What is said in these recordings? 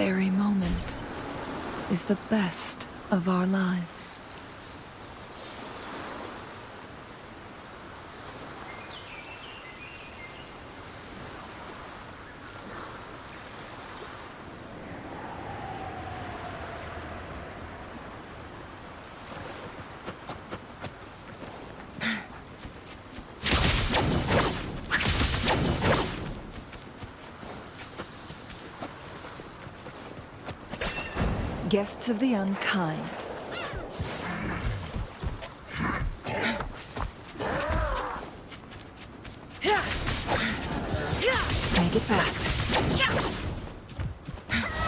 very moment is the best of our lives. Guests of the unkind. Make it fast.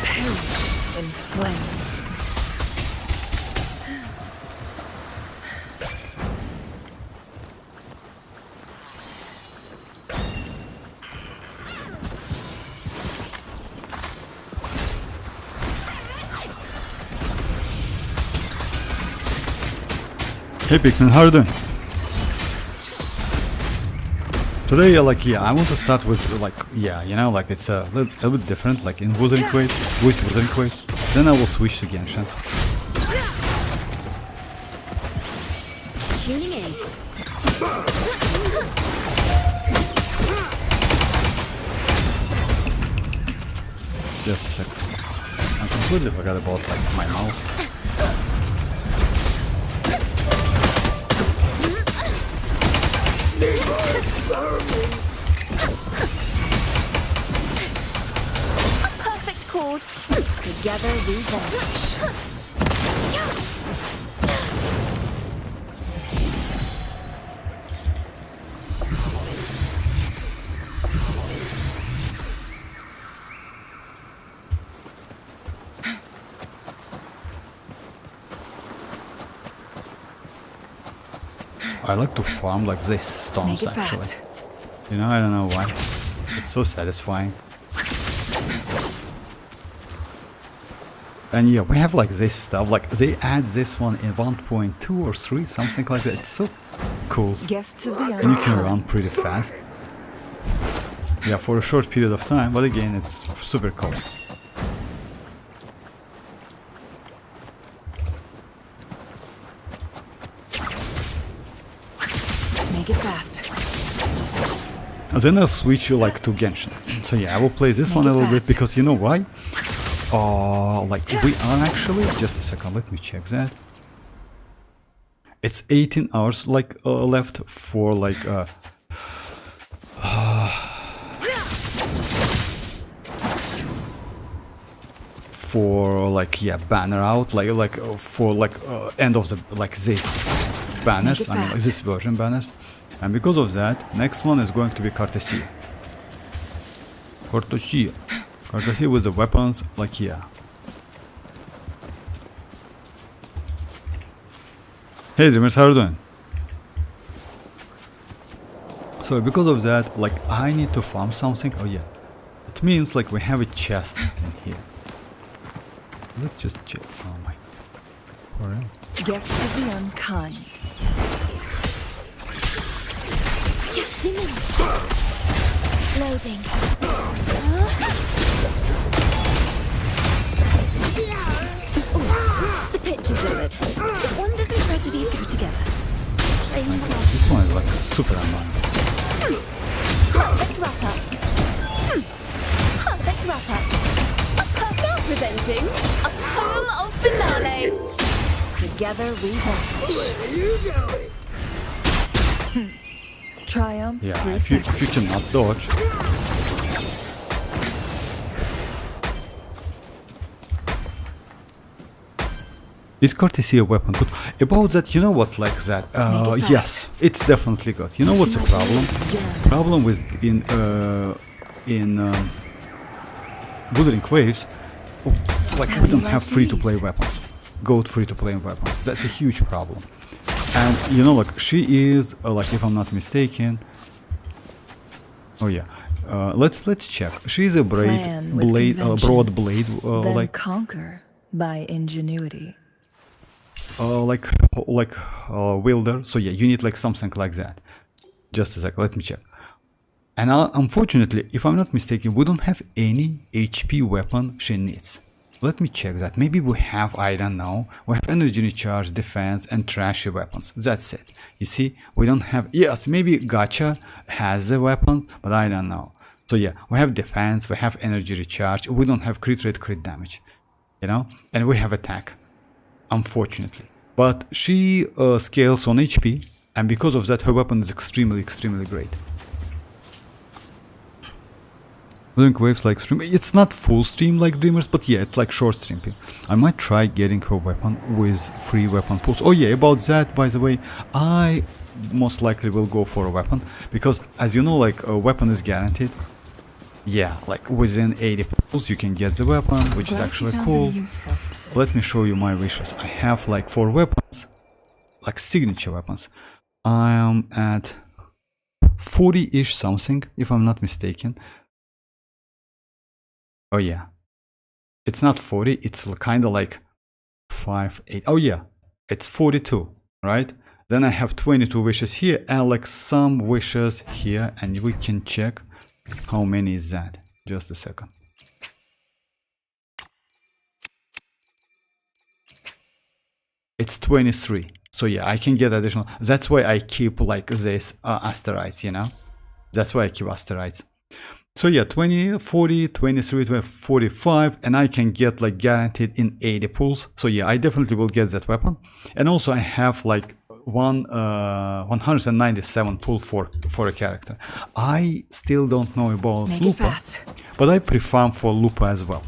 Perish in flames. Hey Pikmin, how are you doing? Today, I want to start with, it's a little bit different, like in Wuthering Waves, then I will switch to Genshin. Tuning in. Just a second. I completely forgot about, my mouse. Perfect chord. Together we vanish. I like to farm like these stones actually. You know, I don't know why. It's so satisfying. And yeah, we have like this stuff, like they add this one in 1.2 or 3, something like that. It's so cool. Guests of the And you can run pretty fast. Yeah, for a short period of time, but again, it's super cool. Make it fast. Then I'll switch you to Genshin. So yeah, I will play this one a little bit because you know why? We are actually, just a second, let me check that. It's 18 hours left for banner out, for end of the this banners, I mean this version banners. And because of that, next one is going to be Courtesy. Courtesy with the weapons, here. Hey Dreamers, how are you doing? So because of that, I need to farm something. Oh yeah. It means we have a chest in here. Let's just check. Oh my. Alright. Guests of the unkind. Diminish. Loading. The picture's vivid. Wonders and tragedies go together. This one is super annoying. Perfect wrap up. Perfect wrap up. Now presenting a poem of finale. Together we vanish. Where are you going? Triumph. Yeah, if you cannot dodge. Is Courtesy a weapon? But about that, you know what, that? Yes, it's definitely good. You know what's the problem? Problem with in Wuthering Waves, we don't have free-to-play weapons. Gold free-to-play weapons. That's a huge problem. And you know, she is if I'm not mistaken. Oh yeah, let's check. She's a broad blade, then conquer by ingenuity. Wielder. So yeah, you need something like that. Just a sec. Let me check. And unfortunately, if I'm not mistaken, we don't have any HP weapon she needs. Let me check that. Maybe we have, I don't know. We have energy recharge, defense, and trashy weapons. That's it. You see, we don't have... Yes, maybe Gacha has the weapons, but I don't know. So yeah, we have defense, we have energy recharge. We don't have crit rate, crit damage. You know? And we have attack. Unfortunately. But she scales on HP. And because of that, her weapon is extremely, extremely great. Wuthering Waves like stream. It's not full stream like Dreamers, but yeah, it's like short stream. I might try getting her weapon with free weapon pools. Oh yeah, about that, by the way, I most likely will go for a weapon. Because, as you know, like, a weapon is guaranteed. Yeah, like, within 80 pools you can get the weapon, which is actually cool. Let me show you my wishes. I have, like, 4 weapons. Like, signature weapons. I am at 40-ish something, if I'm not mistaken. Oh yeah, it's not 40, it's kind of like 5, 8, oh yeah, it's 42, right? Then I have 22 wishes here and like some wishes here, and we can check how many is that. Just a second. It's 23, so yeah, I can get additional. That's why I keep like this asteroids, you know? That's why I keep asteroids. So yeah, 20, 40, 23, 45, and I can get like guaranteed in 80 pulls. So yeah, I definitely will get that weapon. And also I have like 197 pull for a character. I still don't know about Lupa, but I pre-farm for Lupa as well.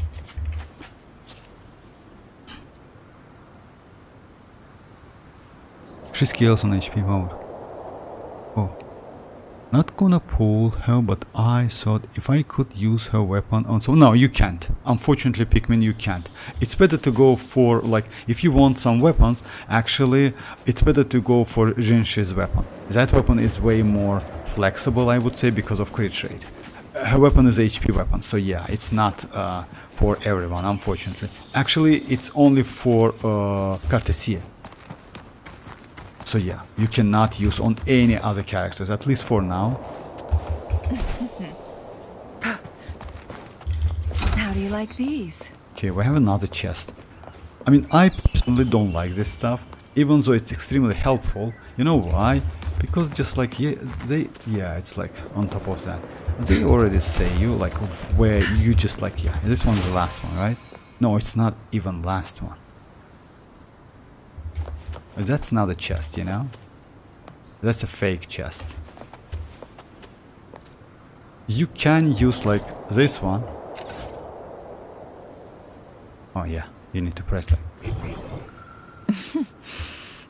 She scales on HP mode. Oh. Not gonna pull her, but I thought if I could use her weapon on some... No, you can't. Unfortunately, Pikmin, you can't. It's better to go for, like, if you want some weapons, actually, it's better to go for Genshin's weapon. That weapon is way more flexible, I would say, because of crit rate. Her weapon is HP weapon, so yeah, it's not for everyone, unfortunately. Actually, it's only for Cartesia. So yeah, you cannot use on any other characters, at least for now. How do you like these? Okay, we have another chest. I mean, I personally don't like this stuff, even though it's extremely helpful. You know why? Because just like, yeah, it's like on top of that. They already say you, like, where you just like, yeah, this one's the last one, right? No, it's not even last one. That's not a chest, you know? That's a fake chest. You can use like this one. Oh yeah, you need to press like...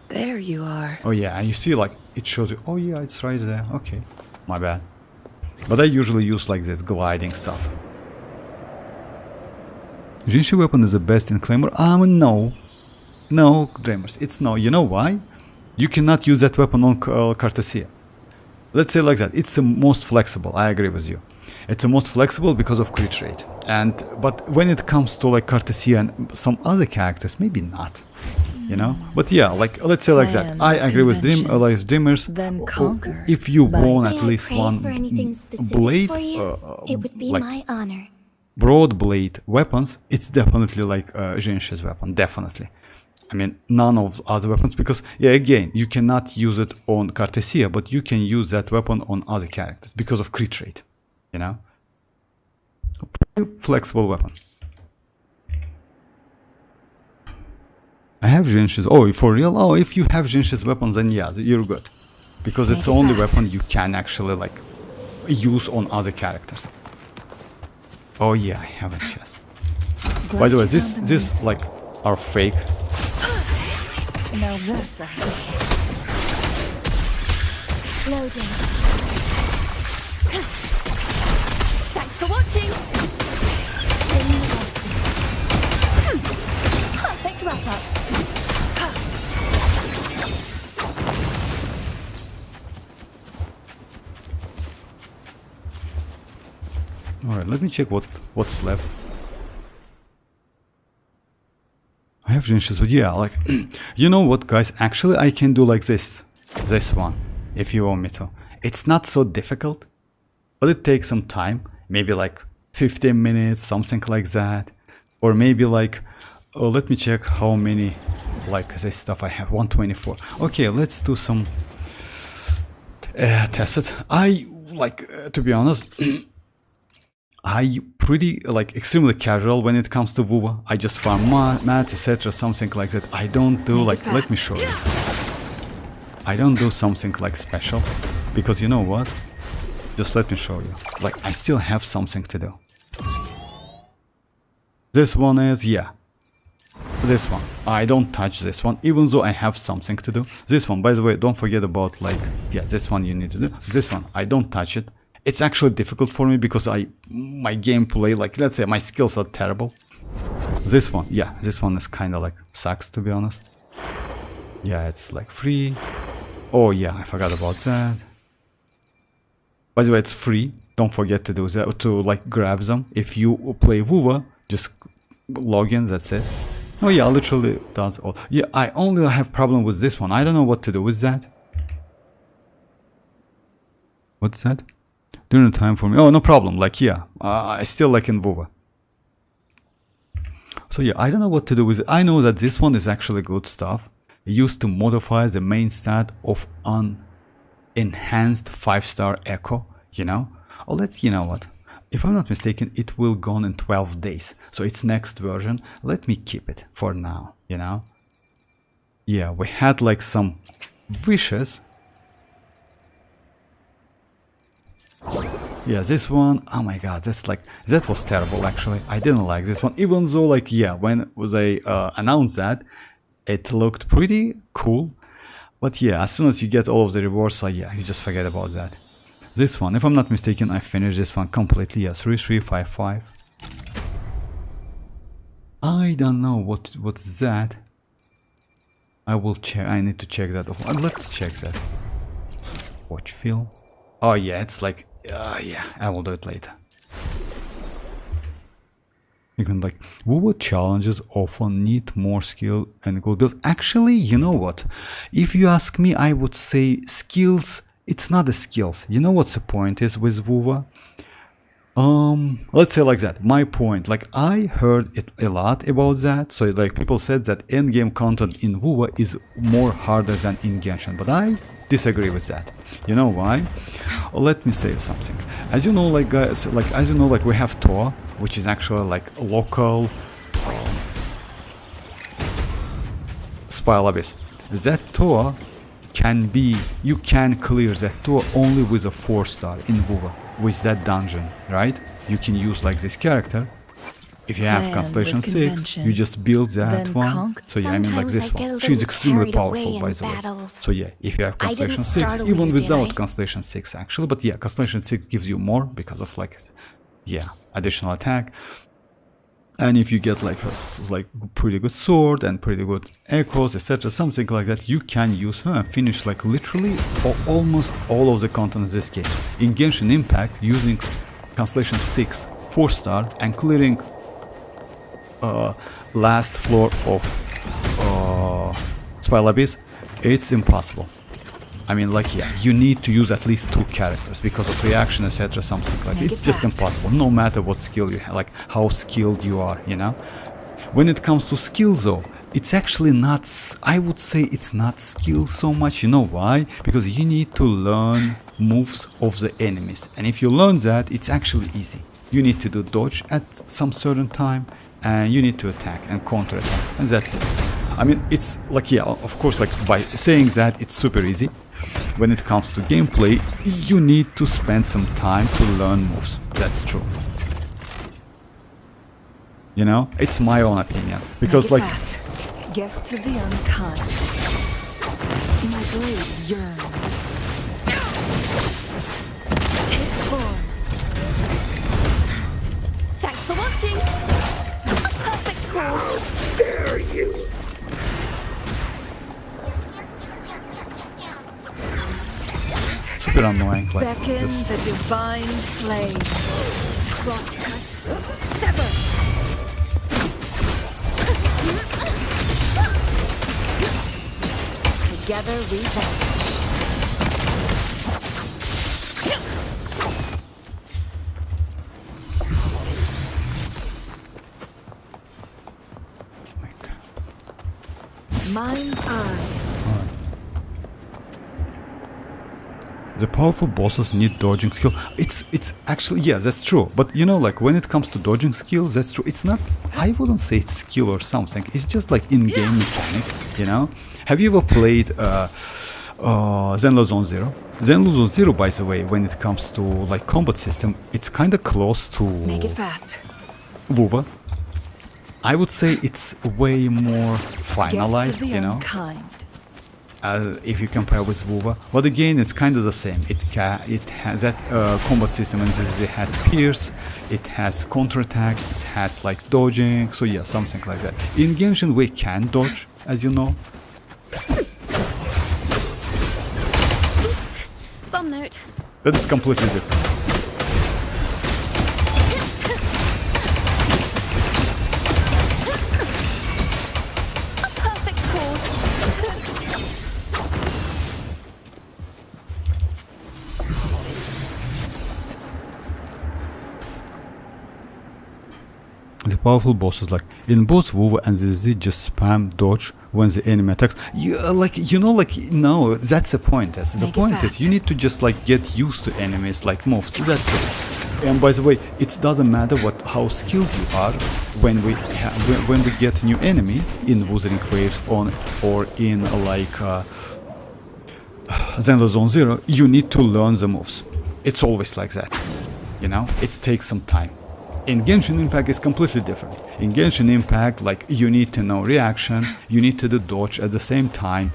There you are. Oh yeah, and you see like, it shows you, oh yeah, it's right there, okay. My bad. But I usually use like this gliding stuff. Genshin weapon is the best in Claymore? No. No, Dreamers, it's no. You know why? You cannot use that weapon on Cartesia. Let's say like that. It's the most flexible. I agree with you. It's the most flexible because of crit rate. But when it comes to like Cartesia and some other characters, maybe not. You know? But yeah, like let's say like that. I agree with Dreamers. Then conquer. If you want at least one blade, it would be like my honor. Broad blade weapons, it's definitely like Genshin's weapon, definitely. I mean, none of other weapons, because, yeah, again, you cannot use it on Cartesia, but you can use that weapon on other characters because of crit rate, you know? Pretty flexible weapon. I have Genshin's. Oh, for real? Oh, if you have Genshin's weapons, then yeah, you're good. Because it's the only weapon you can actually, like, use on other characters. Oh, yeah, I have a chest. By the way, this like, are fake. Now that's a Loading. Thanks for watching. Perfect wrap up. Alright, let me check what's left. I have Genshin's, but yeah, like, you know what, guys, actually I can do like this one, if you want me to. It's not so difficult. but it takes some time, maybe like 15 minutes, something like that, or maybe like, oh, let me check how many like this stuff I have. 124. Okay, let's do some test it. I like to be honest, I pretty like extremely casual when it comes to WuWa. I just farm mats, etc., something like that. I don't do like, let me show you. I don't do something like special, because you know what? Just let me show you. Like, I still have something to do. This one is, yeah. This one. I don't touch this one, even though I have something to do. This one, by the way, don't forget about like, yeah, this one you need to do. This one, I don't touch it. It's actually difficult for me because my gameplay, like, let's say my skills are terrible. This one, yeah, this one is kind of like sucks, to be honest. Yeah, it's like free. Oh yeah, I forgot about that. By the way, it's free. Don't forget to do that, to like grab them. If you play WuWa, just log in, that's it. Oh yeah, literally does all. Yeah, I only have problem with this one. I don't know what to do with that. What's that? During the time for me. Oh, no problem. Like, yeah, I still like in WuWa. So yeah, I don't know what to do with it. I know that this one is actually good stuff. Used to modify the main stat of an enhanced 5-star echo, you know? Oh, let's, you know what? If I'm not mistaken, it will gone in 12 days. So it's next version. Let me keep it for now, you know? Yeah, we had like some wishes. Yeah, this one, oh my god, that's like, that was terrible actually. I didn't like this one, even though like, yeah, when they announced that, it looked pretty cool. But yeah, as soon as you get all of the rewards, so yeah, you just forget about that. This one, if I'm not mistaken, I finished this one completely. Yeah, 3355. I don't know what's that. I will check. I need to check that. Let's check that. Watch film. Oh yeah, it's like yeah, I will do it later. Even like WuWa challenges often need more skill and good builds. Actually, you know what? If you ask me, I would say skills. It's not the skills. You know what's the point is with WuWa? Let's say like that. My point, like I heard it a lot about that. So like people said that end-game content in WuWa is more harder than in Genshin, but I disagree with that. You know why? Let me say something. As you know, like guys, like as you know, like we have Toa, which is actually like a local spiral abyss. That Toa can be, you can clear that Toa only with a 4-star in WuWa, with that dungeon, right? You can use like this character. If you have Plan Constellation with 6, convention, you just build that then one. conk. So yeah, I mean like Sometimes this I get a one. little She's extremely carried powerful, away by in the way. battles. So yeah, if you have I didn't Constellation 6, startle even you, did without I? Constellation 6 actually, but yeah, Constellation 6 gives you more because of like, yeah, additional attack. And if you get like pretty good sword and pretty good echoes, etc., something like that, you can use her and finish like literally almost all of the content in this game. In Genshin Impact, using Constellation 6 4-star and clearing last floor of Spiral Abyss, it's impossible. I mean, like, yeah, you need to use at least 2 characters because of reaction, etc., something like that. It's just impossible, no matter what skill you have, like how skilled you are, you know? When it comes to skill though, it's actually not, I would say it's not skill so much, you know why? Because you need to learn moves of the enemies. And if you learn that, it's actually easy. You need to do dodge at some certain time, and you need to attack and counter attack, and that's it. I mean, it's like, yeah, of course, like by saying that, it's super easy. When it comes to gameplay, you need to spend some time to learn moves. That's true. You know, it's my own opinion. Because like, guests of the unkind, my blade yearns. Take form. Thanks for watching. A perfect call. Dare you? super annoying, like Beckon this. the divine flame. Crosscut, sever. Together we vanish. Mind's eye. The powerful bosses need dodging skill. It's actually, yeah, that's true. But you know, like when it comes to dodging skill, that's true. It's not, I wouldn't say it's skill or something. It's just like in-game mechanic, you know? Have you ever played Zenless Zone Zero? Zenless Zone Zero, by the way, when it comes to like combat system, it's kind of close to Make it fast. WuWa. I would say it's way more finalized, you know? Kind. If you compare with WuWa, but again, it's kind of the same. It has that combat system, and it has pierce, it has counterattack, it has like dodging. So yeah, something like that. In Genshin, we can dodge, as you know. Oops. Bomb note. That is completely different. A perfect chord. The powerful bosses, like in both WuWa and ZZ, just spam dodge when the enemy attacks. You like, you know, like, no, that's the point. The point is you need to just like get used to enemies like moves. That's it. And by the way, it doesn't matter how skilled you are when we get new enemy in Wuthering Waves or in like Zenless Zone Zero. You need to learn the moves. It's always like that. You know, it takes some time. In Genshin Impact, it's completely different. In Genshin Impact, like, you need to know reaction, you need to do dodge at the same time.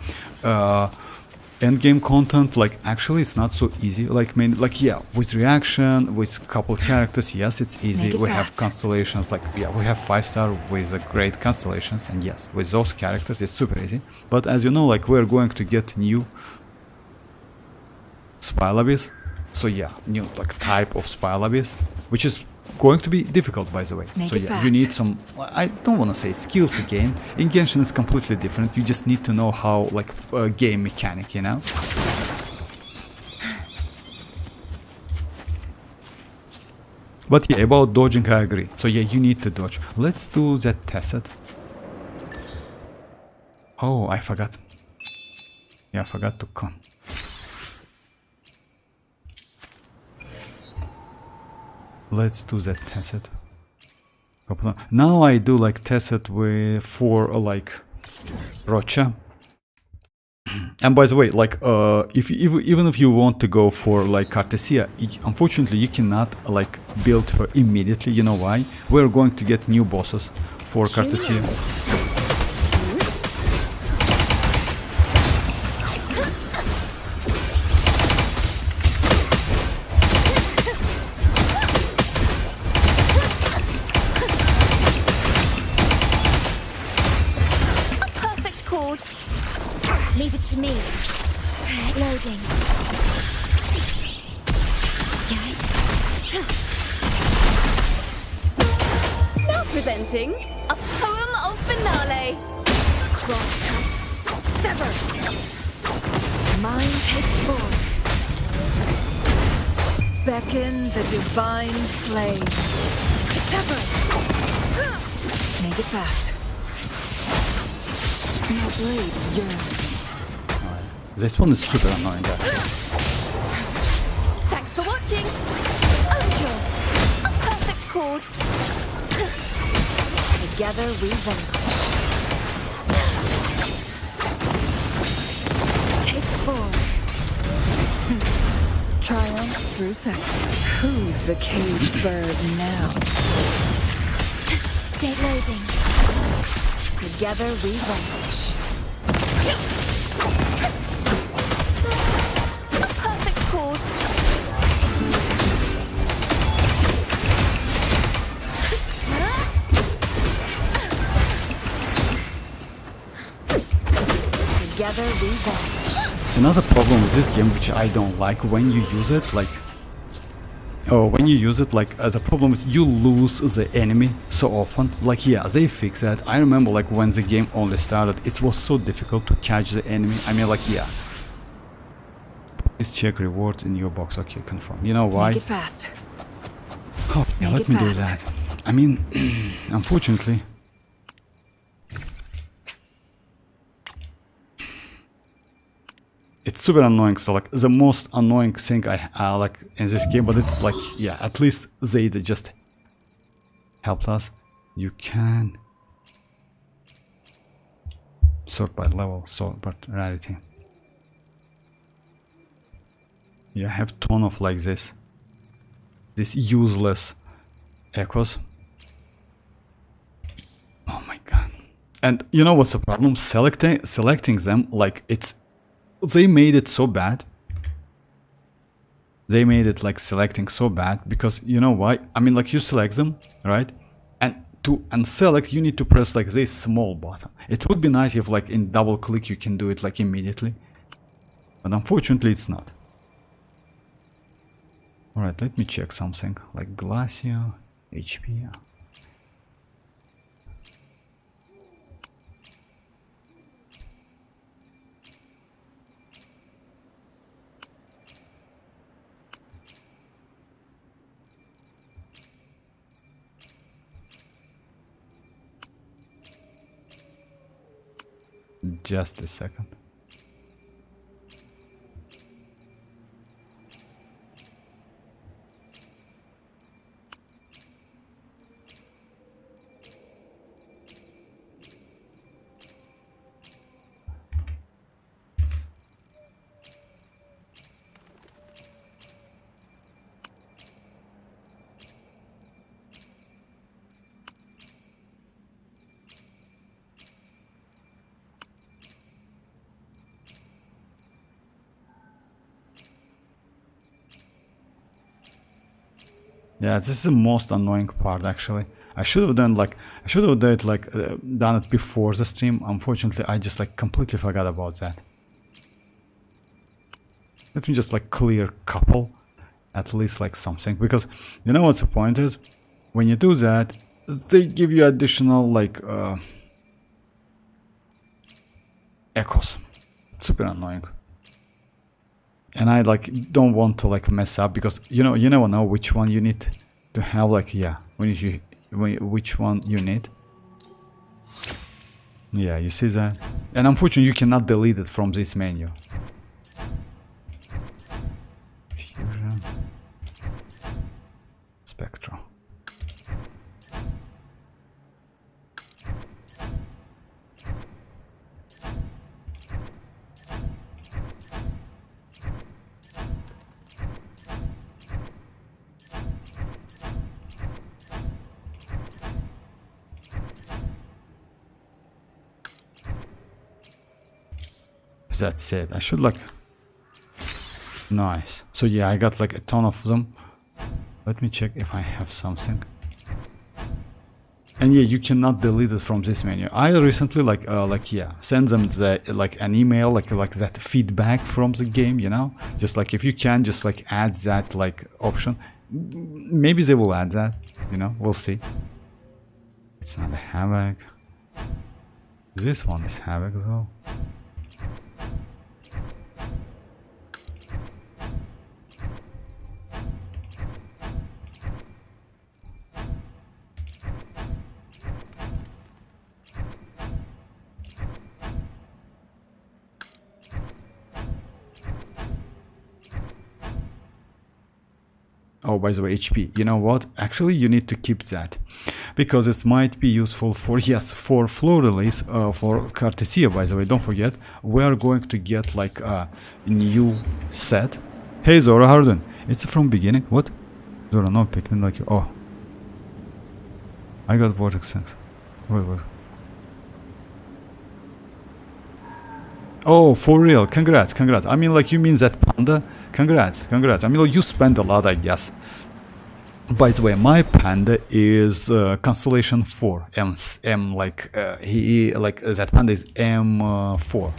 Endgame content, like, actually, it's not so easy. Like, yeah, with reaction, with couple characters, yes, it's easy. We have constellations, like, yeah, we have 5-star with great constellations, and yes, with those characters, it's super easy. But as you know, like, we're going to get new spy lobbies. So yeah, new like type of spy lobbies, which is going to be difficult, by the way. So yeah, you need some, I don't want to say skills again. In Genshin it's completely different. You just need to know how, like, game mechanic, you know? But yeah, about dodging I agree. So yeah, you need to dodge. Let's do that tacit. Oh, I forgot. Yeah, I forgot to come. Let's do that tacit. Now I do like tacit for like Rocha. And by the way, like even if you want to go for like Cartesia, unfortunately you cannot like build her immediately. You know why? We're going to get new bosses for Cartesia. Leave it to me. Loading. Now presenting a poem of finale. Crosscut. Sever. Mind take form. Beckon the divine flame. Sever. Make it fast. My blade yearns. This one is super annoying, actually. Thanks for watching. Overkill. A perfect chord. Together we vanquish. Take form. Triumph through sacrifice. Who's the caged bird now? Stay loading. Together we vanquish. A perfect chord. Together we vanquish. Another problem with this game, which I don't like, when you use it, like, as a problem is you lose the enemy so often. Like, yeah, they fix that. I remember, like, when the game only started, it was so difficult to catch the enemy. I mean, like, yeah. Please check rewards in your box. Okay, confirm. You know why? Make it fast. Oh, yeah, let me do that. I mean, unfortunately. It's super annoying. So like the most annoying thing I like in this game, but it's like, yeah, at least they just helped us. You can sort by level, sort by rarity. You have ton of like this useless echoes. Oh my god. And you know what's the problem? Selecting them, like they made it so bad. They made it like selecting so bad because you know why? I mean, like you select them, right? And to unselect, you need to press like this small button. It would be nice if like in double click you can do it like immediately. But unfortunately it's not. Alright, let me check something like Glacier, HP. Just a second. Yeah, this is the most annoying part actually. I should have done done it before the stream. Unfortunately, I just like completely forgot about that. Let me just like clear couple, at least like something, because you know what the point is? When you do that, they give you additional like echoes. Super annoying. And I like don't want to like mess up because you know you never know which one you need to have like which one you need. Yeah, you see that? And unfortunately you cannot delete it from this menu. Fusion. Spectral. That's it. I should like... Nice. So yeah, I got like a ton of them. Let me check if I have something. And yeah, you cannot delete it from this menu. I recently send them like an email like that feedback from the game, you know, just like if you can just like add that like option. Maybe they will add that, you know, we'll see. It's not a havoc. This one is havoc as well. Oh, by the way, HP. You know what? Actually, you need to keep that because it might be useful for, yes, for floor release, for Cartesia, by the way. Don't forget, we are going to get like a new set. Hey, Zora, how are you doing? It's from beginning. What? Zora, no, picking like, oh. I got vortex things. Wait, what? Oh, for real. Congrats, congrats. I mean, like, you mean that panda? Congrats, congrats. I mean, like, you spent a lot, I guess. By the way, my panda is Constellation 4. That panda is M4.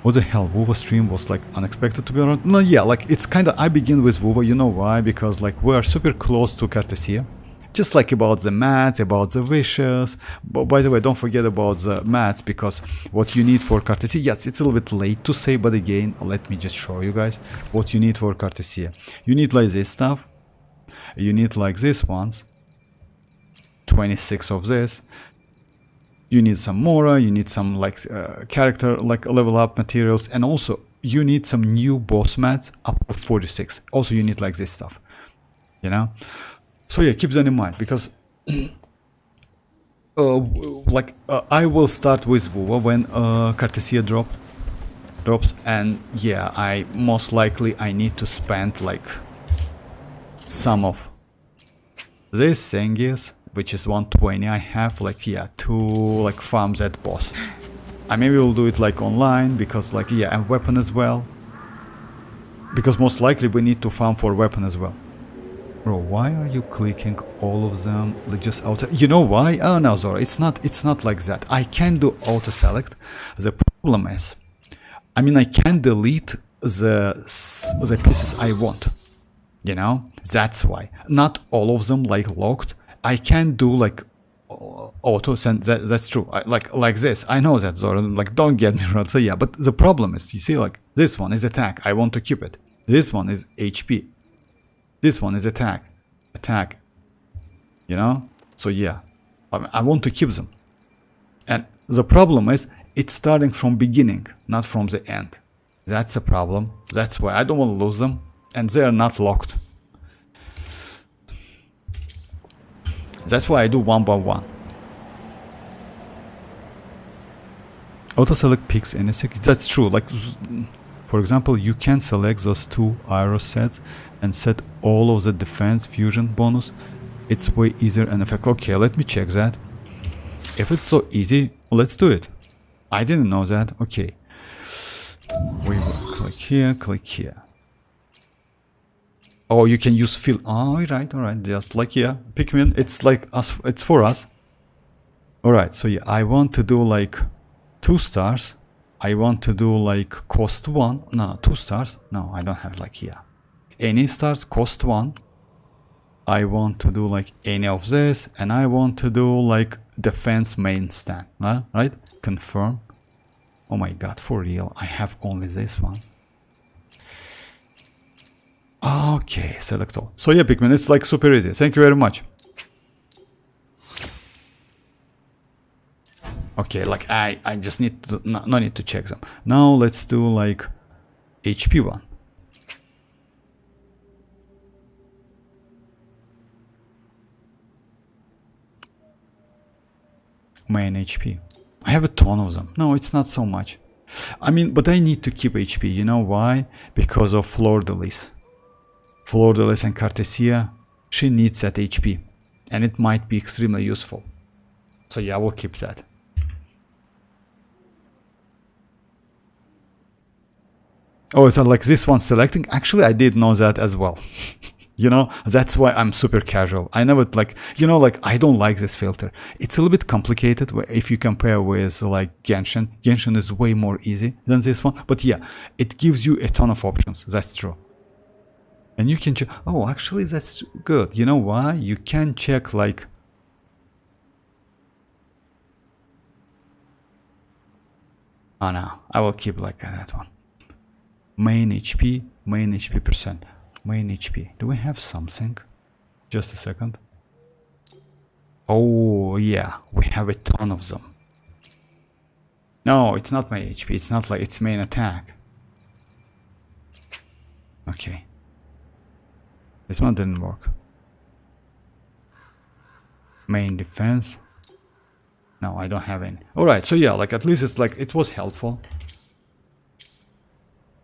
What the hell? WuWa stream was, like, unexpected to be around? No, yeah, like, it's kind of... I begin with WuWa, you know why? Because, like, we are super close to Cartesia. Just like about the mats, about the wishes. But by the way, don't forget about the mats, because what you need for Cartesia, yes, it's a little bit late to say, but again, let me just show you guys what you need for Cartesia. You need like this stuff. You need like this ones. 26 of this. You need some Mora, you need some like character like level up materials, and also you need some new boss mats up to 46. Also you need like this stuff, you know. So yeah, keep that in mind, because I will start with WuWa when Cartesia drops, and yeah, I most likely I need to spend like some of this thingies, which is 120. I have like, yeah, 2 like farms at boss. I maybe will do it like online, because like, yeah, and weapon as well, because most likely we need to farm for weapon as well. Bro, why are you clicking all of them like just auto? You know why? Oh no, Zora, it's not like that. I can do auto select. The problem is, I mean, I can delete the pieces I want, you know. That's why not all of them like locked. I can do like auto send. That's true. Like this. I know that, Zora. Like, don't get me wrong. So yeah, but the problem is, you see, like this one is attack. I want to keep it. This one is HP. This one is attack. You know? So yeah, I want to keep them. And the problem is, it's starting from beginning, not from the end. That's a problem. That's why I don't want to lose them. And they are not locked. That's why I do one by one. Auto select picks anything. That's true. Like, for example, you can select those 2 aero sets and set all of the defense fusion bonus. It's way easier and effective. Okay, let me check that. If it's so easy, let's do it. I didn't know that. Okay. We will click here. Oh, you can use fill. Oh, alright. Just like here, Pikmin. It's like us. It's for us. Alright. So yeah, I want to do like 2 stars. I want to do like cost 1. No, 2 stars. No, I don't have like here. Any stars cost 1. I want to do like any of this, and I want to do like defense main stand. Right? Confirm. Oh my god, for real, I have only these ones. Okay, select all. So yeah, Pikmin, it's like super easy. Thank you very much. Okay, like I just need to no need to check them. Now let's do like HP one. Main HP. I have a ton of them. No, it's not so much. I mean, but I need to keep HP. You know why? Because of Fleur-de-Lis. Fleur-de-Lis and Cartesia, she needs that HP. And it might be extremely useful. So yeah, I will keep that. Oh, it's like this one selecting. Actually, I did know that as well. You know, that's why I'm super casual. I never like, you know, like I don't like this filter. It's a little bit complicated if you compare with like Genshin. Genshin is way more easy than this one. But yeah, it gives you a ton of options. That's true. And you can check. Oh, actually, that's good. You know why? You can check like. Oh no, I will keep like that one. Main HP percent. Main HP. Do we have something? Just a second. Oh yeah, we have a ton of them. No, it's not my HP. It's not like it's main attack. Okay. This one didn't work. Main defense. No, I don't have any. Alright, so yeah, like at least it's like it was helpful.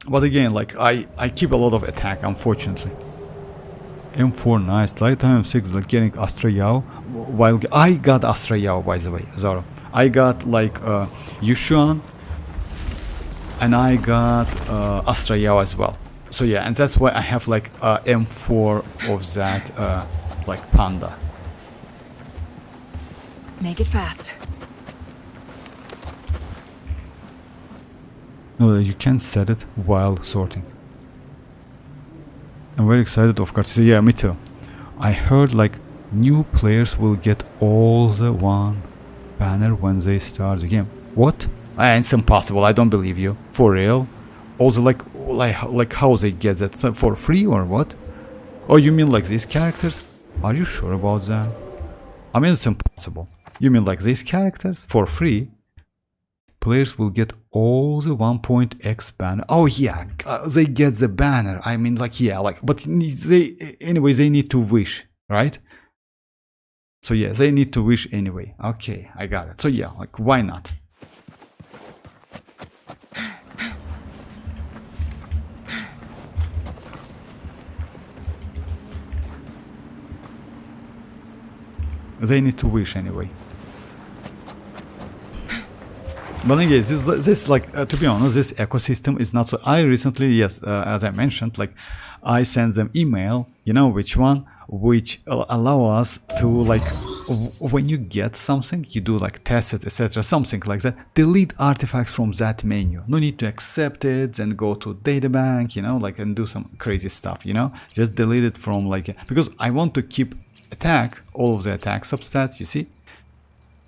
But again, like I keep a lot of attack, unfortunately. M4 nice. Lifetime M6 like getting Astra Yao. While I got Astra Yao, by the way, Zara. I got like Yushuan, and I got Astra Yao as well. So yeah, and that's why I have like M4 of that like panda. Make it fast. No, you can set it while sorting. I'm very excited, of course. Yeah, me too. I heard like new players will get all the one banner when they start the game. What? It's impossible. I don't believe you. For real? Also, like how they get that for free or what? Oh, you mean like these characters? Are you sure about that? I mean, it's impossible. You mean like these characters for free? Players will get all the 1.x banner. Oh yeah, they get the banner. I mean like yeah, like but they anyway they need to wish, right? So yeah, they need to wish anyway. Okay, I got it. So yeah, like why not? They need to wish anyway. But anyways, this like to be honest, this ecosystem is not so. I recently, yes, as I mentioned, like I sent them email, you know which one, which allow us to like when you get something, you do like test it, etc., something like that. Delete artifacts from that menu. No need to accept it, then go to databank, you know, like and do some crazy stuff, you know. Just delete it from like because I want to keep attack all of the attack substats, you see,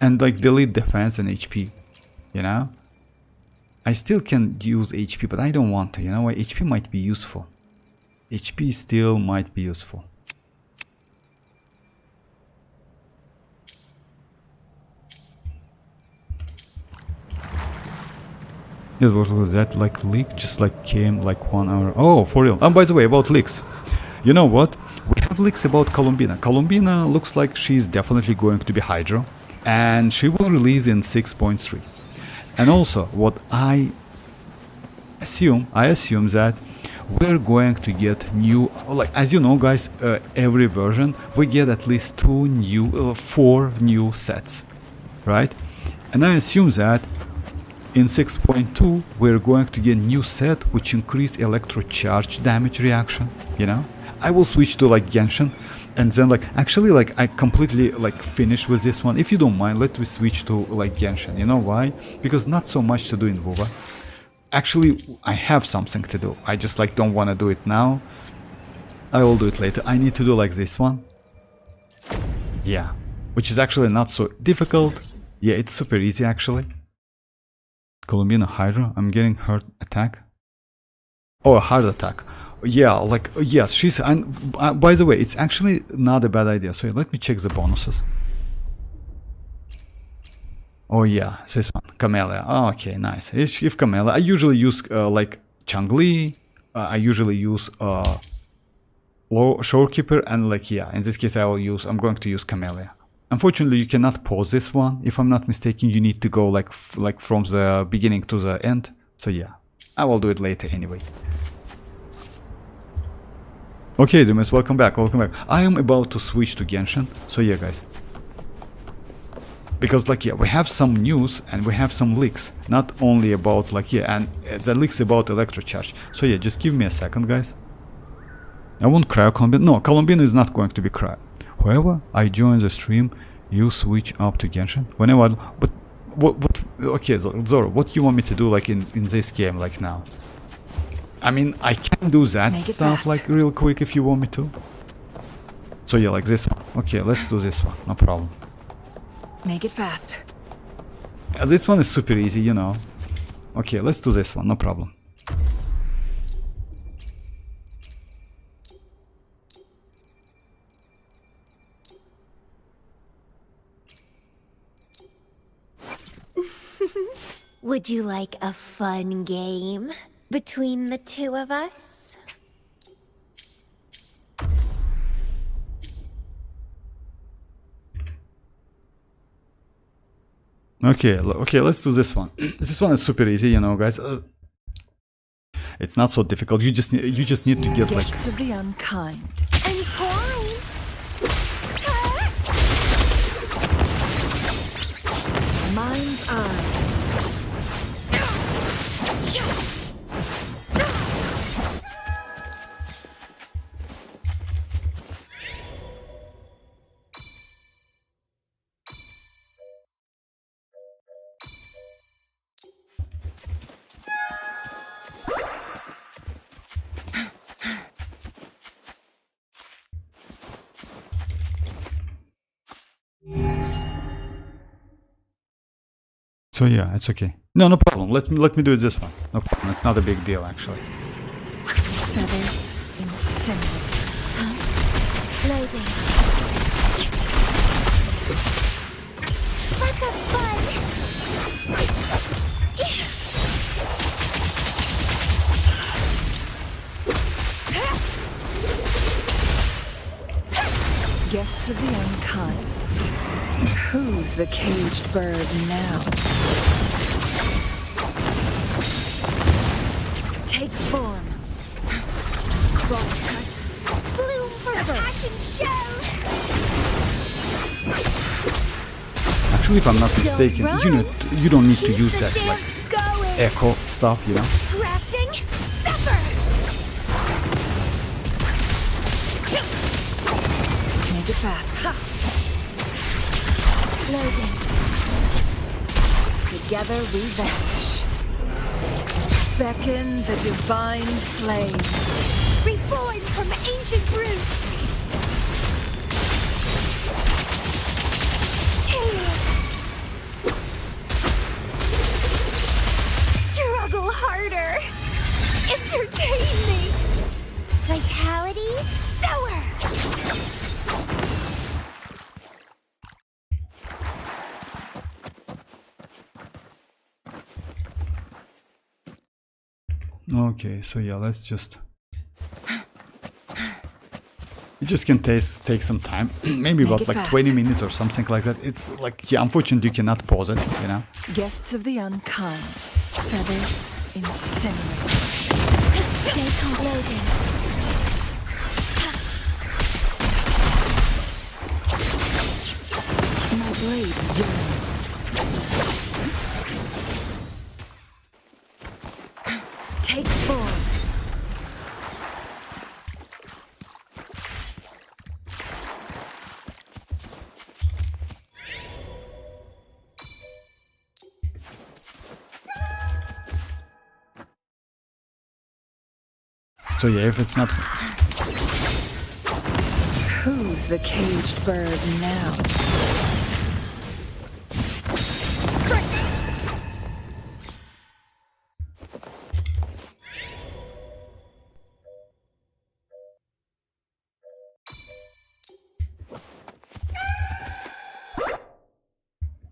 and like delete defense and HP. You know, I still can use HP, but I don't want to. You know, HP might be useful. HP still might be useful. Yes, what was that? Like leak? Just like came like 1 hour. Oh, for real. And by the way, about leaks. You know what? We have leaks about Columbina. Columbina looks like she's definitely going to be Hydro, and she will release in 6.3. And also, what I assume that we're going to get new, like as you know, guys, every version we get at least 4 new sets, right? And I assume that in 6.2 we're going to get new set which increase electro charge damage reaction. You know, I will switch to like Genshin. And then like actually like I completely like finished with this one. If you don't mind, let me switch to like Genshin. You know why? Because not so much to do in WuWa. Actually, I have something to do. I just like don't want to do it now. I will do it later. I need to do like this one. Yeah, which is actually not so difficult. Yeah, it's super easy actually. Columbina Hydra. I'm getting hurt attack. Oh, a hard attack. Yeah, like yes, she's and by the way, it's actually not a bad idea. So let me check the bonuses. Oh yeah, this one, Camellia. Oh, okay, nice. If Camellia, I usually use like Changli. I usually use Shorekeeper, and like yeah, in this case I'm going to use Camellia. Unfortunately, you cannot pause this one. If I'm not mistaken, you need to go like from the beginning to the end. So yeah, I will do it later anyway. Okay, Dreamers, welcome back, welcome back. I am about to switch to Genshin, so yeah, guys. Because like yeah, we have some news and we have some leaks, not only about like yeah, and the leaks about electrocharge. So yeah, just give me a second, guys. I won't cry Columbina. No, Columbina is not going to be cry. However, I join the stream, you switch up to Genshin whenever. But what? Okay, Zoro, what you want me to do like in this game like now? I mean, I can do that stuff like real quick if you want me to. So yeah, like this one. Okay, let's do this one. No problem. Make it fast. This one is super easy, you know. Okay, let's do this one. No problem. Would you like a fun game between the two of us? Okay, let's do this one. This one is super easy, you know, guys. It's not so difficult. You just need to get like. Gifts of the unkind. And twine. Mind's eye. So yeah, it's okay. No problem. Let me do it this one. No problem. It's not a big deal actually. Feathers incinerate. Loading. Let's have fun! Guests of the unkind. Who's the caged bird now? Take form. Crosscut. Bloom for a passion show! Actually, if I'm not mistaken, you don't need to use that like Going! echo stuff, you know. Crafting supper! Make it fast. Ha! Loading. Together we vanish. Beckon the divine flame. Reborn from ancient roots! Aliens! Struggle harder! Entertain me! Vitality sour! Okay, so yeah, let's just... It just can take some time, maybe about like 20 minutes or something like that. It's like, yeah, unfortunately you cannot pause it, you know. Guests of the unkind. Feathers incinerate. Stay calm. Loading. My blade yearns. Take form. So yeah, if it's not... Who's the caged bird now?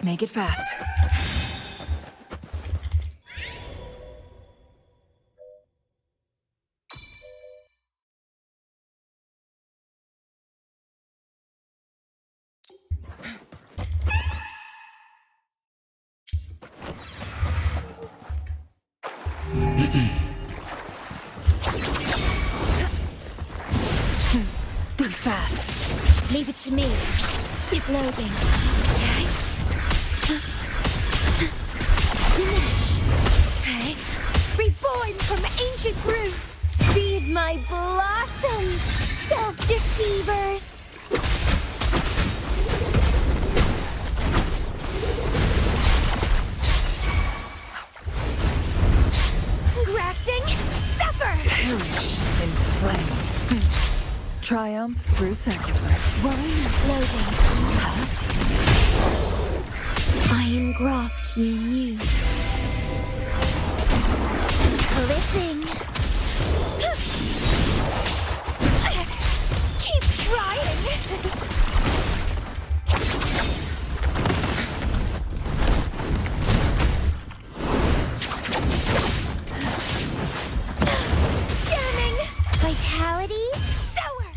Make it fast. Think fast. Leave it to me. Loading. Diminish. Okay. Reborn from ancient roots. Feed my blossoms, self-deceivers. Grafting supper. Perish in flame. Triumph through sacrifice. Loading. Iron graft you knew. Clipping. Keep trying. Scanning. Vitality sour.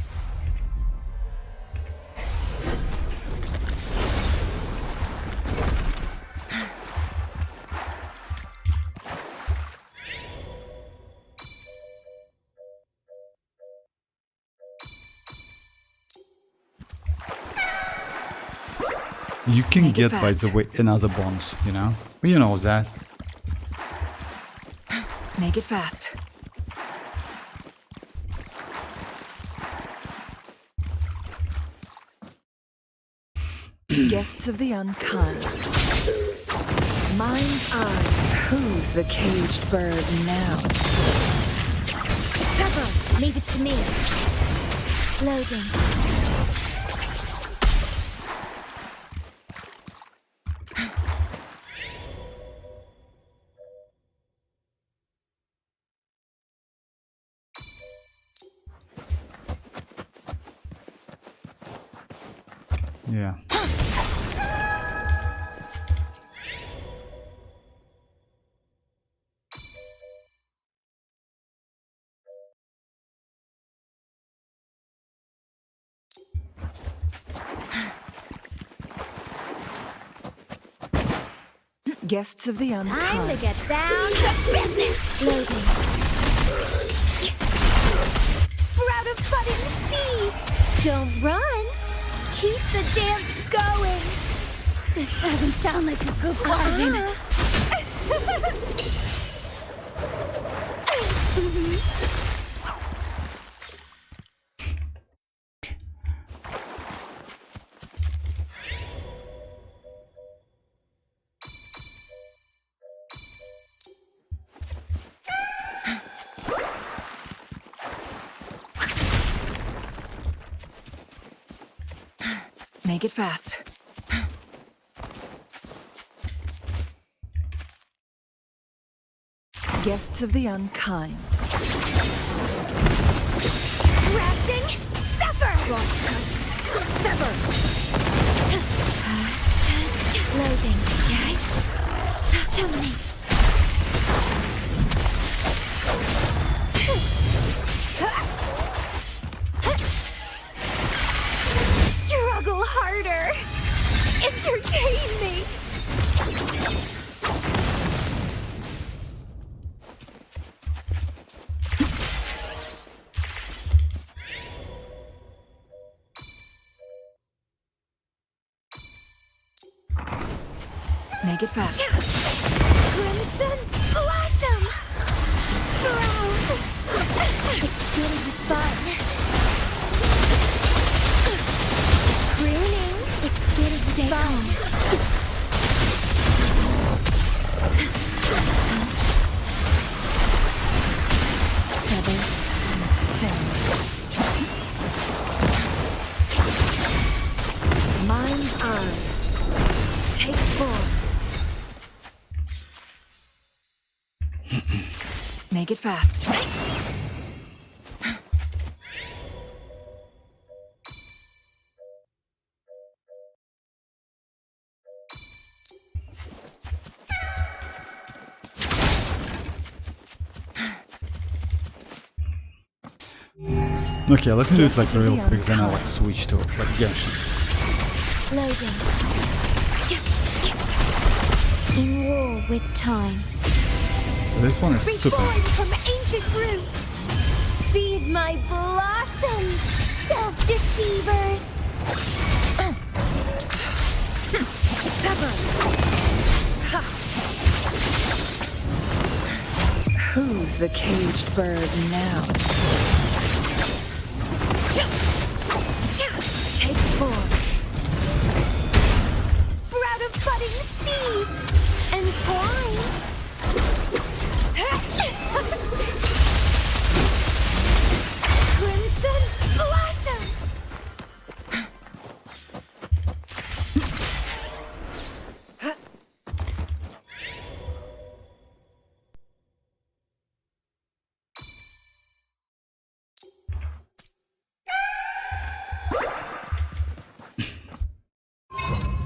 You can Make it get, by fast. the way, another bonus, you know? But you know that. Make it fast. Guests of the unkind. Mind's eye. Who's the caged bird now? Cover. Leave it to me. Loading. Yeah. Guests of the Time to unkind. get down to business! Loading. Sprout of budding seeds! Don't run! Keep the dance going! This doesn't sound like a good bargain. Make it fast. Guests of the unkind. Crafting, suffer! Sever! Loading. Terminate. Struggle harder! Entertain me! Make it fast. Crimson Blossom! Sprout! It's gonna be fun! Pruning! It's gonna stay fun! Feathers and scent. Mind's eye. Take form. Make it fast. Okay, let me do it like real quick, then I'll like switch to like Genshin. Loading. In war with time. This one is super. Reborn from ancient roots. Feed my blossoms, self-deceivers. Sever! Who's the caged bird now? Take form. Sprout of budding seeds and twine. Crimson blossom.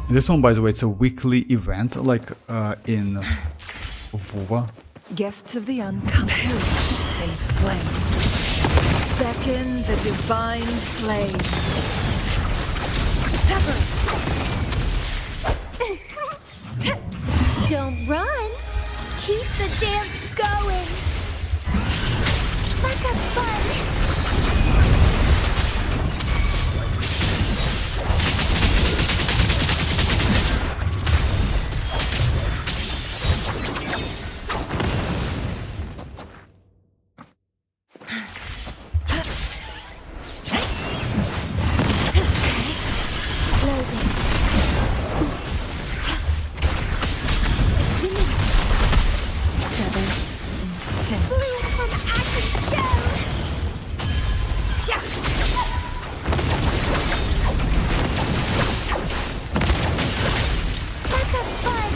This one, by the way, it's a weekly event, like in WuWa. Guests of the unkind. They flame. Beckon the divine flame. Sever! Don't run. Keep the dance going. Let's have fun. Loading. Feathers and scent. Bloom from ashen shell. Yeah. Let's have fun.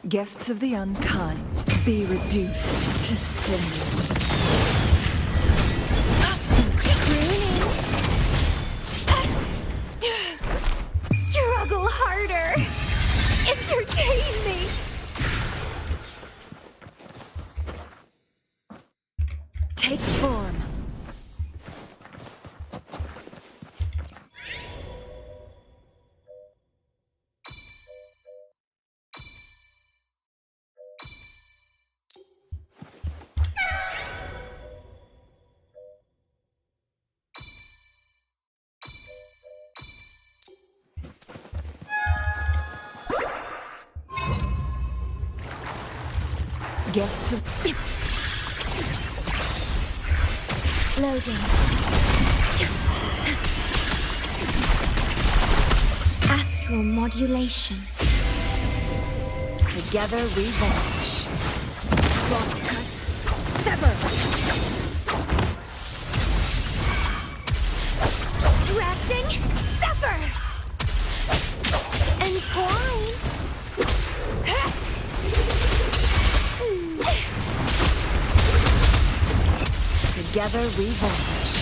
Guests of the unkind, be reduced to cinders. Pruning. Struggle harder. Entertain me. Take form. Guests of Loading. Astral modulation. together we vanish. Cross cut. Sever. Drafting. Sever. Entwine. Together we vanish.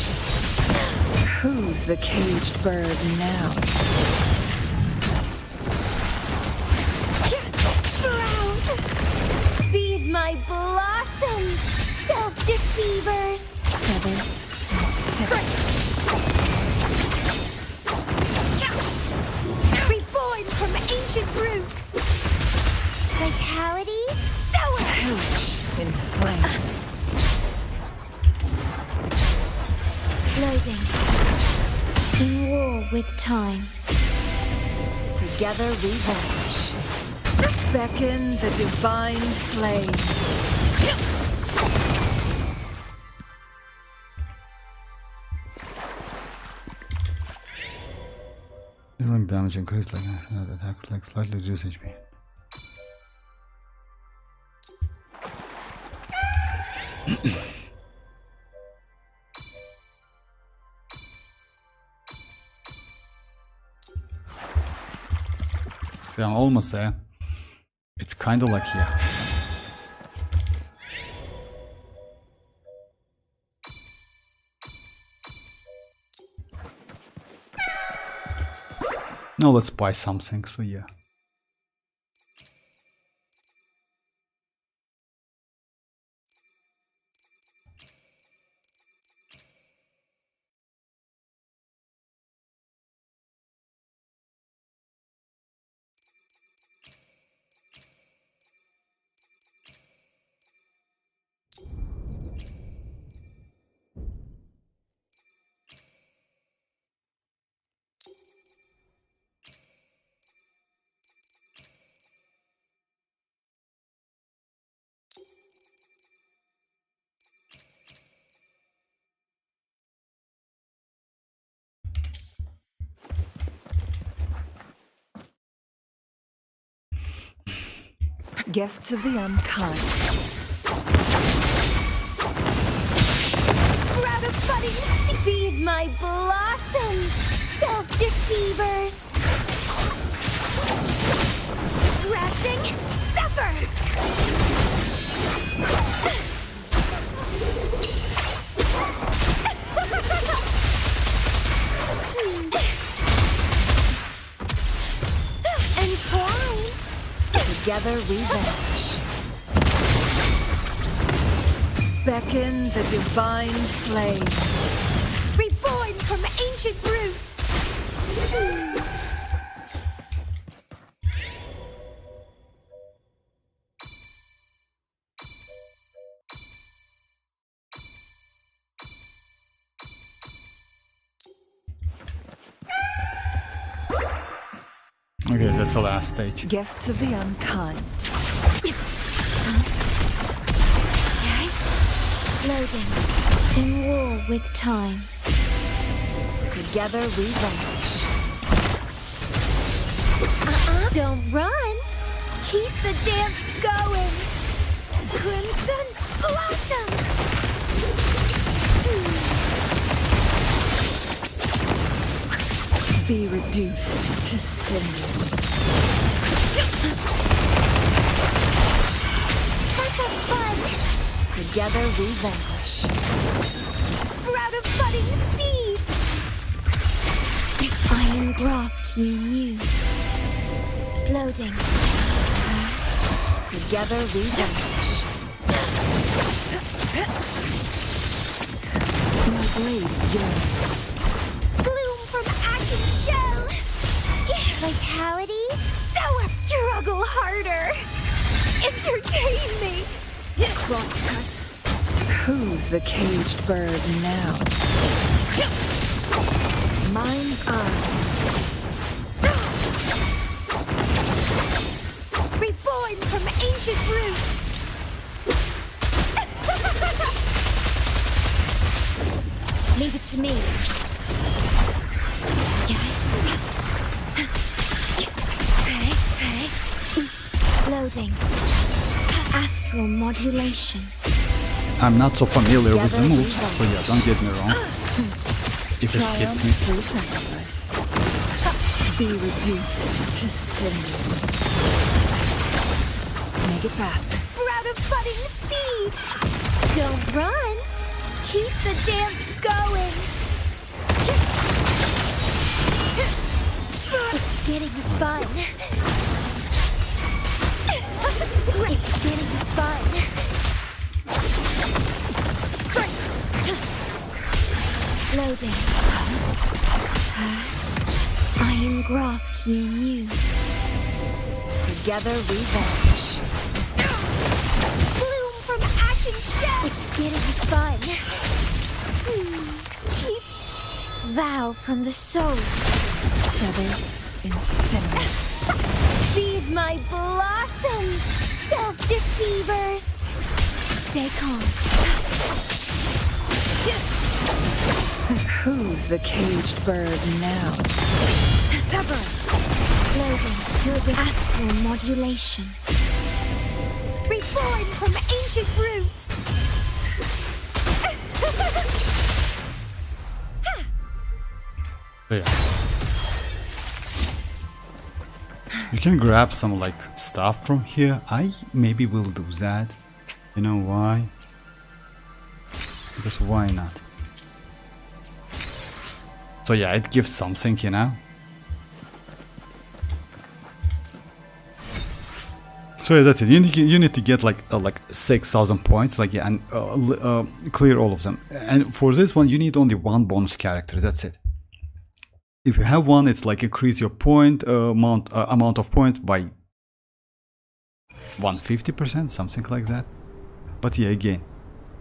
Who's the caged bird now? Sprout. Feed my blossoms, self-deceivers. Feathers and silk. Reborn from ancient roots. Vitality, sour. Hellish in flames. Loading. In war with time. Together we vanish. Beckon the divine flames. Healing damage increased like another attacks like slightly reduce HP. See, I'm almost there. It's kind of like here. Now let's buy something, so yeah. Guests of the unkind. Sprout of budding seed. Feed my blossoms, self-deceivers. Grafting, suffer. Entwine. Together we vanish. Beckon the divine flames. Reborn from ancient roots. Okay, that's the last stage. Guests of the unkind. Loading. In war with time. Together we vanish. Don't run. Keep the dance going. Crimson blossom. Be reduced to cinders. Let's have fun. Together we vanish. Sprout of budding seed. Iron graft you knew. Loading. Together we vanish. My blade yearns. Bloom from ashen shell. Vitality, sour. Struggle harder. Entertain me. Crosscut. Who's the caged bird now? Mind's eye. Reborn from ancient roots. to me. Loading. Astral modulation. I'm not so familiar with the moves, so yeah, don't get me wrong. If it hits me. Through sacrifice. Be reduced to cinders. Make it faster. Sprout of budding seeds! Don't run! Keep the dance going! It's getting fun! It's getting fun! Loading. Iron graft you knew. Together we vanish. Bloom from ashen shell! It's getting fun. Keep vow from the soul. Feathers incinerate. Feed my blossoms, self-deceivers. Stay calm. Who's the caged bird now? Sever. Loading to the astral modulation. Reborn from ancient roots. So yeah. You can grab some like stuff from here. I maybe will do that. You know why? Because why not? So yeah, it gives something, you know. So yeah, that's it. You need to get like 6,000 points, like yeah, and clear all of them. And for this one, you need only one bonus character. That's it. If you have one, it's like increase your point amount of points by 150%, something like that. But yeah, again,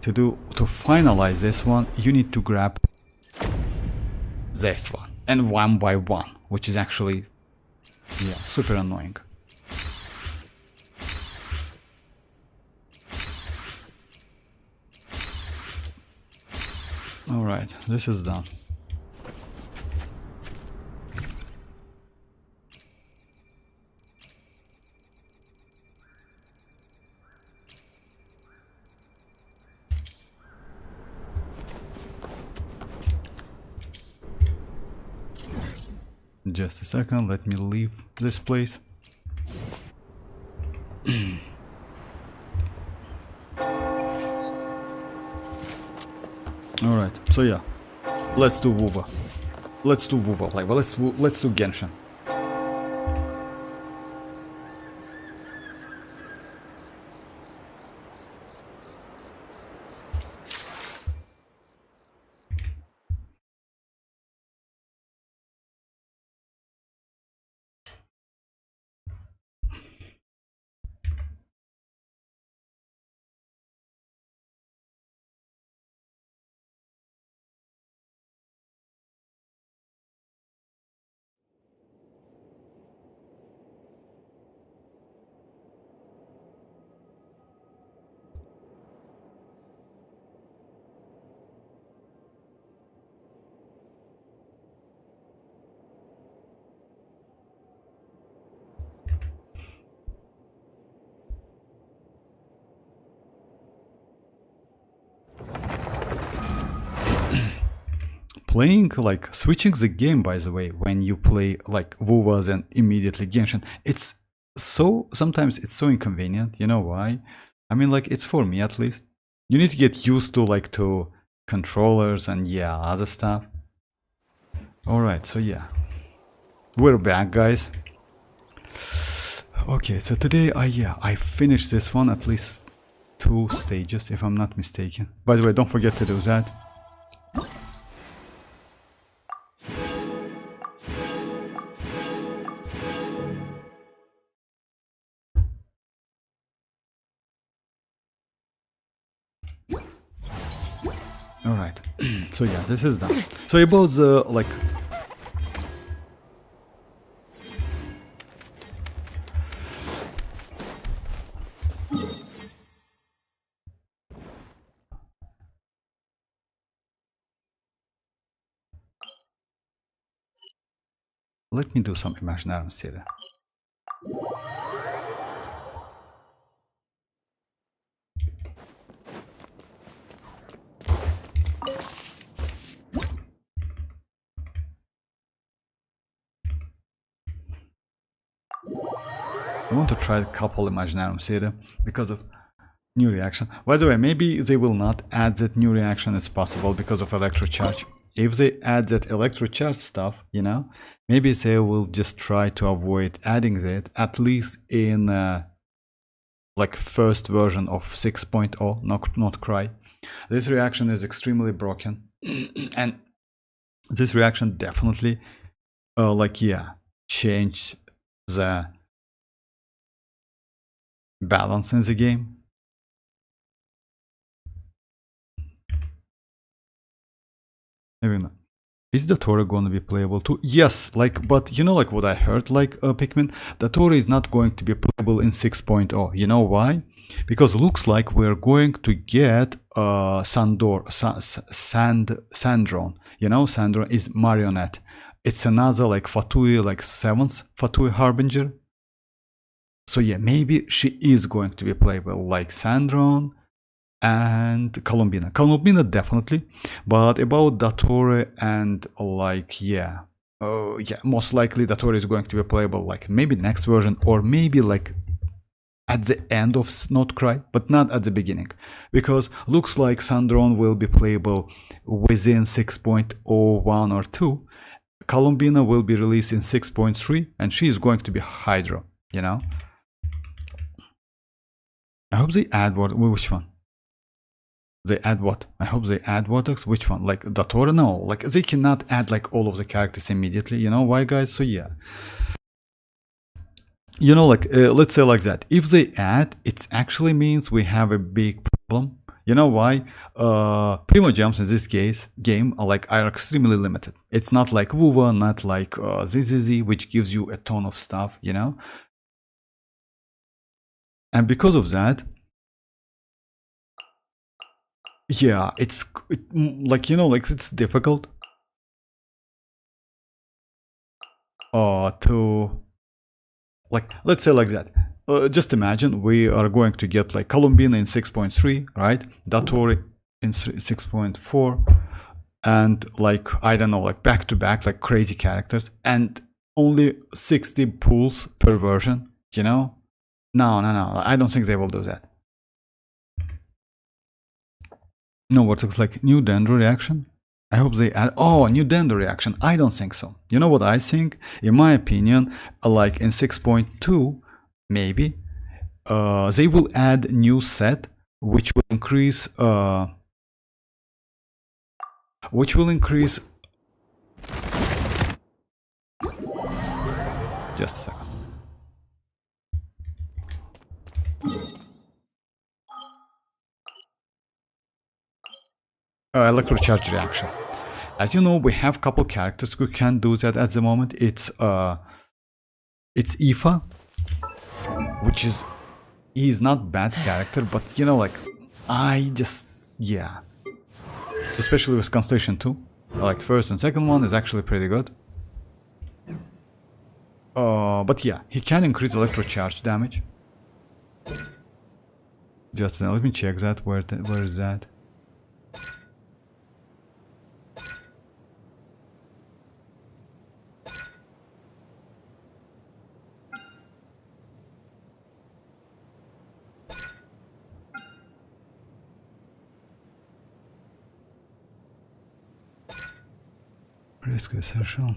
to finalize this one, you need to grab this one, and one by one, which is actually, yeah, super annoying. Alright, this is done. Just a second, let me leave this place. Alright, so yeah, let's do WuWa. Let's do WuWa, like, well, let's do Genshin. Playing, like, switching the game, by the way, when you play like WuWas and immediately Genshin, it's so, sometimes it's so inconvenient. You know why? I mean, like, it's for me at least. You need to get used to, like, to controllers and yeah, other stuff. Alright, so yeah, we're back, guys. Okay, so today I finished this one, at least 2 stages if I'm not mistaken. By the way, don't forget to do that. Alright, so yeah, this is done. So about the, like, Let me do some imaginary theory. I want to try a couple imaginary theory because of new reaction. By the way, maybe they will not add that new reaction as possible because of electrocharge. If they add that electrocharge stuff, you know, maybe they will just try to avoid adding that, at least in like first version of 6.0, not cry. This reaction is extremely broken and this reaction definitely like, yeah, changed the balance in the game. Maybe not. Is the Tora going to be playable too? Yes, like, but you know, like what I heard, like Pikmin, the Tora is not going to be playable in 6.0. You know why? Because looks like we're going to get Sandron. You know, Sandron is marionette. It's another like Fatui, like 7th Fatui Harbinger. So yeah, maybe she is going to be playable like Sandron and Columbina. Columbina definitely, but about Dattore and like, yeah, yeah, most likely Dattore is going to be playable like maybe next version or maybe like at the end of Not Cry, but not at the beginning, because looks like Sandron will be playable within 6.01 or 2. Columbina will be released in 6.3 and she is going to be Hydro, you know. I hope they add what? Which one? They add what? I hope they add Vortex. Which one? Like Dattore? No, like they cannot add like all of the characters immediately. You know why, guys? So yeah, you know, like let's say like that. If they add, it actually means we have a big problem. You know why? Primogems in this game are extremely limited. It's not like WuWa, not like ZZZ, which gives you a ton of stuff. You know, and because of that. Yeah, like, you know, like it's difficult to, like, let's say like that. Just imagine we are going to get like Columbina in 6.3, right? Dattore in 6.4, and like, I don't know, like back to back, like crazy characters, and only 60 pools per version, you know? No, I don't think they will do that. No, what looks like new Dendro reaction? I hope they add. Oh, new Dendro reaction. I don't think so. You know what I think? In my opinion, like in 6.2, maybe they will add new set, which will increase. Just a second. Electrocharge reaction. As you know, we have a couple characters who can do that at the moment. It's Ifa, which he's not bad character, but you know, like yeah, especially with Constellation 2, like first and second one is actually pretty good. But yeah, he can increase electrocharge damage. Just let me check that. Where is that? Rescue essential.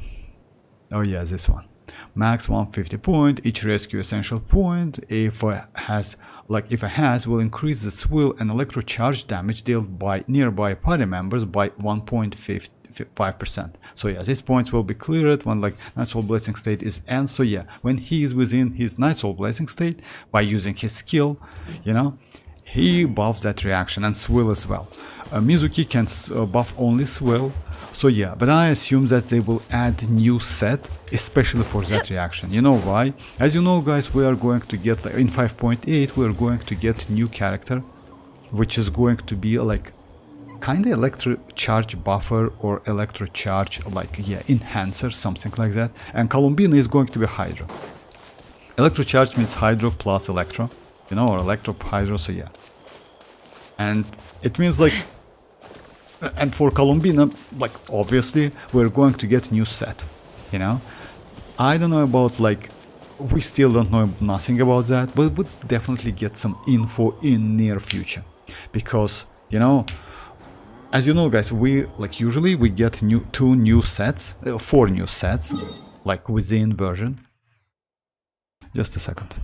Oh yeah, this one. Max 150 point. Each rescue essential point, if a has will increase the swill and electrocharge damage dealt by nearby party members by 1.5%. So yeah, these points will be cleared when like Nightsoul Blazing state is end. So yeah, when he is within his Nightsoul Blazing state by using his skill, you know, he buffs that reaction and swill as well. Mizuki can buff only swill. So yeah, but I assume that they will add new set, especially for that reaction. You know why? As you know, guys, we are going to get like in 5.8 we are going to get new character, which is going to be like kind of electro charge buffer or electro charge like enhancer, something like that. And Columbina is going to be hydro. Electro charge means hydro plus electro, you know, or electro hydro. So yeah, and it means like, and for Columbina, like obviously we're going to get new set, you know. I don't know about like, we still don't know nothing about that, but we'll definitely get some info in near future, because you know, as you know guys, we like usually we get 4 new sets like within version. Just a second.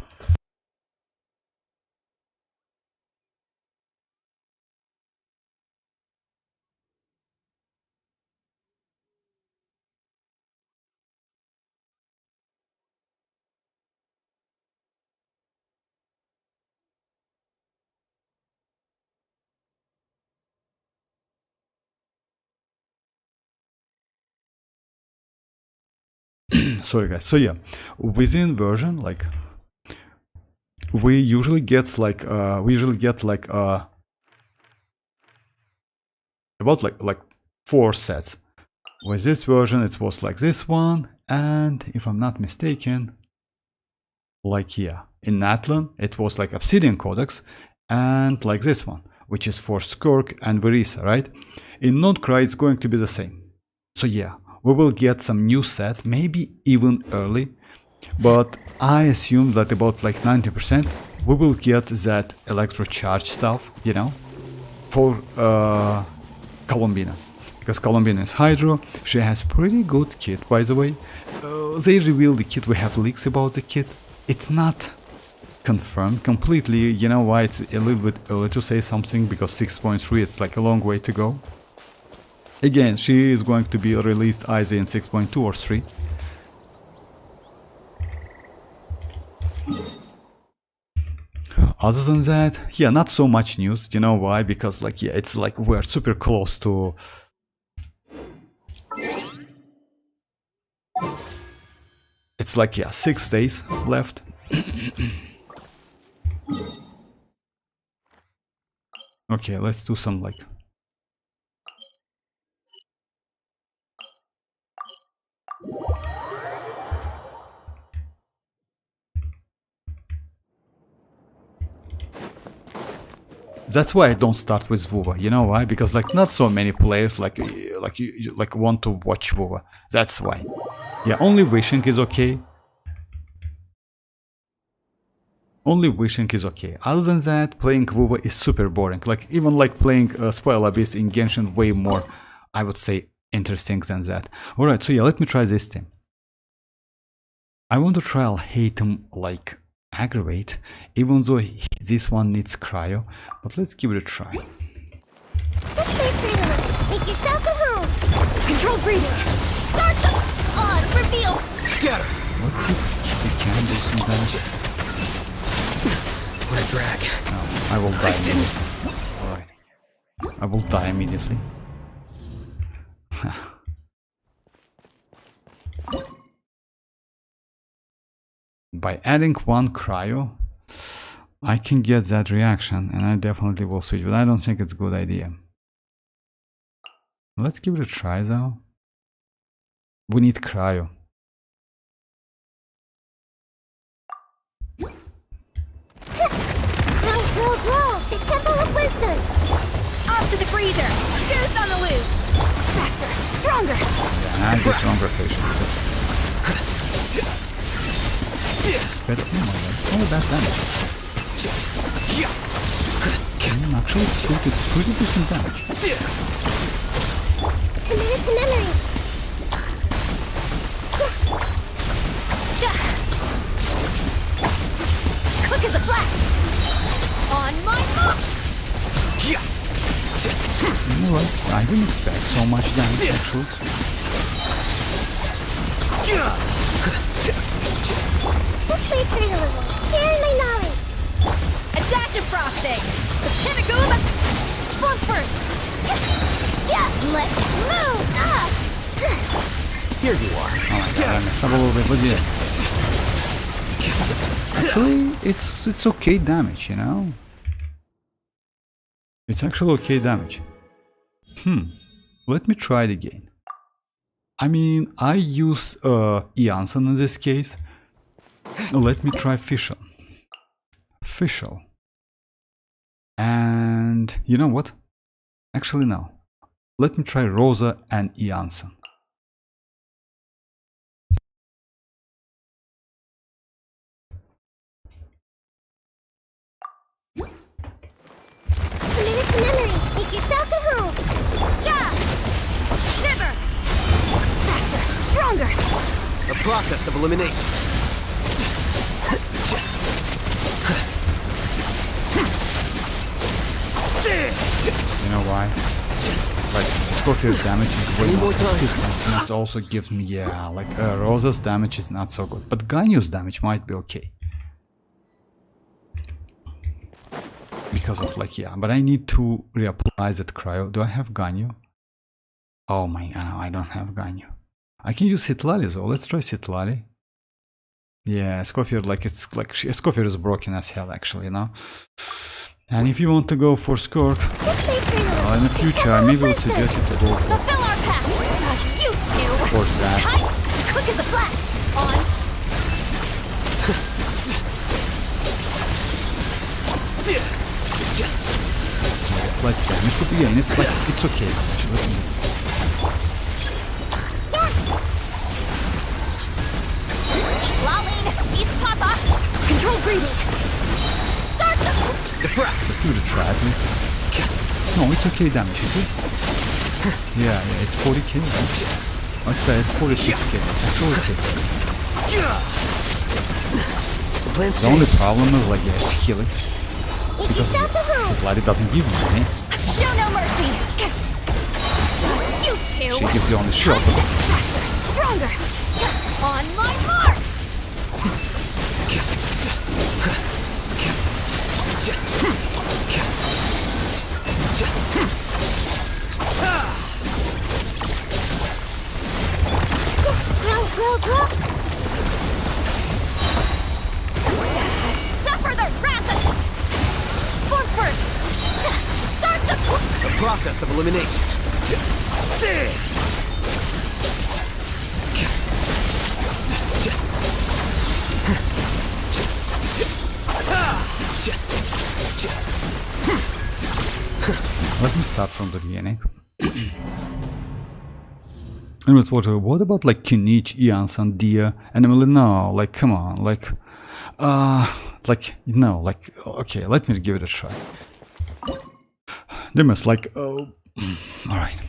Sorry guys. So yeah, within version, like we usually get like about like 4 sets. With this version it was like this one, and if I'm not mistaken, like yeah, in Natlan it was like Obsidian Codex, and like this one, which is for Skirk and Varesa, right? In Nodecry it's going to be the same. So yeah, we will get some new set, maybe even early, but I assume that about like 90% we will get that electro charge stuff, you know, for Columbina, because Columbina is hydro. She has pretty good kit, by the way. They revealed the kit, we have leaks about the kit. It's not confirmed completely, you know why, it's a little bit early to say something, because 6.3 it's like a long way to go. Again, she is going to be released either in 6.2 or 3. Other than that, yeah, not so much news. You know why? Because like yeah, it's like we're super close to it's like yeah, 6 days left. Okay, let's do some like that's why I don't start with WuWa. You know why? Because like not so many players like want to watch WuWa. That's why. Yeah, only wishing is okay. Only wishing is okay. Other than that, playing WuWa is super boring. Like even like playing Spoil Abyss in Genshin, way more, I would say, interesting than that. Alright, so yeah, let me try this thing. I want to try hate him like aggravate, even though this one needs cryo, but let's give it a try. Make yourselves at home. Controlled breathing. Start the odds reveal. Scatter. Let's see if we can do some damage. What a drag. No, I will die immediately. Alright. I will die immediately. By adding 1 cryo, I can get that reaction, and I definitely will switch, but I don't think it's a good idea. Let's give it a try though. We need cryo. Grow, the Temple of Wisdom. Off to the freezer. Goose on the loose. Faster, stronger. Yeah, I'm just wrong rotation. It's better. Oh my god, it's not that damage. Actually, it's good. It's pretty decent damage. Committed to memory. Quick as a flash. On my mark. You know what? I didn't expect so much damage, actually. Let's wait for it a little. Share my knowledge. A dash of frosting. The pinnacle of bump first. Yeah, let's move up. Here you are. Oh my god, I messed up a little bit, but yeah. Actually, it's okay damage, you know? It's actually okay damage. Let me try it again. I mean, I use iansan in this case. Let me try Fischl. Fischl. And you know what? Actually, no. Let me try Rosa and iansan. Minutes memory. Make yourselves at home. Yeah! Shiver! Faster! Stronger! The process of elimination. You know why? Like, Scorpio's damage is way more consistent, and it also gives me, yeah, like, Rosa's damage is not so good, but Ganyu's damage might be okay. Because of, like, yeah, but I need to reapply that cryo. Do I have Ganyu? Oh my god, no, I don't have Ganyu. I can use citlali though, let's try citlali. Yeah, Scorpio, like, it's like, Scorpio is broken as hell, actually, you know? And if you want to go for skirk, in the future, I maybe would suggest you to go for Fulfill our path! You two! for that. Tight! Quick as a flash! On! It's less damage, but again, it's like, it's okay. Actually, let me just... Xilonen! Eat Papa! Control greedy! Start the... Let's give it a try at least. No, it's okay damage, you see? Yeah, it's 40k, right? I'd say it's 46k, it's actually okay. The only problem is, like, yeah, it's healing. Because citlali doesn't give me any. Show no mercy! You two! She gives you only shield. Faster! Stronger! On my mark! Suffer the wrath of... Form first! Start the process of elimination. Let me start from the beginning. Anyways, what about like Kinich, iansan, Dia, and Emily? No, like come on, like no, like okay, let me give it a try. Demas, like alright.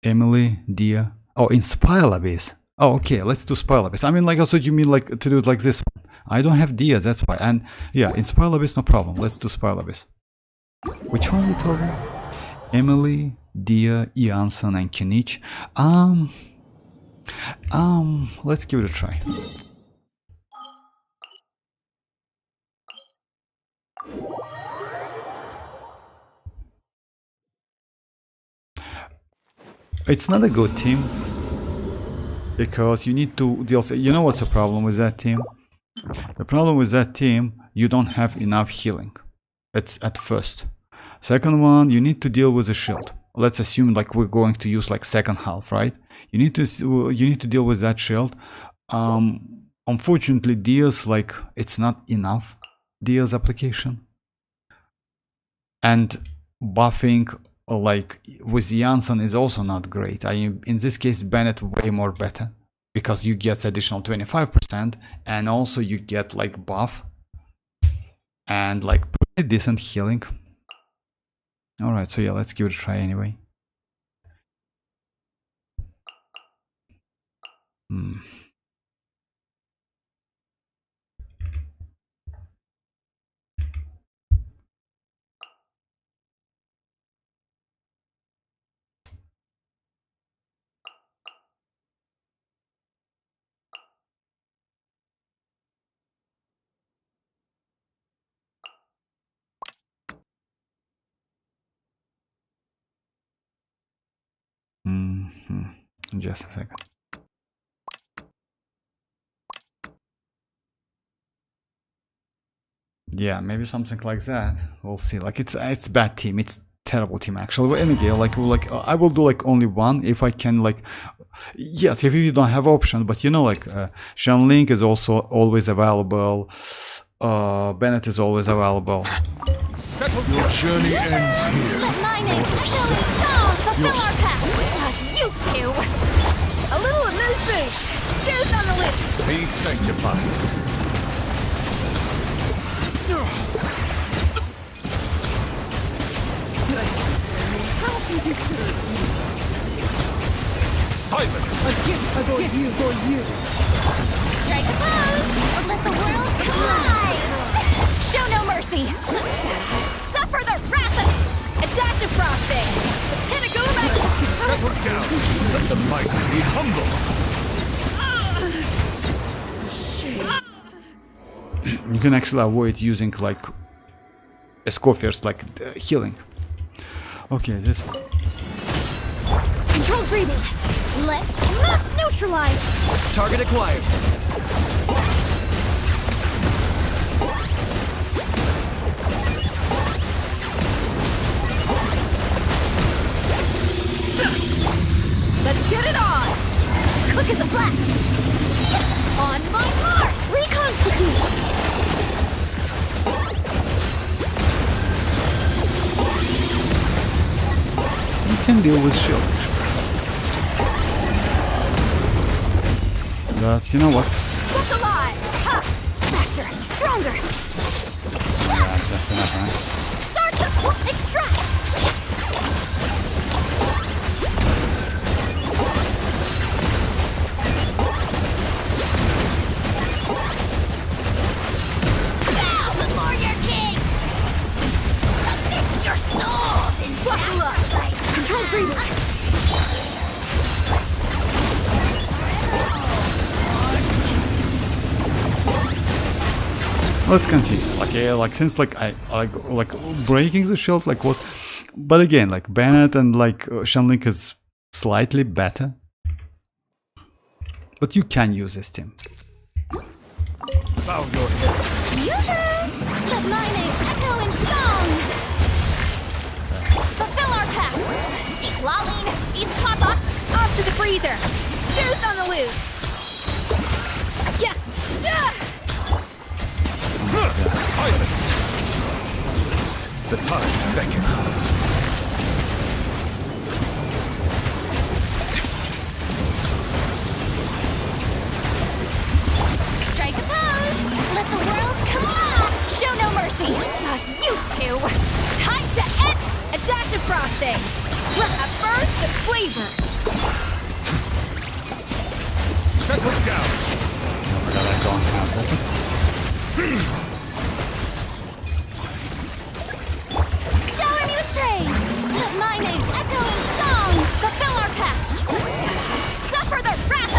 Emily, Dia. Oh, Inspire Abyss. Oh, okay, let's do Spiral Abyss. I mean, like, also, you mean like to do it like this one? I don't have Dia, that's why. And yeah, Inspire Abyss, no problem. Let's do Spiral Abyss. Which one are you talking? Emily, Dia, iansan, and Kinich. Let's give it a try. It's not a good team because you need to deal. You know what's the problem with that team? The problem with that team, you don't have enough healing. It's at first. Second one, you need to deal with a shield. Let's assume like we're going to use like second half, right? You need to deal with that shield. Unfortunately, Dia's like it's not enough. Dia's application and buffing. Like with iansan is also not great. In this case, Bennett way more better because you get additional 25% and also you get like buff and like pretty decent healing. All right, so yeah, let's give it a try anyway. Just a second. Yeah, maybe something like that. We'll see. Like it's bad team. It's terrible team actually. But anyway, like I will do like only one if I can, like, yes, if you don't have option, but you know, like Xilonen is also always available. Bennett is always available. Your journey ends here. Let my name echo in song fulfill our path. You two. A little amuse-bouche. Goes on the loose. Be sanctified. Silence! Strike a pose. Let the worlds collide. Show no mercy. Suffer the wrath of adaptive frosting. Pinaguma. Settle down! Let the mighty be humble! You can actually avoid using like Escoffier's like healing. Okay, this one. Controlled breathing. Let's neutralize. Target acquired. Let's get it on. Quick as a flash. On my mark. Reconstitute. You can deal with shield. But you know what? Look alive. Faster. Stronger. Yeah, that's enough, right? Start the extract. Bow before your king. Submit your souls in buckle up. Controlled breathing. Let's continue. Like, yeah, like since like I like breaking the shield like was, but again, like Bennett and like Xilonen is slightly better, but you can use this team. Bow your head. Let my name echo in song. Fulfill our pact. Citlali, eat papa, off to the freezer. Goose on the loose. Yeah. Silence! The tides beckon. Strike a pose. Let the world come on. Show no mercy. You two. Time to end adaptive frosting. A burst of flavor. Settle down! Oh my god, I don't have that. Shower me with praise. Let my name echo in song. Fulfill our pact. Suffer the wrath.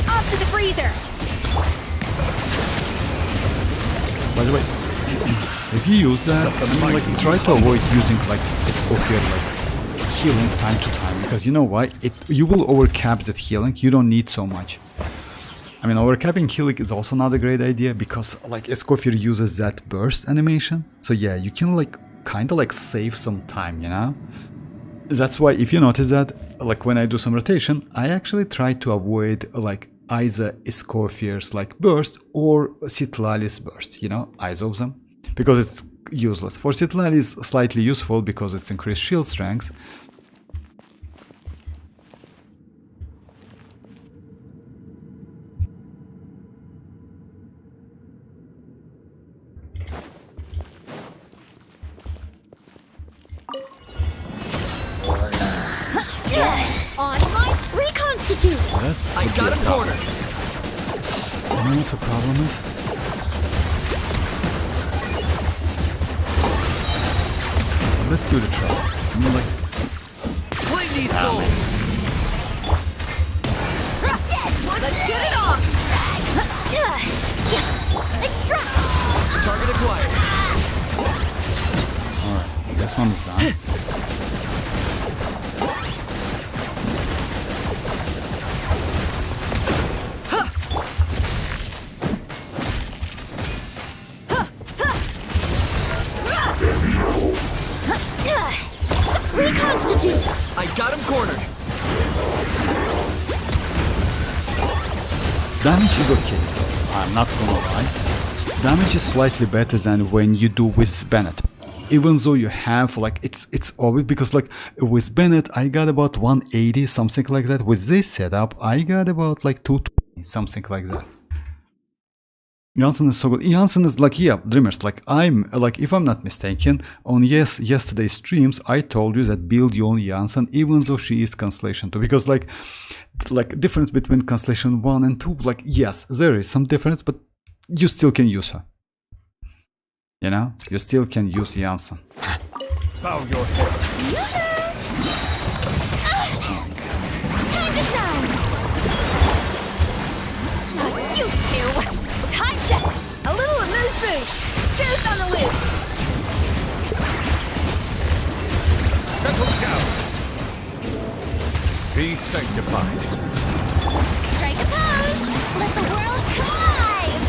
Off to the freezer. By the way, if you use that, I mean, like try to avoid using like Escoffier like healing time to time, because you know why? You will overcap that healing. You don't need so much. I mean, overcapping healing is also not a great idea because like Escoffier uses that burst animation. So yeah, you can like kind of like save some time, you know? That's why if you notice that, like when I do some rotation, I actually try to avoid like either Escoffier's like burst or citlali's burst, you know, either of them. Because it's useless. For citlali is slightly useful because it's increased shield strength. On my Reconstitute. That's I got him cornered. You know what the problem is? Let's give it a try. I mean, like, Claim these souls. Let's get it on. Extract. Target acquired. alright, this one is done. Damage is okay, I'm not gonna lie. Damage is slightly better than when you do with Bennett. Even though you have like it's obvious because like with Bennett I got about 180 something like that. With this setup I got about like 220 something like that. Iansan is so good. Iansan is like, yeah, Dreamers, like I'm like, if I'm not mistaken, on yesterday's streams I told you that build your own Iansan even though she is Constellation 2, because like difference between Constellation 1 and 2, like yes there is some difference, but you still can use her. You know, you still can use Iansan. Bow your head. Time to shine! Not you two! Time to... A little amuse-bouche! Juice on the loose! Settle down. Be sanctified. Strike a pose! Let the world come alive!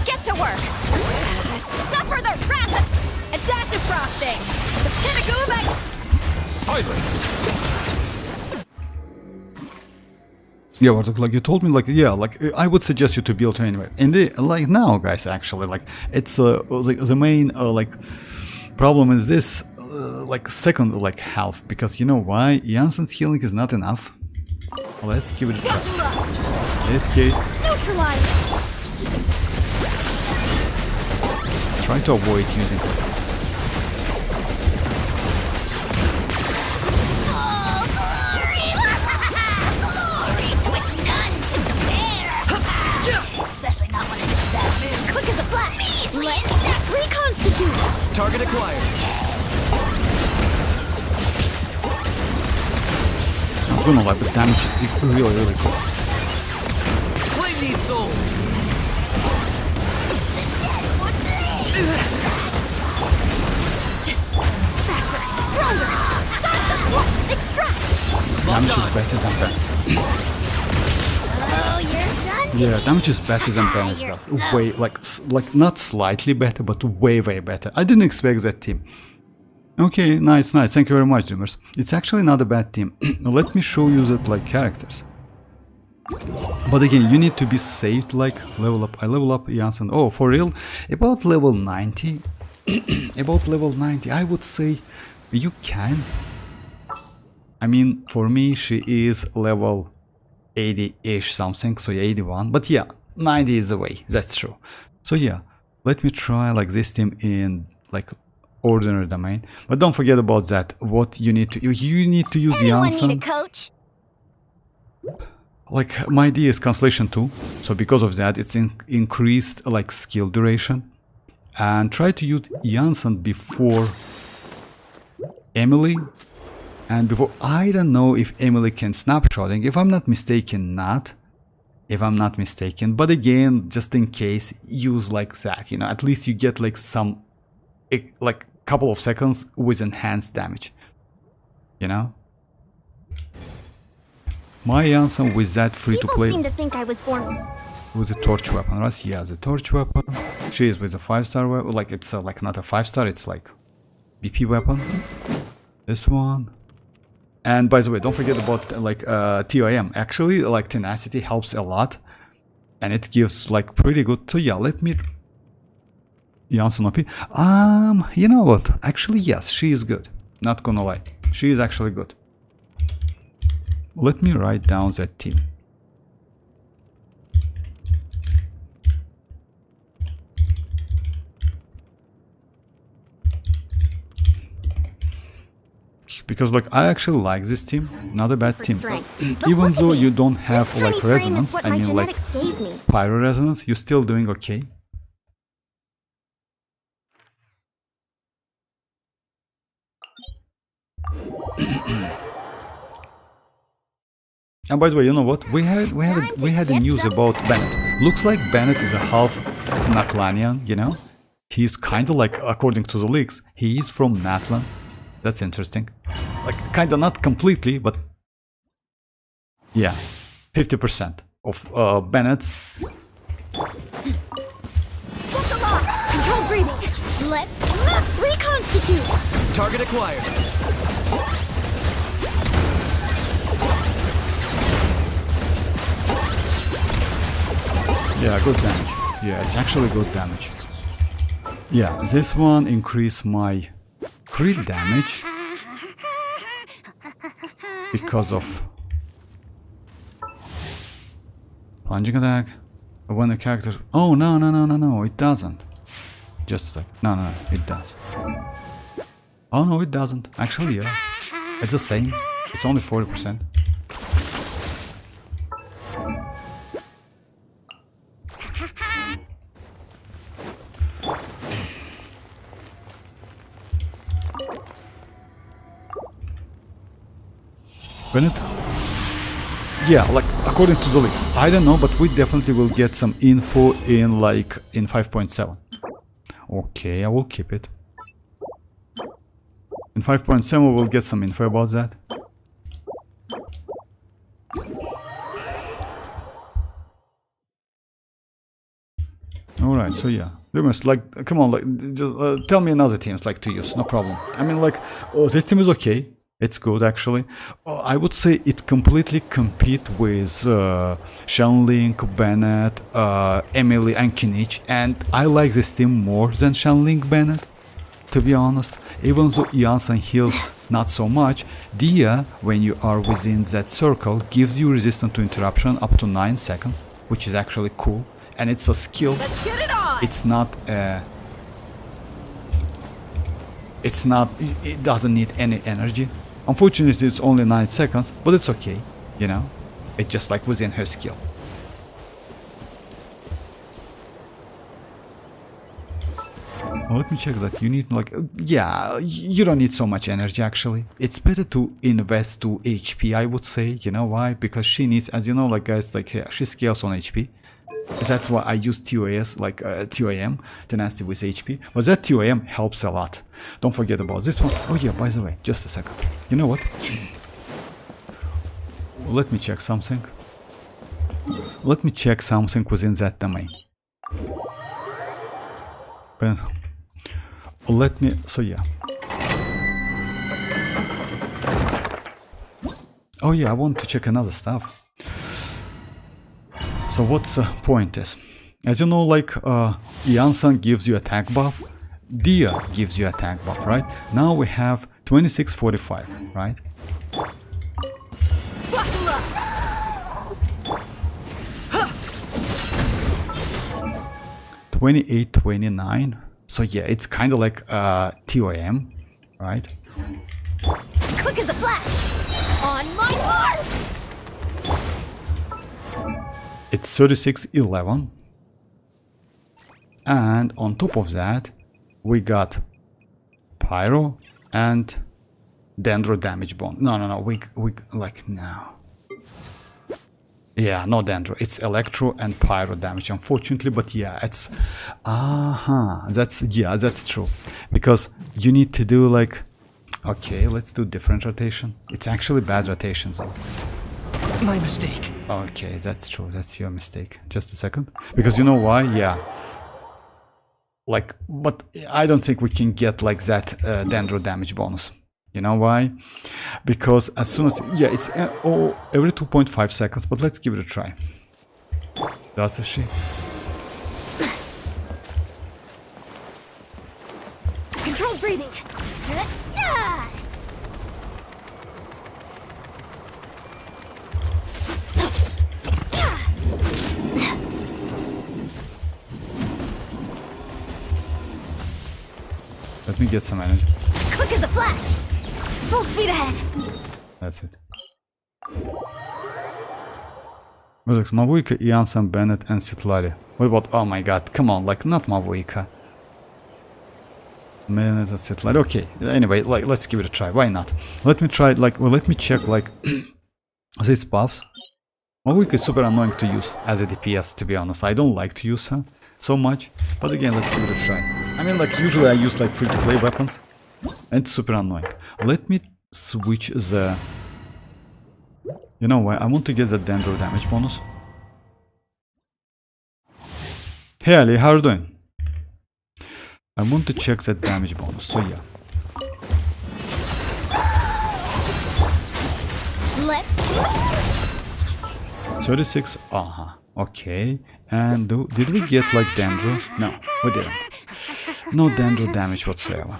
Get to work! Suffer the wrath of... A dash of frosting! The pinnacle of... Silence. Yeah, like you told me, like yeah, like I would suggest you to build her anyway. And like now, guys, actually, like it's like the main like problem is this like second like half, because you know why? Iansan's healing is not enough. Let's give it a try. In this case, Neutralize! try to avoid using it. Especially not when it's that move. Quick as a flash. Let's reconstitute. Target acquired. I'm gonna lie, the damage is really cool. Claim these souls. Stronger. Start the extract. Damage is better than Bennett. Oh, you're done. Yeah, damage is better than Bennett does. Way like not slightly better, but way better. I didn't expect that team. Okay, nice. Thank you very much, Dreamers. It's actually not a bad team. Let me show you that like characters. But again, you need to be saved, like level up. I level up Iansan. Oh, for real? About level 90. About level 90, I would say you can. I mean, for me, she is level 80-ish something, so yeah, 81. But yeah, 90 is the way. That's true. So yeah, let me try like this team in like ordinary domain. But don't forget about that. What you need to use Anyone Iansan. need a coach? Like my idea is Constellation 2, so because of that it's increased like skill duration. And try to use Iansan before Emily. And before, I don't know if Emily can snapshotting. If I'm not mistaken, not. If I'm not mistaken. But again, just in case, use like that. You know, at least you get like some, like couple of seconds with enhanced damage. You know? My Iansan with that free to play. People seem to think I was born. With the torch weapon, right? Yeah, the torch weapon. She is with a 5-star weapon. Like it's like not a 5-star. It's like BP weapon. This one. And by the way, don't forget about like TIM. Actually, like tenacity helps a lot, and it gives like pretty good. So yeah, let me. Iansan OP. You know what? Actually, yes, she is good. Not gonna lie, she is actually good. Let me write down that team. Because like I actually like this team, not a bad team. Even though you don't have like resonance, I mean like pyro resonance, you're still doing okay. And by the way, you know what? We had a news about Bennett. Looks like Bennett is a half Natlanian, you know? He's kind of like, according to the leaks, he is from Natlan. That's interesting. Like, kind of not completely, but yeah, 50% of Bennett. Control breathing. Let's reconstitute. Target acquired. Yeah, good damage. Yeah, it's actually good damage. Yeah, this one increase my crit damage because of plunging attack. When the character... Oh, no, it doesn't. Just like... No, it does. Oh, no, it doesn't. Actually, yeah. It's the same. It's only 40%. Bennett? Yeah, like according to the leaks. I don't know, but we definitely will get some info in like in 5.7. Okay, I will keep it. In 5.7 we'll get some info about that. Alright, so yeah. Rumors, like, come on, like, just, tell me another teams like to use, no problem. I mean, like, oh, this team is okay. It's good, actually. I would say it completely compete with Shanling, Bennett, Emily, and Kinich. And I like this team more than Shanling Bennett, to be honest. Even though Iansan heals not so much, Dia, when you are within that circle, gives you resistance to interruption up to 9 seconds, which is actually cool. And it's a skill. Let's get it on. It's not, it doesn't need any energy. Unfortunately, it's only 9 seconds, but it's okay, you know? It's just like within her skill. Let me check that. You need like... Yeah, you don't need so much energy actually. It's better to invest to HP, I would say. You know why? Because she needs, as you know, like guys, like she scales on HP. That's why I use TOS, like TOM, Tenacity with HP. But that TOM helps a lot. Don't forget about this one. Oh yeah, by the way, just a second. You know what? Let me check something. Let me check something within that domain. But let me... So yeah. Oh yeah, I want to check another stuff. So what's the point is, as you know, like Iansan gives you attack buff, Dia gives you attack buff, right? Now we have 2645, right? 2829. So yeah, it's kind of like TOM, right? Quick as a flash. On my mark. It's 3611, and on top of that we got pyro and dendro damage bond. No, we like no. Yeah, no dendro. It's electro and pyro damage, unfortunately. But yeah, it's that's true, because you need to do like, okay, let's do different rotation. It's actually bad rotations though. My mistake. Okay, that's true. That's your mistake. Just a second. Because you know why? Yeah. Like, but I don't think we can get like that dendro damage bonus. You know why? Because as soon as... Yeah, it's every 2.5 seconds, but let's give it a try. Does she? Controlled breathing. Let me get some energy. Quick as a flash. Full speed ahead. That's it. Relax, Mavuika, Iansan, Bennett, and citlali. What about... Oh my god, come on, like, not Mavuika. Bennett and citlali. Okay, anyway, like, let's give it a try. Why not? Let me try, like, well, let me check, like, these buffs. Mavuika is super annoying to use as a DPS, to be honest. I don't like to use her so much. But again, let's give it a try. I mean, like, usually I use, like, free-to-play weapons. And it's super annoying. Let me switch the... You know why? I want to get the dendro damage bonus. Hey Ali, how are you doing? I want to check that damage bonus, so yeah. Let's 36, Okay. And did we get like Dendro? No, we didn't. No Dendro damage whatsoever.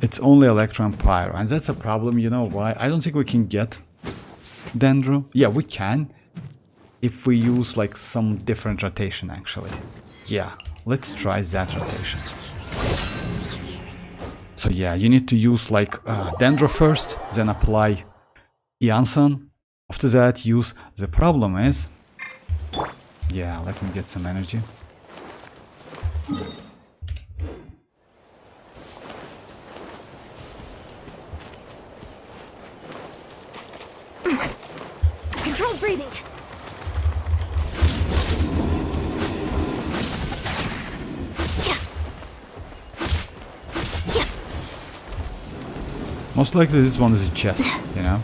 It's only Electro and Pyro, and that's a problem, you know why? I don't think we can get Dendro. Yeah, we can, if we use like some different rotation actually. Yeah, let's try that rotation. So yeah, you need to use like Dendro first, then apply iansan. After that, use... The problem is... Yeah, let me get some energy. Controlled breathing. Most likely this one is a chest, you know?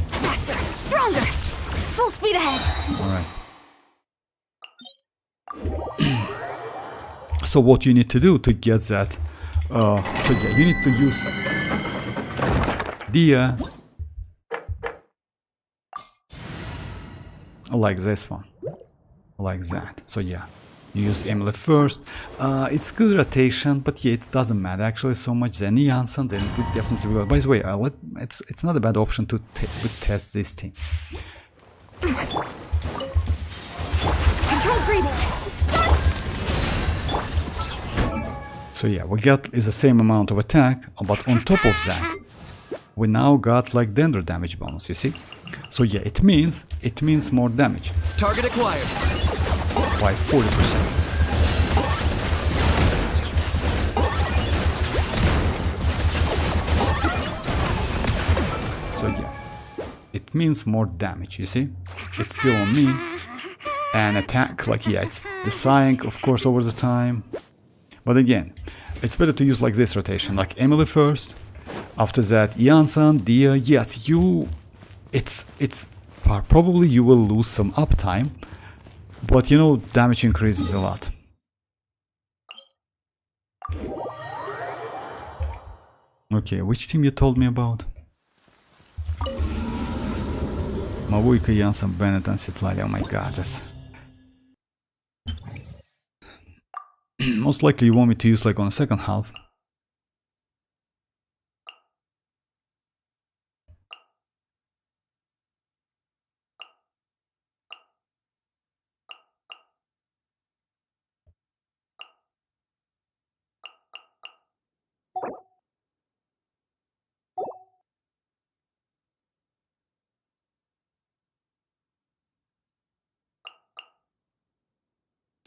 Faster, stronger. Full speed ahead. Alright. So what you need to do to get that... so yeah, you need to use... Dia... Like this one. Like that. So yeah. You use Emily first. It's good rotation, but yeah, it doesn't matter actually so much. Then iansan, then we definitely will. By the way, it's not a bad option to test this thing. Controlled breathing. So yeah, we got is the same amount of attack, but on top of that, we now got like Dendro damage bonus. You see? So yeah, it means more damage. Target acquired. By 40%. So yeah, it means more damage, you see? It's still on me. And attack, like yeah, it's the Psych, of course, over the time. But again, it's better to use like this rotation, like Emily first. After that, iansan, Dia, yes, it's probably you will lose some uptime. But you know, damage increases a lot. Okay, which team you told me about? Mavuika, Iansan, Bennett, and Citlali. Oh my god, that's... Most likely you want me to use like on the second half.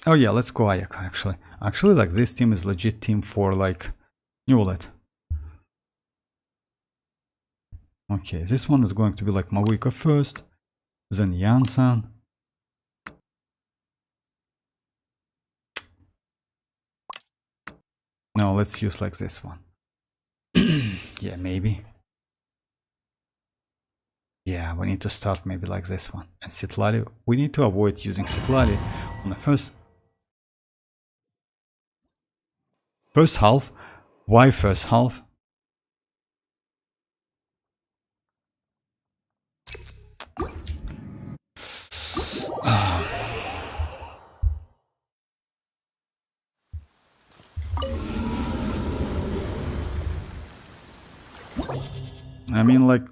Oh yeah, let's go Ayak actually. Actually, like this team is legit team for like Newlet. Okay, this one is going to be like Mavuika first, then Iansan. No, let's use like this one. Yeah, maybe. Yeah, we need to start maybe like this one. And citlali, we need to avoid using citlali on the first half. Why first half? I mean, like...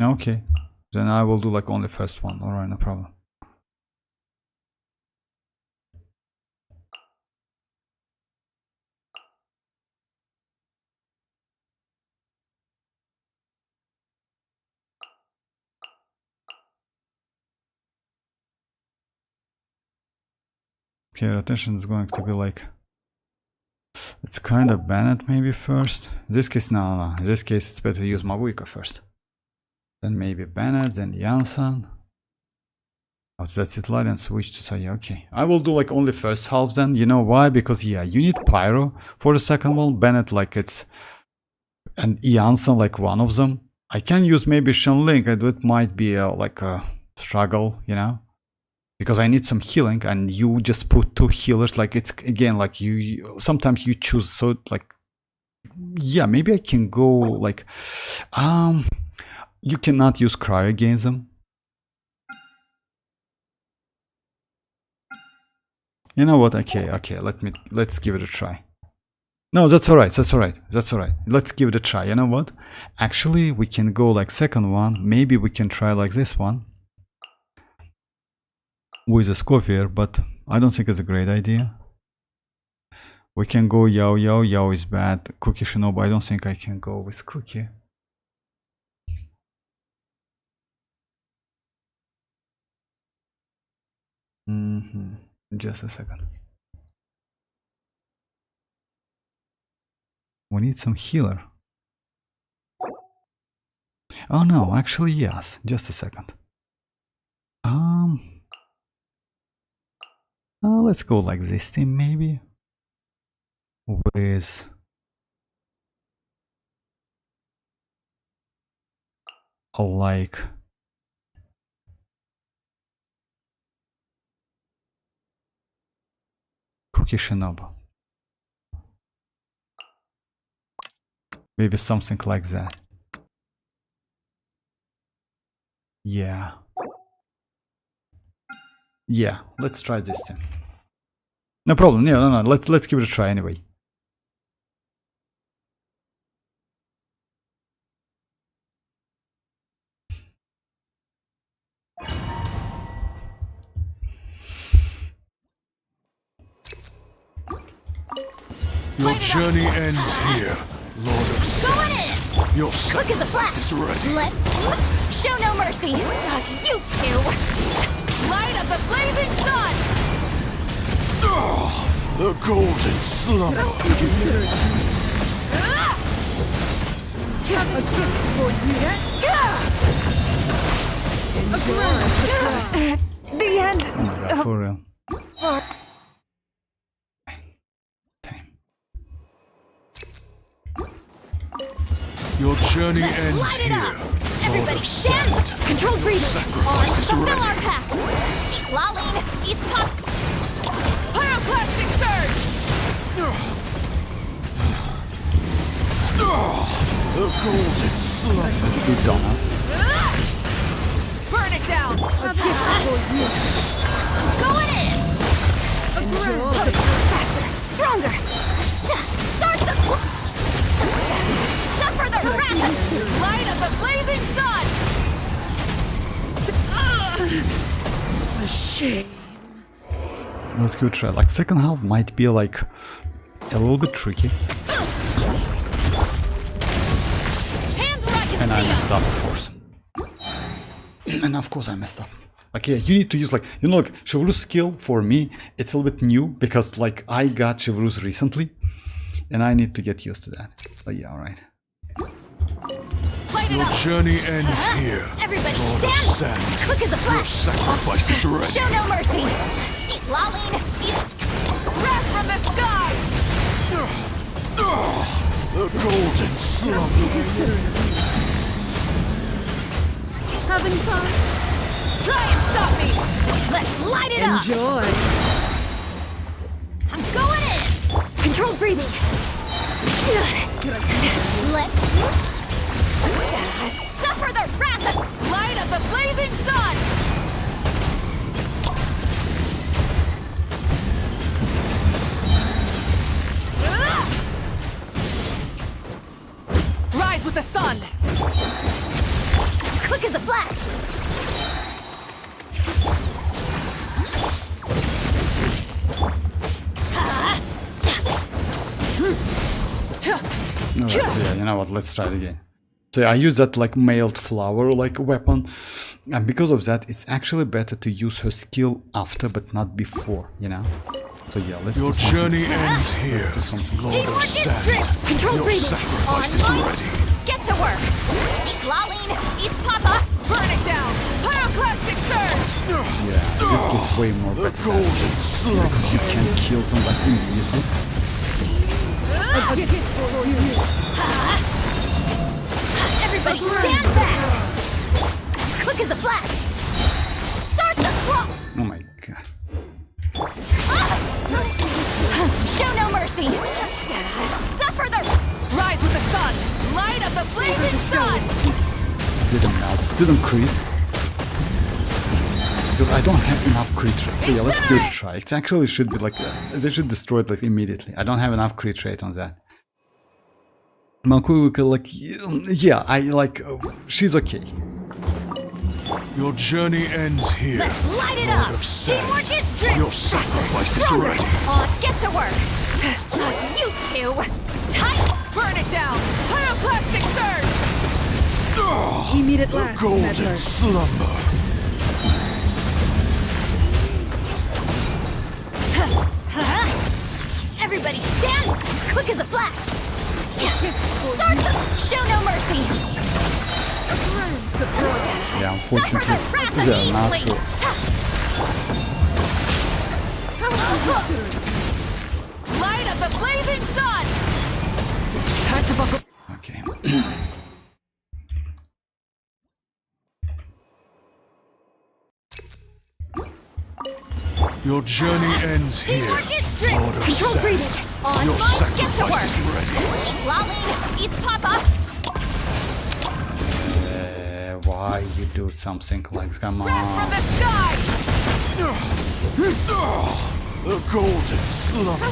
Okay, then I will do like only first one. Alright, no problem. Okay, rotation is going to be like... It's kind of Bennett maybe first. In this case, no. In this case, it's better to use Mavuika first. Then maybe Bennett, then Iansan. After that, citlali and switch to Saya. Okay, I will do like only first half then. You know why? Because yeah, you need Pyro for the second one. Bennett like it's... And Iansan like one of them. I can use maybe Shenling, and it might be like a struggle, you know? because I need some healing, and you just put 2 healers. Like, it's again like you sometimes you choose, so like, yeah, maybe I can go like, you cannot use cryo against them. You know what? Okay, let's give it a try. No, that's alright, that's alright, that's alright. Let's give it a try. You know what? Actually, we can go like second one. Maybe we can try like this one with a Scofier, but I don't think it's a great idea. We can go Yao Yao. Yao is bad. Cookie Shinobu. I don't think I can go with Cookie. Just a second. We need some healer. Oh no, actually yes. Just a second. Let's go like this team maybe. With like Cookie Shinobu. Maybe something like that. Yeah. Yeah, let's try this team. No problem. Yeah, no. Let's give it a try anyway. Your journey ends here, Lord of Sand. Your Quick as a flash. sacrifice is ready. Let's show no mercy. You two. Light of the blazing sun. The golden slumber. A gift for you. The end. Oh my god, for real. Your journey ends Light it here, up. Lord Everybody of stand. Sand. Controlled breathing. Sacrifice is Fulfill ready. our pact. Citlali. Eat pop. Pyroclastic surge. The golden slumber. Let's do donuts. Burn it down. A gift for you. Going in. Enjoy. Stronger. Start the. Suffer the wrath. Light of the blazing sun. The shame. Let's give it a try. Like, second half might be like a little bit tricky. Hands where I can And I see messed up, of course. And of course I messed up. Like, yeah, you need to use like, you know, like Chivalrous skill for me, it's a little bit new because like I got Chivalrous recently and I need to get used to that. But yeah, alright. Light it Your up. journey ends here, Everybody Lord of stand. Sand. Quick as a Your flash. sacrifice is ready. Show no mercy. Citlali. Wrath from the sky. The golden slumber. Having fun? Try and stop me. Let's light it up. Enjoy. I'm going in. Controlled breathing. Let's suffer the wrath of light of the blazing sun. Rise with the sun. Quick as a flash. Alright, so yeah, you know what, let's try it again. So yeah, I use that like mailed flower like weapon, and because of that it's actually better to use her skill after but not before, you know. So yeah, let's Your do something. journey ends here, Let's do something. Lord Teamwork of is Sand. strict. Controlled Your breathing. sacrifice On is one. ready. Get to work. Citlali. Eat Papa. Burn it down. Pyroclastic surge. Yeah, this gets way more The better golden because slumber. you can kill them like immediately. A gift for you. Everybody stand back. Quick as a flash. Start the swap. Oh my didn't crit. Because I don't have enough crit rate. So yeah, let's give it a try. It actually should be like, they should destroy it like immediately. I don't have enough crit rate on that. Mavuika, like, yeah, I like, she's okay. Your journey ends here. Let's light it up! Teamwork is dream! Your sacrifice is Stronger! ready. Get to work! You two! Tight! Burn it down! Pyroclastic surge! You meet at last, Golden meddler. slumber. Everybody stand! Quick as a flash! Start them! Show no mercy! Yeah, unfortunately, they're not good. Light of the blazing sun! Time to buckle. Okay. Your journey ends here. Teamwork is dream! Lord of Control Sand. breathing! On Your mine, get to work! sacrifice is ready. Citlali! Eat Papa! Why you do something like, come From on. the sky! The golden slumber.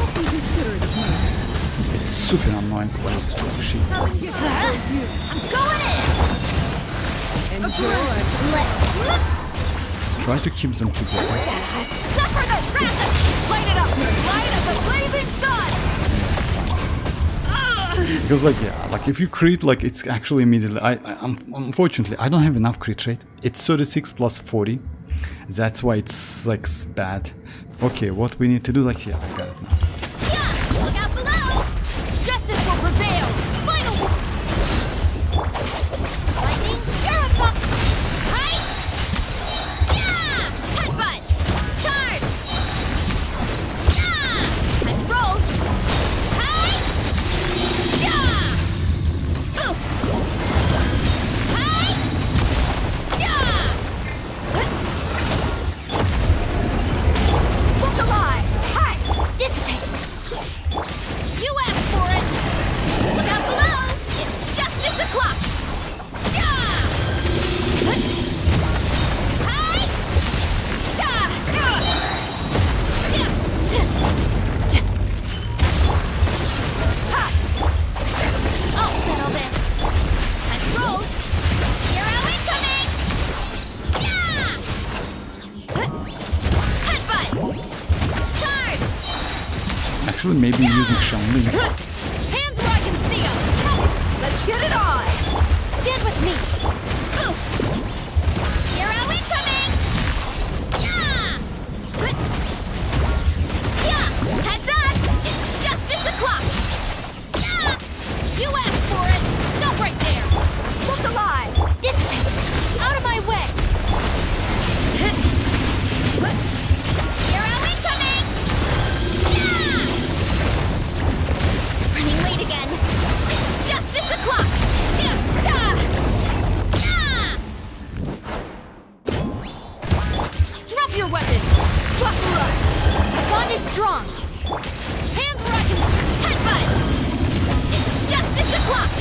It's super annoying when it's shit. I'm going in! Enjoy. Let's Try to keep them together. suffer the wrath! Light it up! Light of the blazing sun! Because like, yeah, like if you crit, like it's actually immediately, unfortunately, I don't have enough crit rate. It's 36 plus 40. That's why it's like bad. Okay, what we need to do, like, yeah, I got it now. Yeah! Look out below! Justice will prevail! Final! Lightning, terrify! Height! Yeah! Headbutt! Charge! Yeah! Let's roll! Height! Yeah! Boost! Height! Yeah! Look alive! Height! Dissipate! You asked for it! Look out below! It's justice o'clock! Yeah! Height! Yeah! I'll settle this. Let's roll. Hero incoming. Yeah. Headbutt. Charge. Actually, maybe using xilonen. Hands where I can see 'em. Let's get it on. Stand with me. Boost. Hero incoming. Yeah. Yeah. Heads up. It's justice o'clock. Yeah. You asked for it. Stop right there. Look alive. Dissipate. Out of my way. Hero incoming. Yeah. Running late again. It's justice o'clock. Yeah. Drop your weapons. Buckle up. My bond is strong. Hands where I can. Headbutt. It's justice o'clock.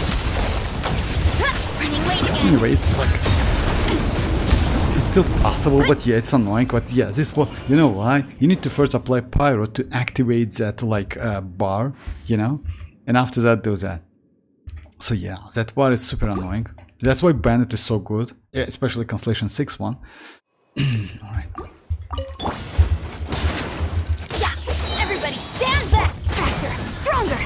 Running late again. Anyway, it's like, it's still possible, but yeah, it's annoying. But yeah, this one, you know why? You need to first apply pyro to activate that like bar, you know, and after that do that. So yeah, that bar is super annoying. That's why Bandit is so good, especially Constellation 6 one. All right. Yeah. Everybody stand back. Faster. Stronger.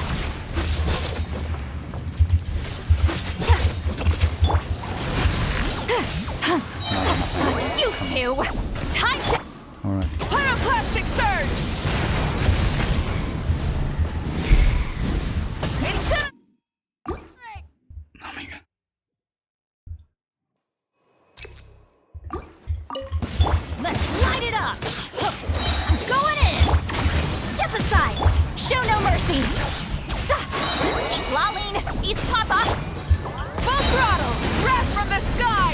You two. Time to All right. pyroclastic surge. Incinerate. Oh my god. Let's light it up! I'm going in! Step aside! Show no mercy! Stop! Eat Laline! Eat Papa! Full throttle! Wrath from the sky!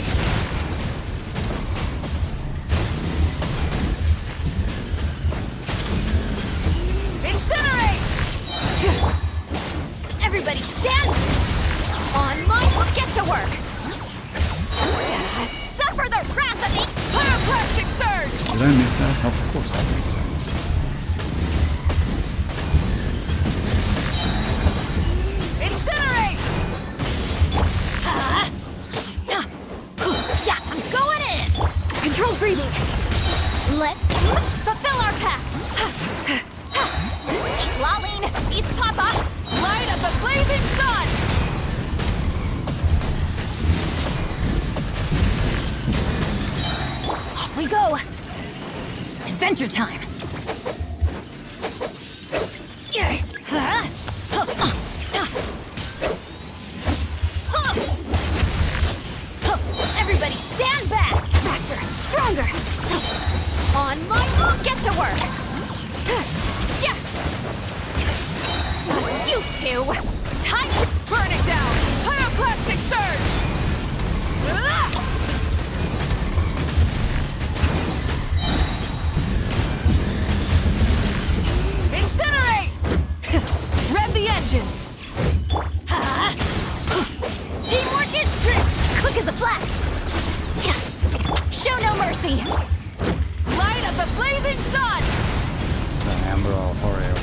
Incinerate! Everybody stand! On my... Get to work! Suffer the wrath of the Pyroclastic surge! Did I miss that? Of course I missed that. Incinerate! Yeah, I'm going in! Control breathing! Let's fulfill our pact! Citlali, it's Papa! Light of the blazing sun! Off we go! Adventure time! Everybody stand back! Faster! Stronger! On my own, get to work! You two! Time to burn it down! Pyroclastic surge! Incinerate! Rev the engines! Teamwork is strict! Quick as a flash! Show no mercy! Light of the blazing sun! The Amber or Oreo.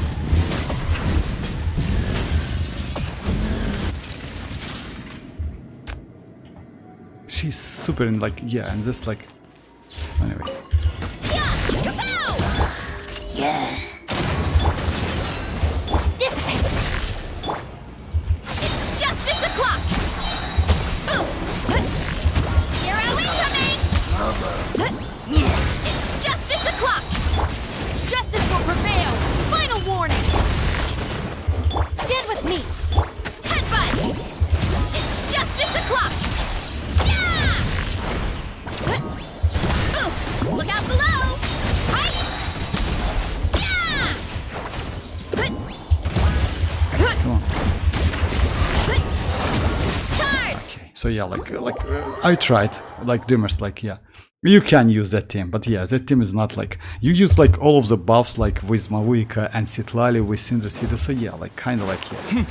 She's super in like, yeah, and just like, anyway. Kapow! Yeah. Dissipate! It's justice o'clock! Hero incoming! It's justice o'clock! Justice will prevail! Final warning! Stand with me! Headbutt! It's justice o'clock! Yeah! Look out below! Right! Yeah! Come on. Charge! Okay. So yeah, I tried, like Dimmers, like, yeah. You can use that team, but yeah, that team is not like, you use like all of the buffs like with Mavuika and citlali with Cinder City, so yeah, like kind of like, yeah.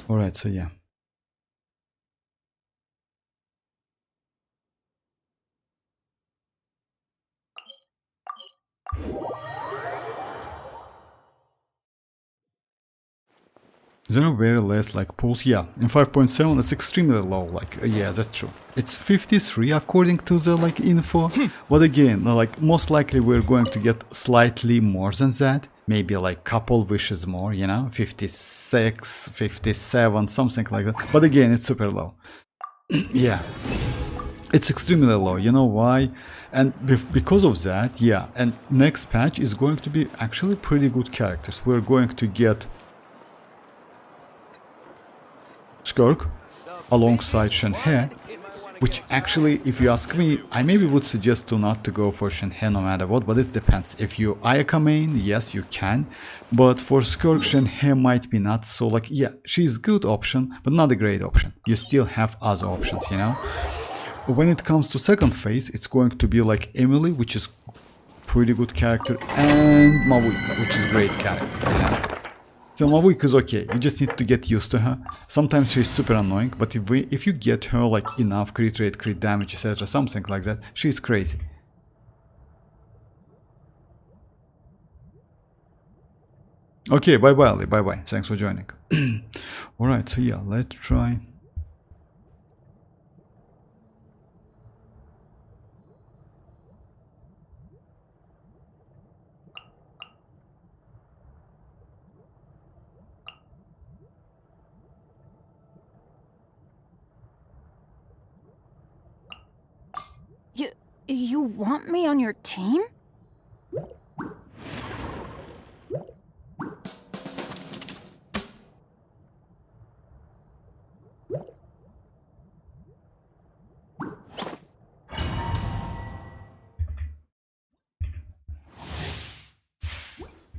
Alright, so yeah. There are very less like pools, yeah, in 5.7 it's extremely low, like, yeah, that's true. It's 53 according to the like info, but again, like most likely we're going to get slightly more than that, maybe like couple wishes more, you know, 56, 57, something like that, but again, it's super low. Yeah, it's extremely low, you know why? And because of that, yeah, and next patch is going to be actually pretty good characters. We're going to get Skirk alongside Shenhe, which actually, if you ask me, I maybe would suggest to not to go for Shenhe no matter what, but it depends. If you Ayaka main, yes, you can, but for Skirk, Shenhe might be not so, like, yeah, she's good option, but not a great option. You still have other options, you know? When it comes to second phase, it's going to be like Emily, which is pretty good character, and Mavuika, which is great character, you know? So Mavuika is okay, you just need to get used to her. Sometimes she's super annoying, but if you get her like enough crit rate, crit damage, etc, something like that, she's crazy. Okay, bye bye Ali, bye bye, thanks for joining. Alright, so yeah, let's try. You want me on your team?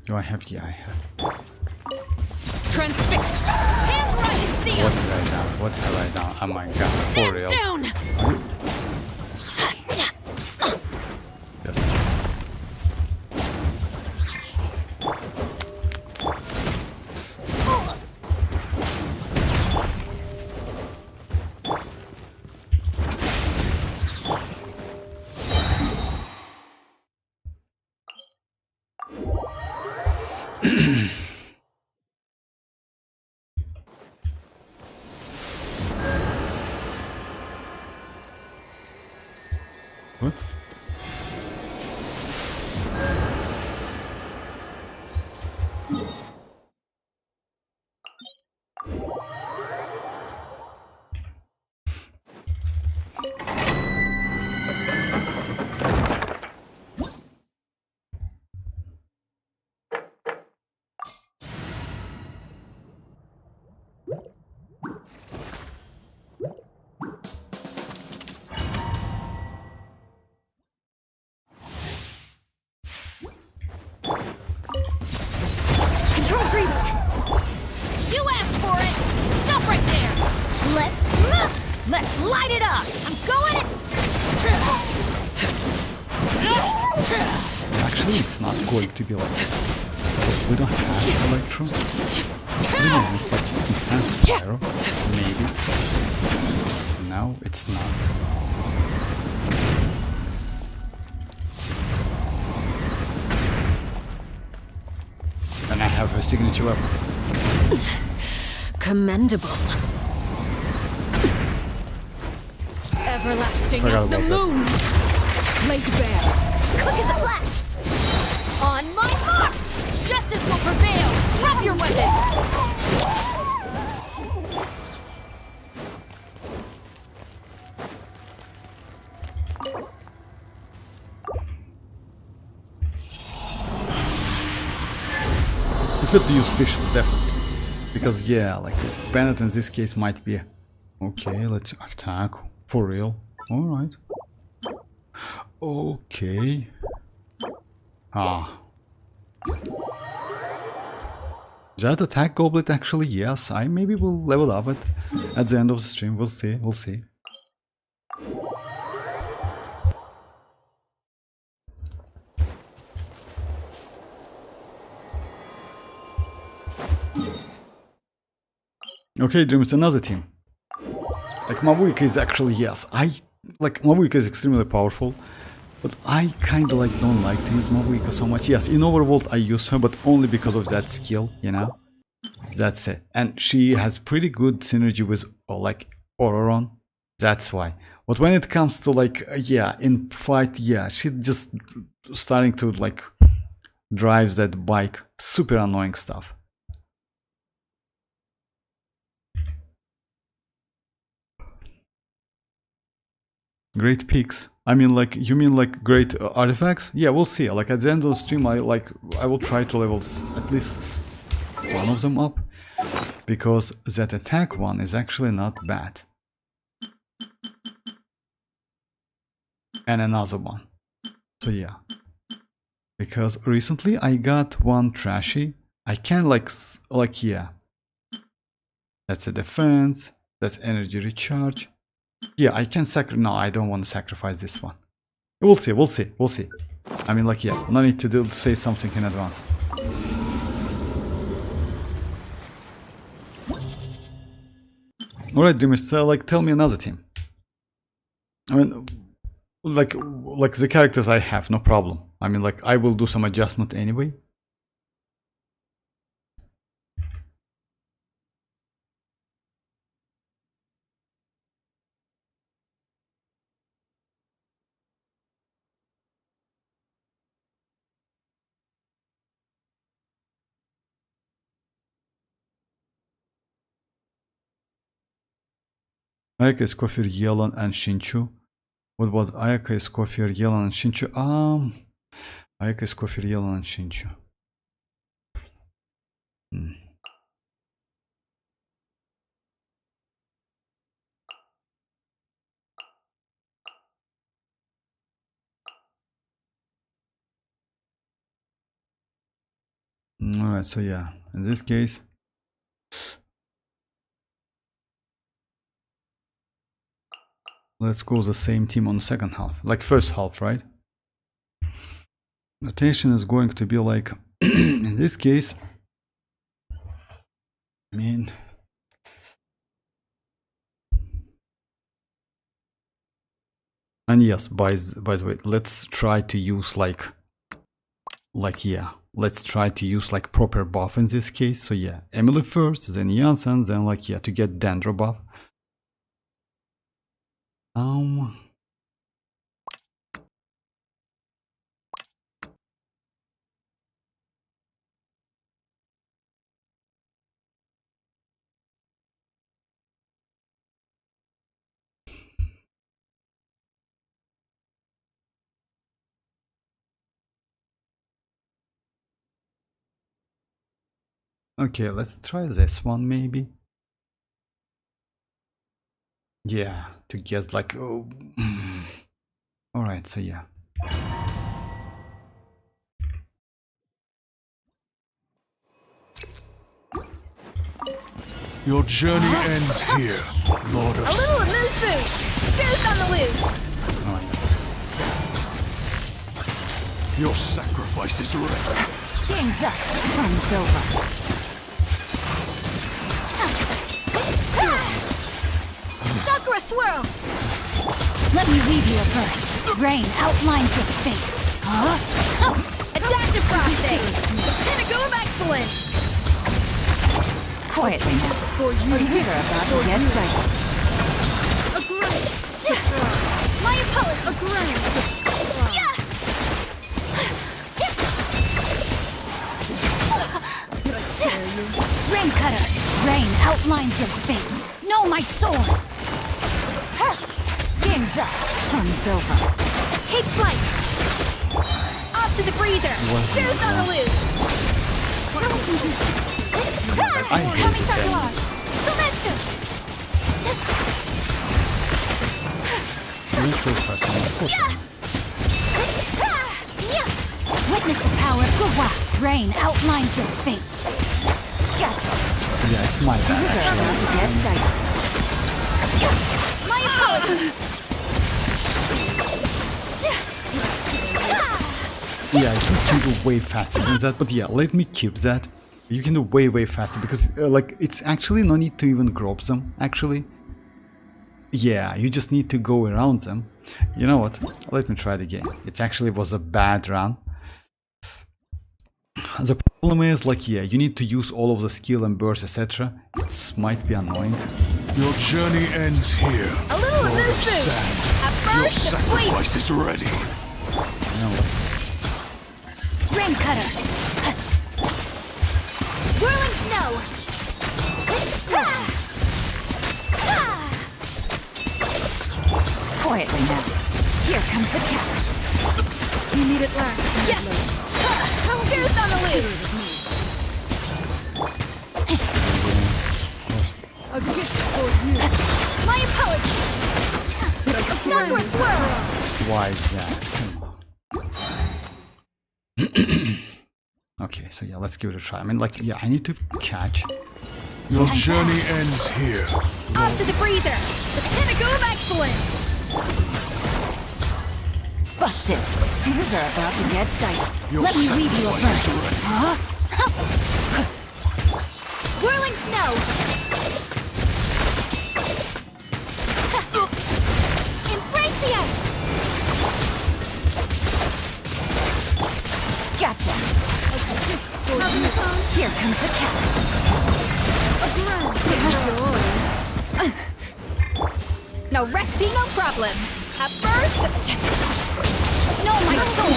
Do I have? Yeah, I have. Transfix! Hands right and see What have I done? What have I done? Oh my god, for real. down! Yes. Control breather! You asked for it! Stop right there! Let's light it up! I'm going in! Actually, it's not going to be like... We don't have electro. Lumine is like enhanced arrow, maybe. No, it's not. And I have her signature weapon. Commendable. Everlasting Forgot as the about that. moon! Laid bare! Quick as a flash! On my mark! Justice will prevail! Drop your weapons! It's good to use fish, definitely. Because yeah, like Bennett in this case might be... Okay, let's attack. For real. Alright. Okay. Ah. That attack goblet actually, yes. I maybe will level up it at the end of the stream. We'll see. We'll see. Okay, Dream, it's another team. Like Mavuika is actually, yes, Mavuika is extremely powerful, but I kinda like don't like to use Mavuika so much. Yes, in Overworld I use her, but only because of that skill, you know? That's it. And she has pretty good synergy with like Ororon. That's why. But when it comes to like, yeah, in fight, yeah, she just starting to like drive that bike. Super annoying stuff. Great peaks. I mean, like, you mean like great artifacts? Yeah, we'll see. Like at the end of the stream, I will try to level at least one of them up, because that attack one is actually not bad. And another one. So yeah, because recently I got one trashy. I can like yeah. That's a defense. That's energy recharge. Yeah, I can no, I don't want to sacrifice this one. We'll see, we'll see, we'll see. I mean, like, yeah, no need to say something in advance. Alright, Dreamers, like, tell me another team. I mean, like the characters I have, no problem. I mean, like, I will do some adjustment anyway. Ayaka is Kofir, Yelan, and Shinchu. What was Ayaka is Kofir, Yelan, and Shinchu? Ayaka is Kofir, Yelan, and Shinchu. Alright, so yeah, in this case, let's go the same team on the second half, like first half, right? Rotation is going to be like, in this case, I mean, and yes, by the way, let's try to use like yeah, let's try to use like proper buff in this case. So yeah, Emily first, then iansan, then like yeah, to get Dendro buff. Okay, let's try this one maybe. Yeah, to get like, oh. All right, so yeah. Your journey ends here, Lord of A little amuse bouche. Goose on the loose. Your sacrifice is ready. Game's up. Time's over. Sakura swirl. Let me read you a verse. Rain outlines your fate. Huh? Adaptive frosting. The pinnacle of excellence. Quietly now. For you are about to get dicey. A great surprise. My apologies. A great surprise. Yes. Rain cutter. Rain outlines your fate. Know my sword. Game's up. Fun's over. Take flight. Off to the breather. Shoes on the loose. I hate this end. Sometsu. You feel first, of course. Witness the power of WuWa. Rain outlines your fate. Gotcha. Yeah, it's my bad actually. My apologies. Yeah, you can do way faster than that, but yeah, let me keep that. You can do way faster because like it's actually no need to even grab them actually. Yeah, you just need to go around them. You know what? Let me try it again. It actually was a bad run. The problem is like, yeah, you need to use all of the skill and burst, etc. It might be annoying. Your journey ends here, A little Lord of amuse bouche. Sand. At Your first, the fleet. sacrifice is ready. You know what? Rain cutter. Whirling snow. Quietly now. Here comes the catch. You need it last. Yeah. Goose on the loose. A gift for you. My apologies. Sakura swirl. Why is that? Come on. Okay, so yeah, let's give it a try. I mean, like, yeah, I need to catch. Your journey ends here. Off to the breather. The pinnacle of excellence. Busted. Things are about to get dicey. Your Let me read you a sacrifice verse. is ready. Huh? Whirling snow. Embrace the ice. Gotcha. Here comes the catch. No recipe, no problem. At first, know my soul.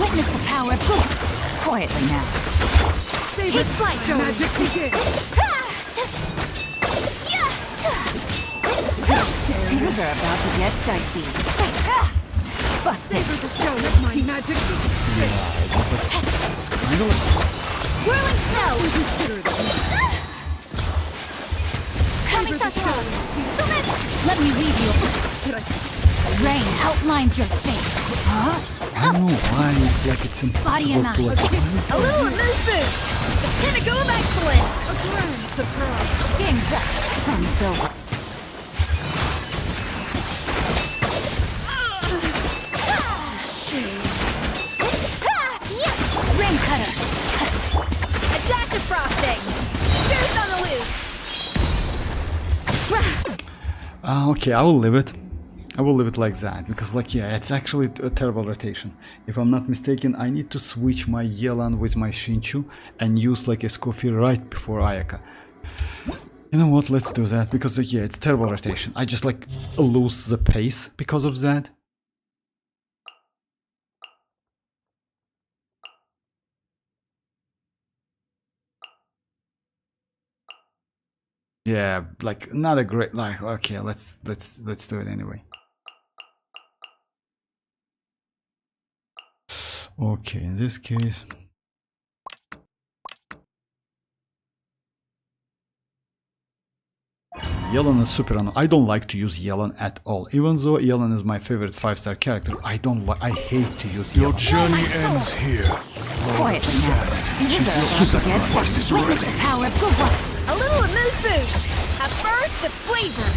Witness the power of good. Quietly now. Take flight. Magic begins. Things are about to get dicey. Busted. Savor the show with my magic. It's kind of like, Whirling snow. Consider it. Kamisata. Let me read you. Rain outlines your fate. Huh? I don't know why it's like it's Body impossible and to like. A little amuse bouche. The pinnacle of excellence. A grand surprise. Game's up. Fun's over. Rain cutter. A dash of frosting. Goose on the loose. Okay, I will leave it. I will leave it like that because, like, yeah, it's actually a terrible rotation. If I'm not mistaken, I need to switch my Yelan with my Shinchu and use like a Scoffy right before Ayaka. You know what? Let's do that because, like, yeah, it's terrible rotation. I just like lose the pace because of that. Yeah, like not a great like. Okay, let's do it anyway. Okay, in this case, Yelan is super annoying. I don't like to use Yelan at all. Even though Yelan is my favorite 5-star character, I hate to use Your Yelan. journey ends here. Lord of Sand. She's super Sacrifice is ready. Power of WuWa. A little amuse-bouche. At first, the flavor.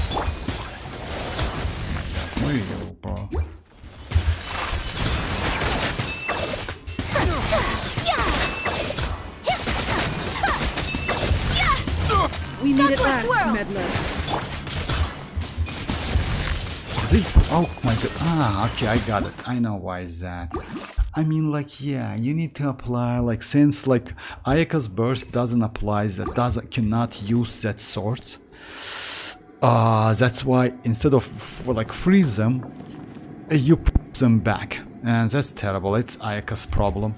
There you go, bro. We meet at Circle last, swirl. meddler. Oh my god. Ah, okay, I got it. I know why is that. I mean, like, yeah, you need to apply, like, since, like, Ayaka's burst doesn't apply, cannot use that swords. That's why instead of, like, freeze them, you put them back. And that's terrible. It's Ayaka's problem.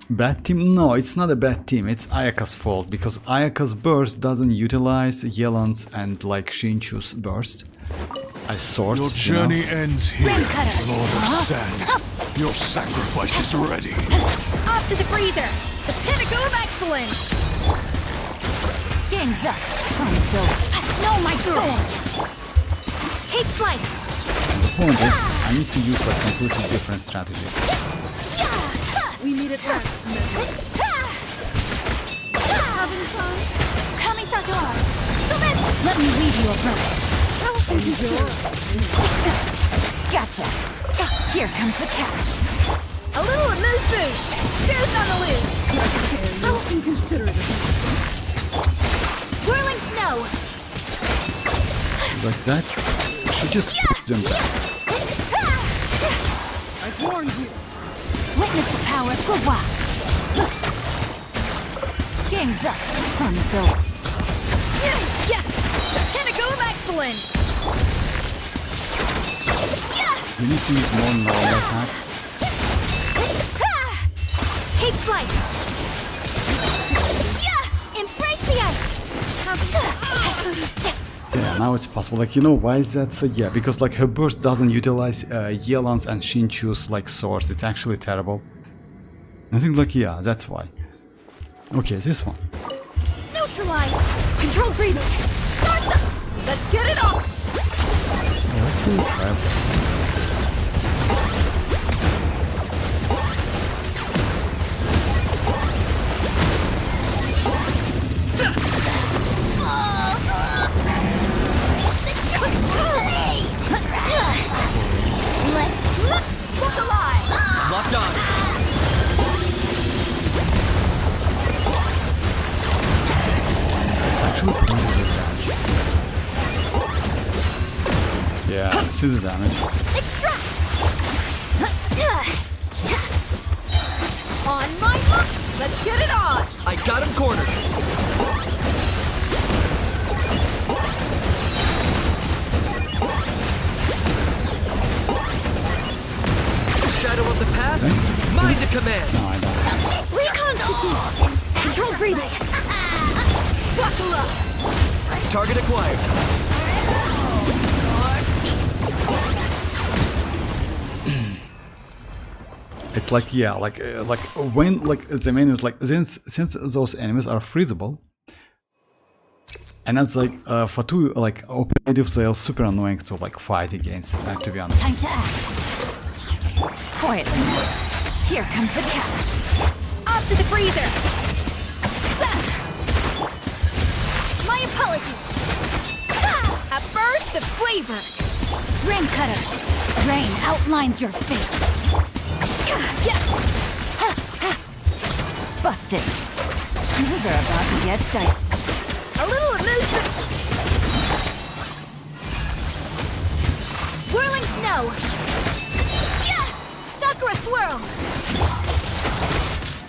Bad team? No, it's not a bad team. It's Ayaka's fault because Ayaka's burst doesn't utilize Yelan's and like Shinchu's burst as swords. Your journey ends here, Cutter. Lord of Sand. Your sacrifice is ready. Off to the freezer. The pinnacle of excellence. Genza. Know my soul. Take flight. And the point is, I need to use like completely different strategy. We meet at last, meddler. Having fun? Coming Sator. So let me read you a verse. Enjoy. Gotcha. Here comes the catch. A little amuse-bouche. Bears on the loose. How inconsiderate of Whirling snow. Like that, she just put them back. I warned you. Witness the power of WuWa. Game's up. Hanzo. Yeah. The pinnacle of excellence. You need to use more normal attacks. Take flight. Embrace the ice. Yeah, now it's possible. Like, you know, why is that? So yeah, because like her burst doesn't utilize Yelan's and Shinchu's like swords. It's actually terrible. I think like, yeah, that's why. Okay, this one. Neutralize. Control breathing. Start them. Let's get it off. Yeah, let's really try this. Look alive. Locked on. It's actually pretty good damage. Yeah, see the damage. Extract. On my mark. Let's get it on. I got him cornered. Shadow of the past, mind to command. No, I don't. Reconstitute. Control breathing. Buckle up. Target acquired. It's like, yeah, like when like the menu is like since those enemies are freezable, and that's like for two like operatives, they are super annoying to like fight against. To be honest. Time to act. Quietly. Here comes the catch. Off to the freezer. My apologies. At first, the flavor. Rain cutter. Rain outlines your fate. Busted. These are about to get dicey. A little amusement. Whirling snow. Sakura swirl.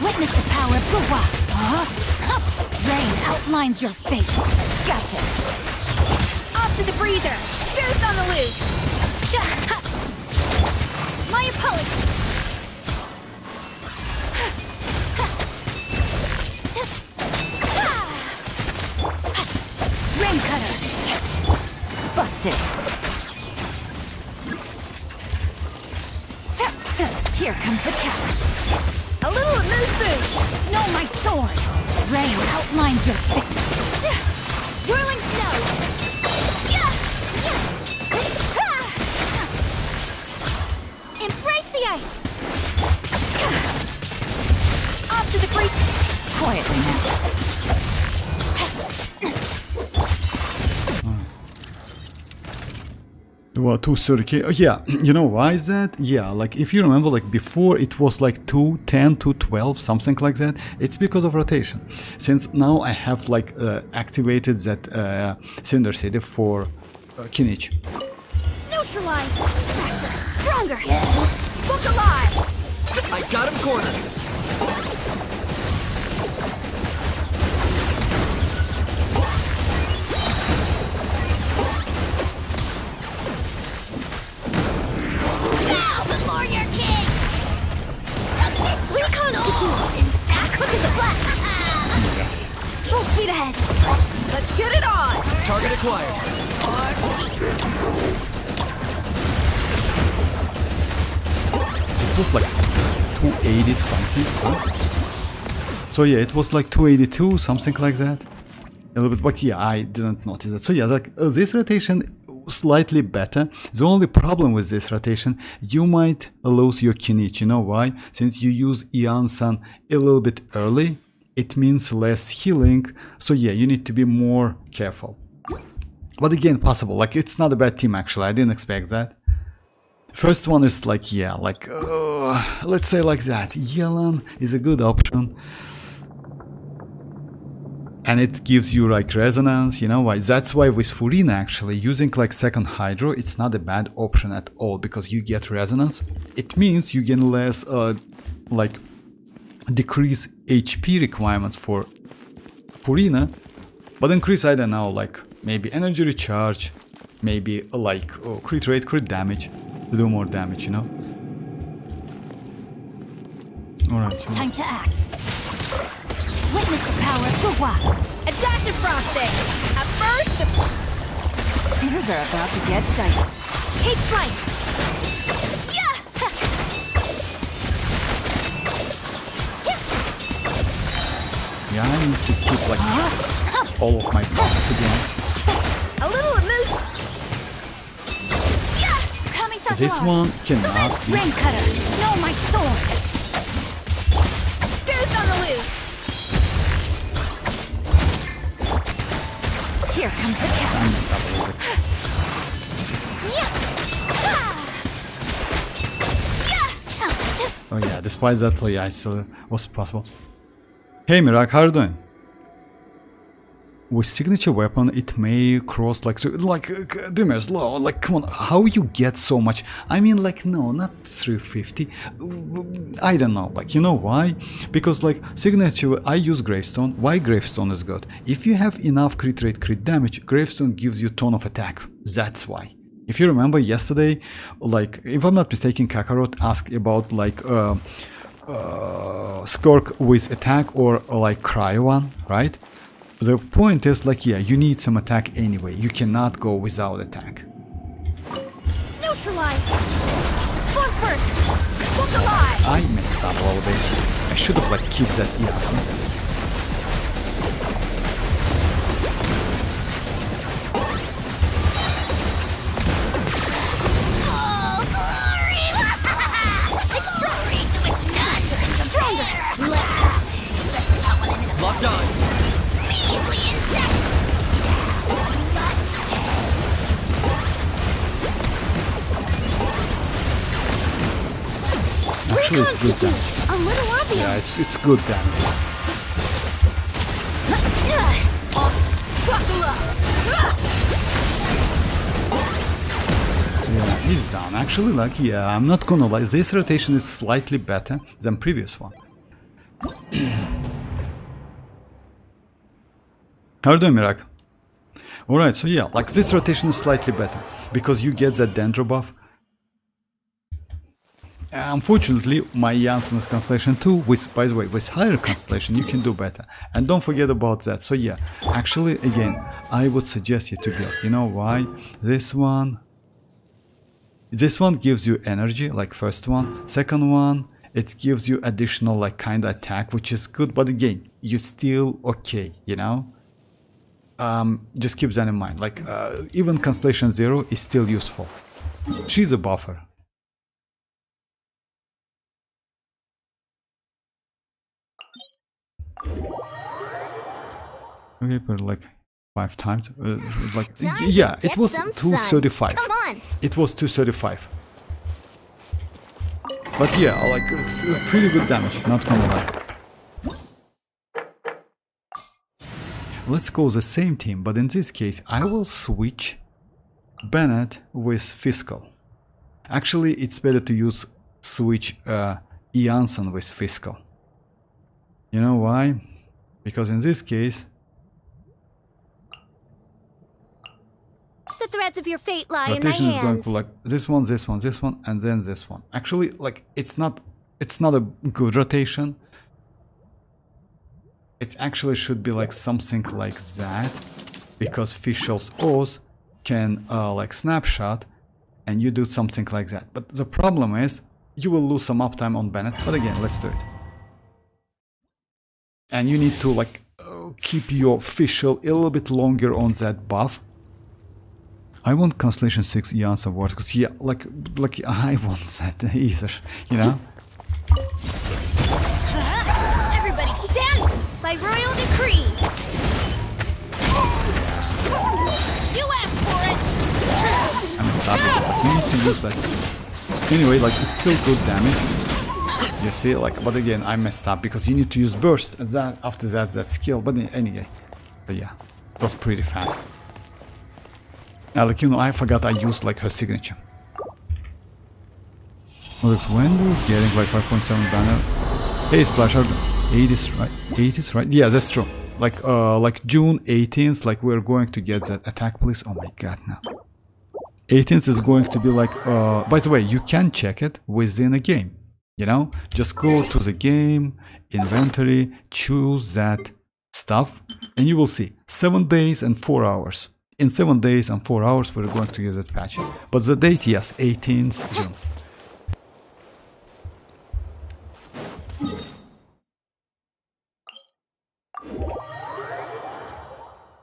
Witness the power of WuWa. Rain outlines your fate. Gotcha. Off to the breather. Bears on the loose. My apologies. Rain cutter. Busted. Here comes the catch. A little amuse-bouche. Know my sword. Rain outlines your fate. quietly now. Well, 230k. Oh, yeah, you know why is that? Yeah, like if you remember, like before it was like 210, 212, something like that. It's because of rotation. Since now I have like activated that cylinder city for kinich. Neutralize! Faster! Stronger! Look alive! I got him cornered. Now before your king! Reconstitute! Quick as a flash! Full speed ahead! Let's get it on! Target acquired. It was like 280 something. Huh? So yeah, it was like 282, something like that. A little bit, but yeah, I didn't notice that. So yeah, like this rotation slightly better. The only problem with this rotation, you might lose your kinich. You know why? Since you use iansan a little bit early, it means less healing. So yeah, you need to be more careful. But again, possible. Like it's not a bad team actually. I didn't expect that. First one is like, yeah, like let's say like that. Yelan is a good option. And it gives you like resonance, you know why? That's why with Furina actually using like second hydro, it's not a bad option at all because you get resonance. It means you get less like decrease HP requirements for Furina, but increase, I don't know, like maybe energy recharge, maybe like crit rate, crit damage to do more damage, you know? Alright, so Time to act. Witness the power of WuWa. A dash of frosting! At first... Things are about to get dicey. Take flight! Yeah! yeah, I need to keep like all of my buffs again. A little amuse... Coming This one cannot be. Rain cutter. No, my sword. Goose on the loose! Here comes the I catch. messed up a little bit. Oh yeah, despite that, yeah, it still was possible. Hey Mirak, how are you doing? With signature weapon, it may cross like Dreamer's Law. Like, come on, how you get so much? I mean, like, no, not 350. I don't know. Like, you know why? Because like signature, I use Gravestone. Why Gravestone is good? If you have enough crit rate, crit damage, Gravestone gives you ton of attack. That's why. If you remember yesterday, like, if I'm not mistaken, Kakarot asked about like skirk with attack or like cryo one, right? The point is like, yeah, you need some attack anyway. You cannot go without attack. Neutralize! Form first! Look alive! I messed up a little bit. I should have like kept that iansan. Locked on. Actually, it's good damage. A little obvious. Yeah, it's good damage. Yeah, he's down. Actually, like, yeah, I'm not gonna lie. This rotation is slightly better than previous one. How are you doing, Mirak? Alright, so yeah, like this rotation is slightly better because you get that dendro buff. Unfortunately, my Janssen's constellation too, with, by the way, with higher constellation, you can do better. And don't forget about that. So yeah, actually, again, I would suggest you to build. You know why? This one gives you energy, like first one. Second one, it gives you additional, like, kind of attack, which is good. But again, you're still okay, you know? Just keep that in mind. Like, even Constellation 0 is still useful. She's a buffer. Okay, but like 5 times. Like Time to yeah, it get was some sun. 235. Come on. It was 235. But yeah, like it's pretty good damage, not gonna lie. Let's go the same team, but in this case I will switch Bennett with Fiscal. Actually, it's better to switch Iansan with Fiscal. You know why? Because in this case, The threads of your fate lie in my rotation is going hands. for like this one, this one, this one, and then this one. Actually, like it's not a good rotation. It actually should be like something like that, because Fishel's O's can like snapshot, and you do something like that. But the problem is you will lose some uptime on Bennett. But again, let's do it. And you need to like keep your Fischl a little bit longer on that buff. I want Constellation 6 Iansan Ward, because yeah, like I want that either, you know? Everybody stand by royal decree. You asked for it. I'm stopping. You need to use that. Anyway, like it's still good damage. You see, like, but again, I messed up because you need to use burst. And that after that skill. But anyway, but yeah, it was pretty fast. Now, like, you know, I forgot I used like her signature. Looks when we're getting like 5.7 banner. Hey, Splash, 80s, right? 80s, right? Yeah, that's true. Like June 18th, like we're going to get that attack, please. Oh my god, now. 18th is going to be like, by the way, you can check it within a game, you know? Just go to the game, inventory, choose that stuff, and you will see 7 days and 4 hours. In 7 days and 4 hours, we're going to get that patch. But the date, yes, 18th June.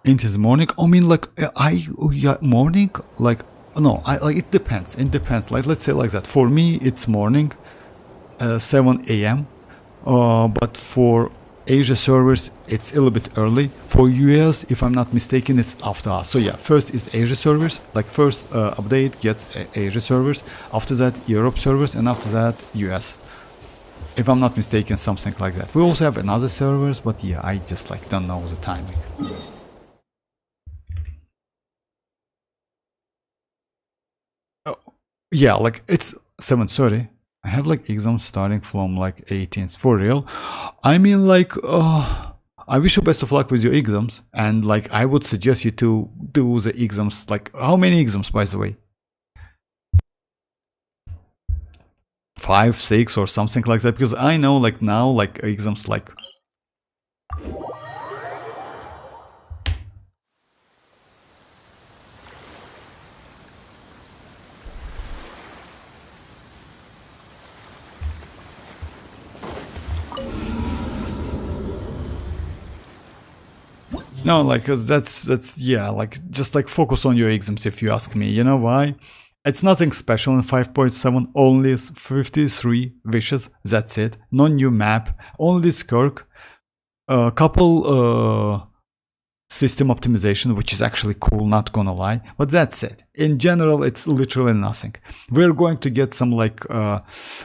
Into the morning? I mean, like, morning? Like, no, like, it depends. It depends. Like, let's say like that. For me, it's morning, 7 a.m. But for Asia servers, it's a little bit early. For US, if I'm not mistaken, it's after us. So yeah, first is Asia servers. Like, first update gets Asia servers. After that, Europe servers. And after that, US. If I'm not mistaken, something like that. We also have another servers, but yeah, I just like don't know the timing. Yeah, like it's 7:30. I have like exams starting from like 18th. For real. I mean, like, I wish you best of luck with your exams. And like, I would suggest you to do the exams. Like, how many exams, by the way? 5, 6 or something like that. Because I know like now, like exams like... No, like that's yeah, like just like focus on your exams if you ask me. You know why? It's nothing special in 5.7, only 53 wishes, that's it. No new map, only skirk, a couple system optimization, which is actually cool, not gonna lie, but that's it. In general, it's literally nothing. We're going to get some like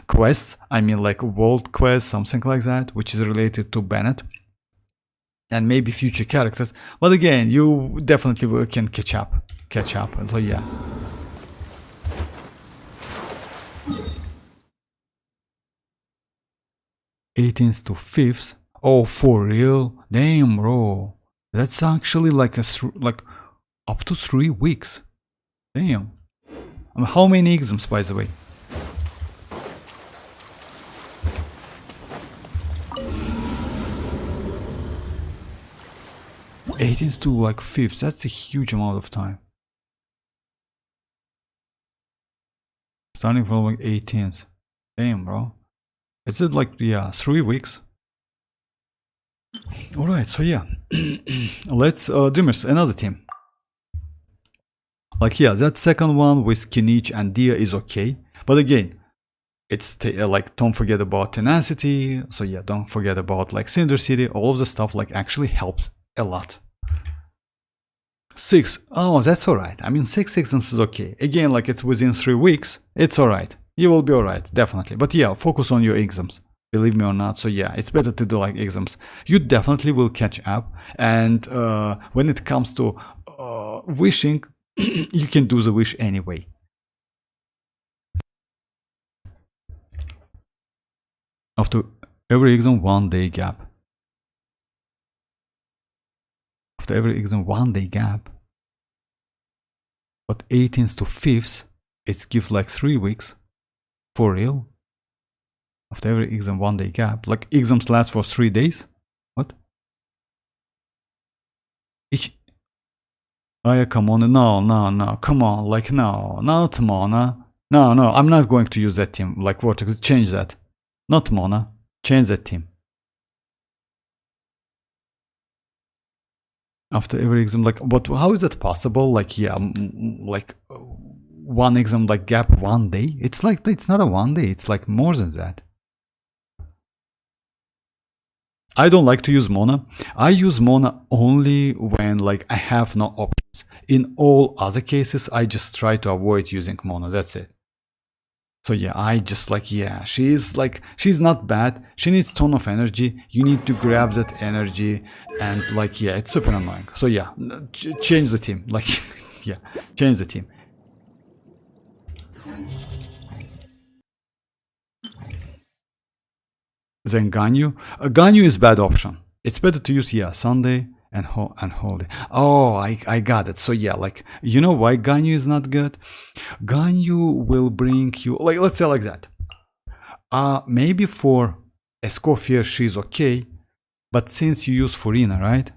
quests, I mean like world quests, something like that, which is related to Bennett. And maybe future characters, but again, you definitely can catch up, and so yeah. '18th to 5th. Oh, for real? Damn, bro. That's actually like like up to 3 weeks. Damn. I mean, how many exams, by the way? '18th to like 5th, that's a huge amount of time. Starting from like 18th. Damn, bro. Is it like, yeah, 3 weeks? Alright, so yeah. Let's, Dreamers, another team. Like, yeah, that second one with Kinich and Dia is okay. But again, it's like, don't forget about Tenacity. So yeah, don't forget about like Cinder City. All of the stuff like actually helps a lot. 6. Oh, that's alright. I mean, 6 exams is okay. Again, like it's within 3 weeks. It's alright. You will be alright, definitely. But yeah, focus on your exams. Believe me or not. So yeah, it's better to do like exams. You definitely will catch up. And when it comes to wishing, you can do the wish anyway. After every exam, 1 day gap. After every exam, 1 day gap. But 18th to 5th, it gives like 3 weeks. For real? After every exam, 1 day gap. Like exams last for 3 days? What? Each... Oh yeah, come on. No. Come on. Like, no. Not Mona. No. I'm not going to use that team. Like, Vortex, change that. Not Mona. Change that team. After every exam, like, but how is that possible? Like, yeah, like 1 exam, like gap 1 day. It's like, it's not a 1 day. It's like more than that. I don't like to use Mona. I use Mona only when like I have no options. In all other cases, I just try to avoid using Mona. That's it. So yeah, I just like, yeah, she's not bad. She needs ton of energy. You need to grab that energy and like, yeah, it's super annoying. So yeah, change the team. Like, yeah, change the team. Then Ganyu. Ganyu is bad option. It's better to use, yeah, Sunday and holiday. Oh, I got it. So yeah, like, you know why Ganyu is not good? Ganyu will bring you, like, let's say like that. Maybe for Escoffier she's okay, but since you use Furina, right?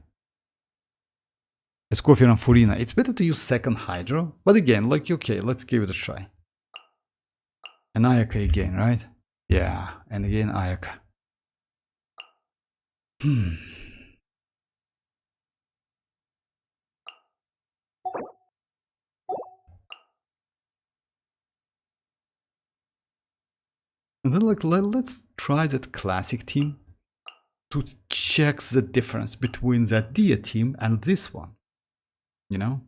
Escoffier and Furina, it's better to use second Hydro. But again, like, okay, let's give it a try. And Ayaka again, right? Yeah, and again Ayaka. And then like let's try that classic team to check the difference between that Dia team and this one. You know?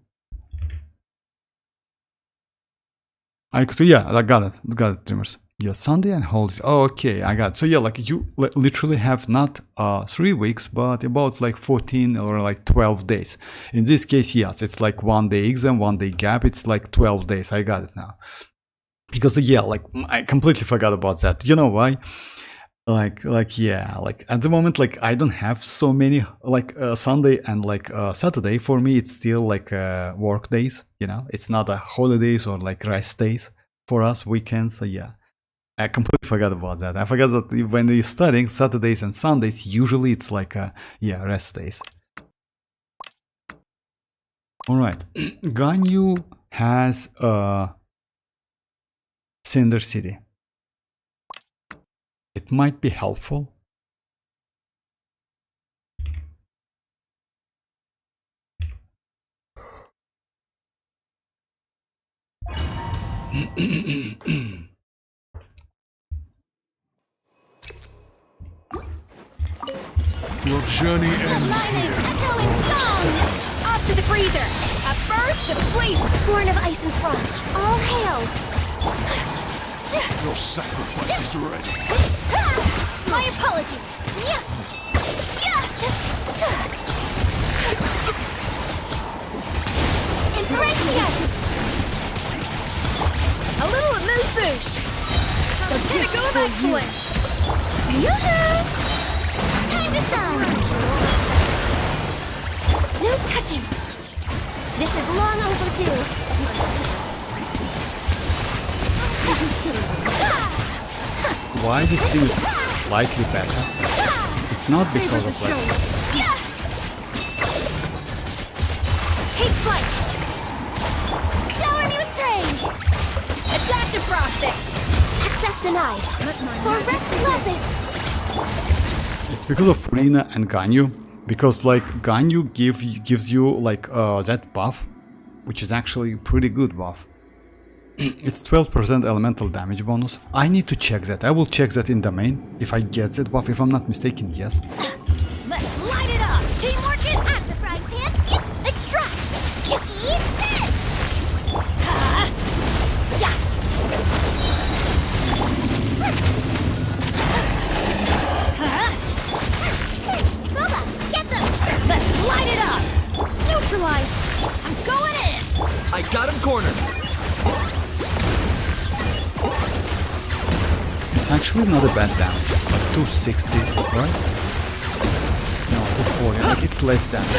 So yeah, I got it, Dreamers. Yeah, Sunday and holidays. Oh, okay, I got it. So yeah, like you literally have not 3 weeks, but about like 14 or like 12 days. In this case, yes, it's like 1 day exam, 1 day gap. It's like 12 days. I got it now. Because yeah, like I completely forgot about that. You know why? Like yeah, like at the moment, like I don't have so many like Sunday and like Saturday. For me, it's still like work days. You know, it's not a holidays or like rest days for us, weekends. So yeah, I completely forgot about that. I forgot that when you're studying Saturdays and Sundays, usually it's like yeah, rest days. All right, Ganyu has Cinder City. It might be helpful. Your journey ends here. Echoing song! Up to the freezer! A burst of fleet! Born of ice and frost, all hail! Your sacrifice is ready. My apologies! Impressious! A little amuse-bouche. The pinnacle of excellence. Yoo-hoo! Time to shine! No touching! This is long overdue. Why this team is slightly better? It's not because of like... Take flight! Shower me with praise! A dash of frosting! Access denied. For Rex Lapis! It's because of Furina and Ganyu. Because like Ganyu gives you like that buff, which is actually a pretty good buff. It's 12% elemental damage bonus. I need to check that. I will check that in the main. If I get that buff, if I'm not mistaken, yes. Let's light it up! Teamwork is at the frying pan! I got him cornered. It's actually not a bad damage. It's like 260, right? No, 240. Like it's less damage.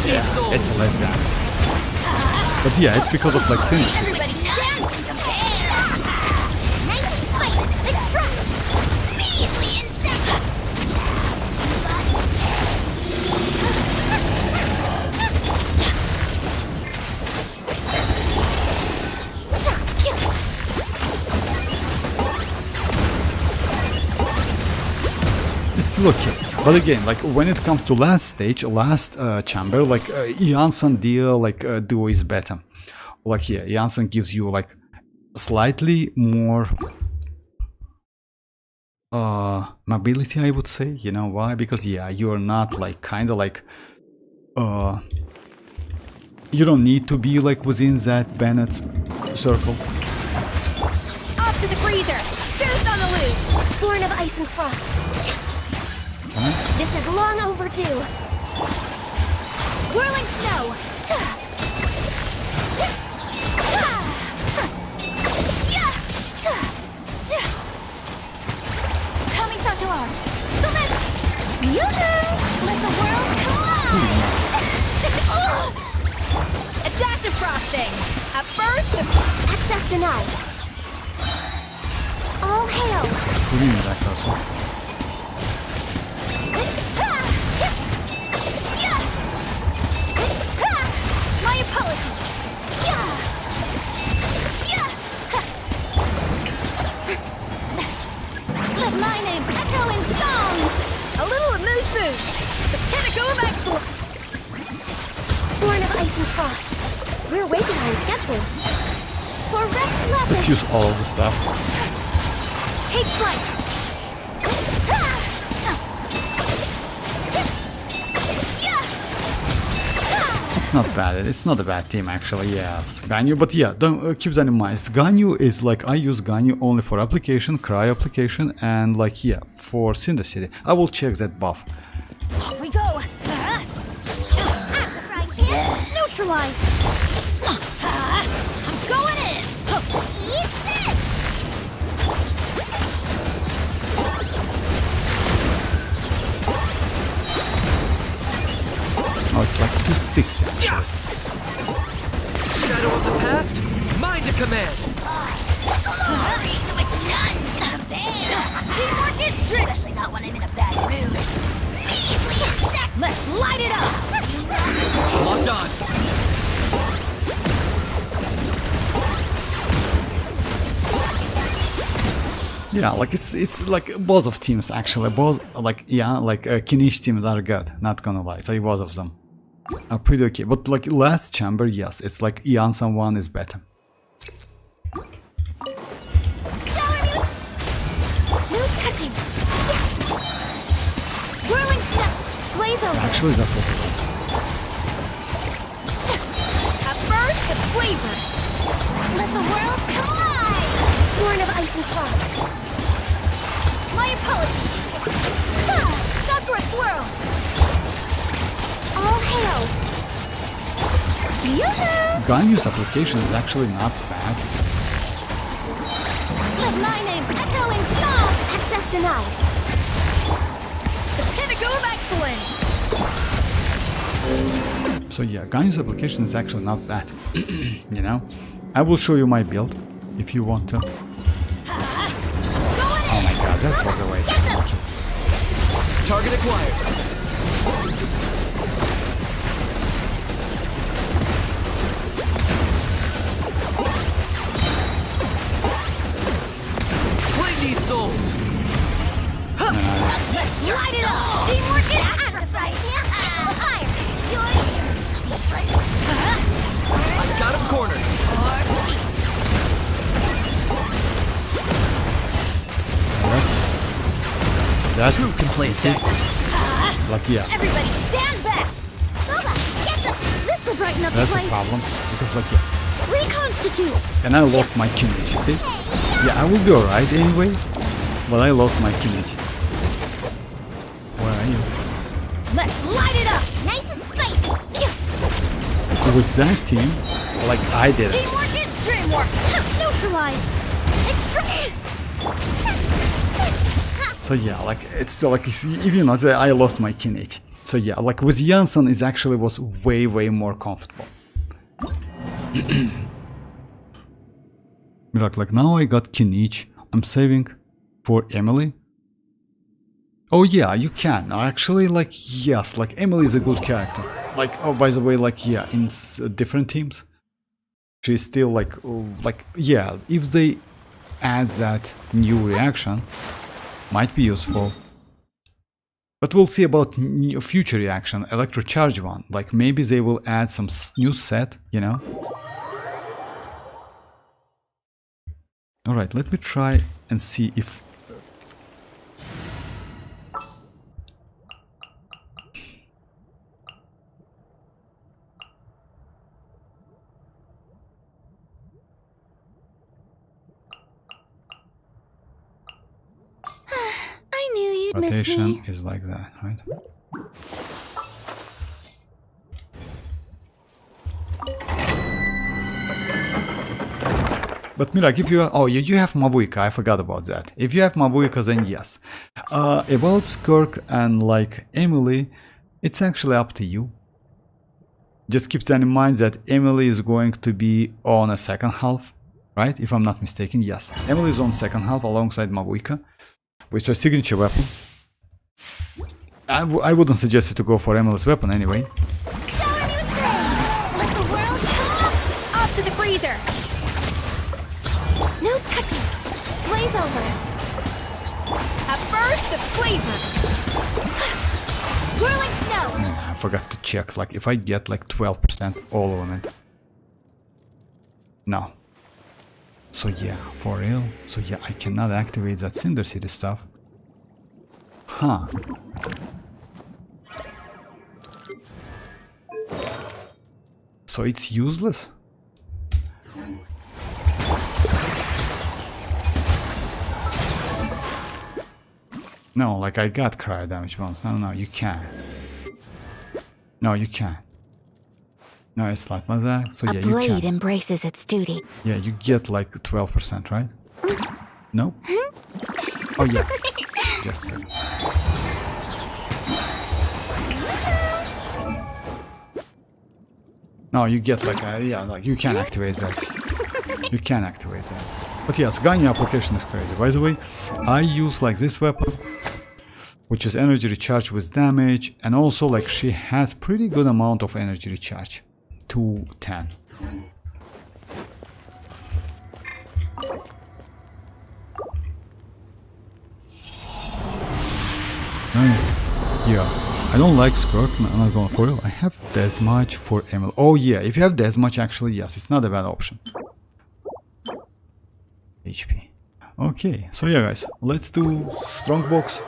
Yeah, it's less damage. But yeah, it's because of like synergy. Everybody stand and compare! Nice and spicy! Extract! Measly insect! It's still okay. But again, like when it comes to last stage, last chamber, like iansan deal, like duo is better. Like yeah, iansan gives you like slightly more mobility, I would say. You know why? Because yeah, you're not like kind of like you don't need to be like within that Bennett circle. Off to the freezer! Ghost on the loose! Born of ice and frost. This is long overdue. Whirling snow! Coming to art! So let's... Yoo-hoo! Let the world collide! A dash of frosting. At first, Access denied. All hail! Scream that castle. My apologies! Let my name echo in song! a little amuse-bouche. The pinnacle of excellence. Born of ice and frost. We're way behind schedule. For Rex Let's Leopard, use all of the stuff. take flight! It's not bad. It's not a bad team actually. Yes, Ganyu. But yeah, don't keep that in mind. Ganyu is like I use Ganyu only for application, cryo application, and like yeah, for Syndicity. I will check that buff. Off we go! Neutralize! I'm going in! Eat this! Oh, it's like 260 actually. Shadow of the past, mine to command. Glory to which none can compare! Teamwork is true! Especially not when I'm in a bad mood. Measly insect! Let's light it up! Locked on. Yeah, like it's like both of teams actually. Both like yeah, like kinich teams are good. Not gonna lie, it's like both of them are pretty okay. But like last chamber, yes, it's like iansan one is better. No touching! Whirling snow! Blaze over! Actually, that was it. At first, the flavor. Let the world collide! Born of ice and frost. My apologies! Sakura swirl! All hail! Yoo-hoo! Ganyu's application is actually not bad. Let my name echo in song! Access denied. The pinnacle of excellence. So yeah, Ganyu's application is actually not bad. You know, I will show you my build if you want to. Oh my god, that was a waste. Target acquired. Play these souls. Let's light it up! Teamwork is sacrifice! Fire! You're speechless! I got him cornered. That's Two can play dead. like yeah, Everybody stand back! This'll brighten up the that's a place. problem because like yeah, Reconstitute! and I lost my kinich. You see? Yeah, I will be alright anyway, but I lost my kinich. Where are you? Let's light it up! Nice and spicy! With that team, like I did it. Teamwork is dreamwork. Neutralize. Extract. So yeah, like it's still like, you see, even though I lost my kinich. So yeah, like with Iansan it actually was way more comfortable. Like now I got kinich. I'm saving for Emily. Oh yeah, you can actually, like, yes, like Emily is a good character. Like, oh, by the way, like, yeah, in different teams she's still like, oh, like, yeah, if they add that new reaction, might be useful. But we'll see about future reaction, electrocharge one. Like maybe they will add some new set, you know. Alright, let me try and see if... I knew you'd miss rotation me. is like that, right? But Mirak, if you are, oh, you have Mavuika, I forgot about that. If you have Mavuika, then yes. About Skirk and like Emily, it's actually up to you. Just keep that in mind that Emily is going to be on a second half, right? If I'm not mistaken, yes. Emily is on second half alongside Mavuika, which is a signature weapon. I wouldn't suggest you to go for Emily's weapon anyway. Shower me with praise. Let the world come. Off to the freezer. No touching. Blaze over. A burst of flavor. Whirling snow. I forgot to check, like, if I get like 12% all on it. No. So yeah, for real. So yeah, I cannot activate that Cinder City stuff. Huh. So it's useless? No, like I got cryo damage bonus. No, you can't. No, you can't. No, it's like that. So yeah, you Blade can. embraces its duty. Yeah, you get like 12%, right? No? Oh yeah. Just a second. No, you get like yeah, like you can activate that. You can activate that. But yes, Ganyu application is crazy. By the way, I use like this weapon, which is energy recharge with damage, and also like she has pretty good amount of energy recharge. 210. Yeah, I don't like Skirk, I'm not going for it. I have this much for Emil. Oh yeah, if you have this much, actually, yes, it's not a bad option. HP. Okay, so yeah guys, let's do Strongbox.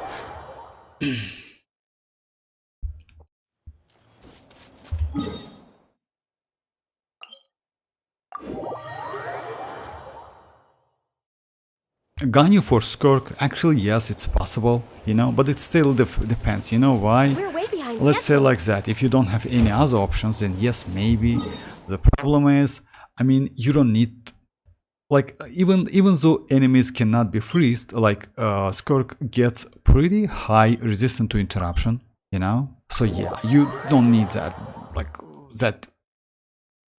Ganyu for Skirk, actually yes, it's possible, you know, but it still depends, you know why? We're way behind Let's say schedule. like that, if you don't have any other options, then yes, maybe. The problem is, I mean, you don't need, like, even though enemies cannot be freezed, like, Skirk gets pretty high resistance to interruption, you know? So yeah, you don't need that, like, that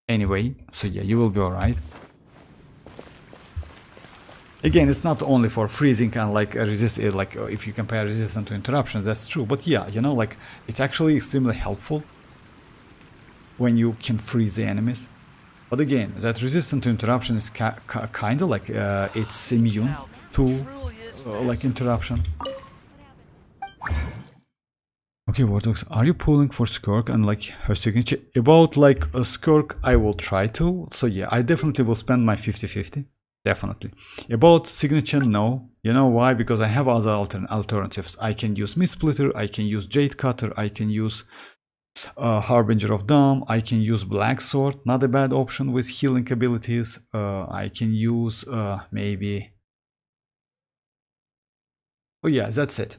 anyway, so yeah, you will be alright. Again, it's not only for freezing and like resist it, like if you compare resistance to interruptions, that's true. But yeah, you know, like it's actually extremely helpful when you can freeze the enemies. But again, that resistance to interruption is kind of like it's immune to like interruption. Okay, Wardogs, are you pulling for Skirk and like her signature? About like a Skirk, I will try to. So yeah, I definitely will spend my 50-50. Definitely. About signature, no. You know why? Because I have other alternatives. I can use Mistsplitter, I can use Jade Cutter, I can use Harbinger of Dawn, I can use Black Sword, not a bad option with healing abilities. I can use maybe... Oh yeah, that's it.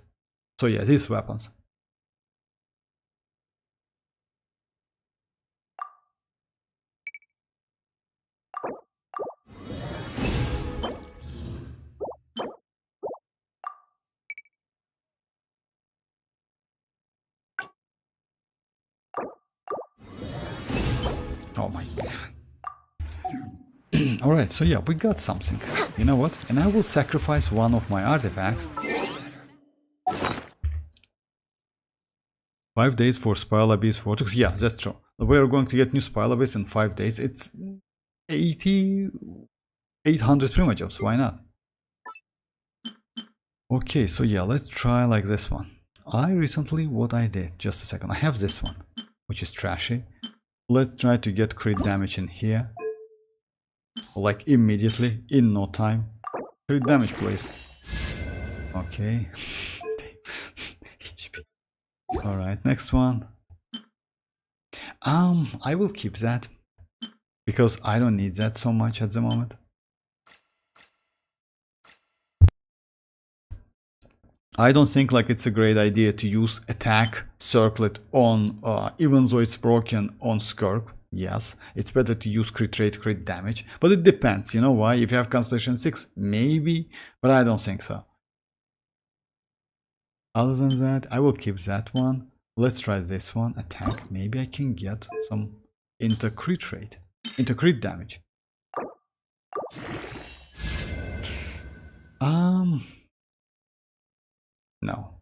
So yeah, these weapons. Oh my god. Alright, so yeah, we got something. You know what? And I will sacrifice one of my artifacts. 5 days for Spiral Abyss Vortex. Yeah, that's true. We are going to get new Spiral Abyss in 5 days. It's 800 primogems. Why not? Okay, so yeah, let's try like this one. I recently, what I did, just a second. I have this one, which is trashy. Let's try to get crit damage in here. Like immediately, in no time. Crit damage, please. Okay. HP. Alright, next one. I will keep that. Because I don't need that so much at the moment. I don't think like it's a great idea to use attack circlet on, even though it's broken on skirk. Yes, it's better to use crit rate, crit damage, but it depends. You know why? If you have Constellation 6, maybe, but I don't think so. Other than that, I will keep that one. Let's try this one. Attack. Maybe I can get some into crit rate, into crit damage. No.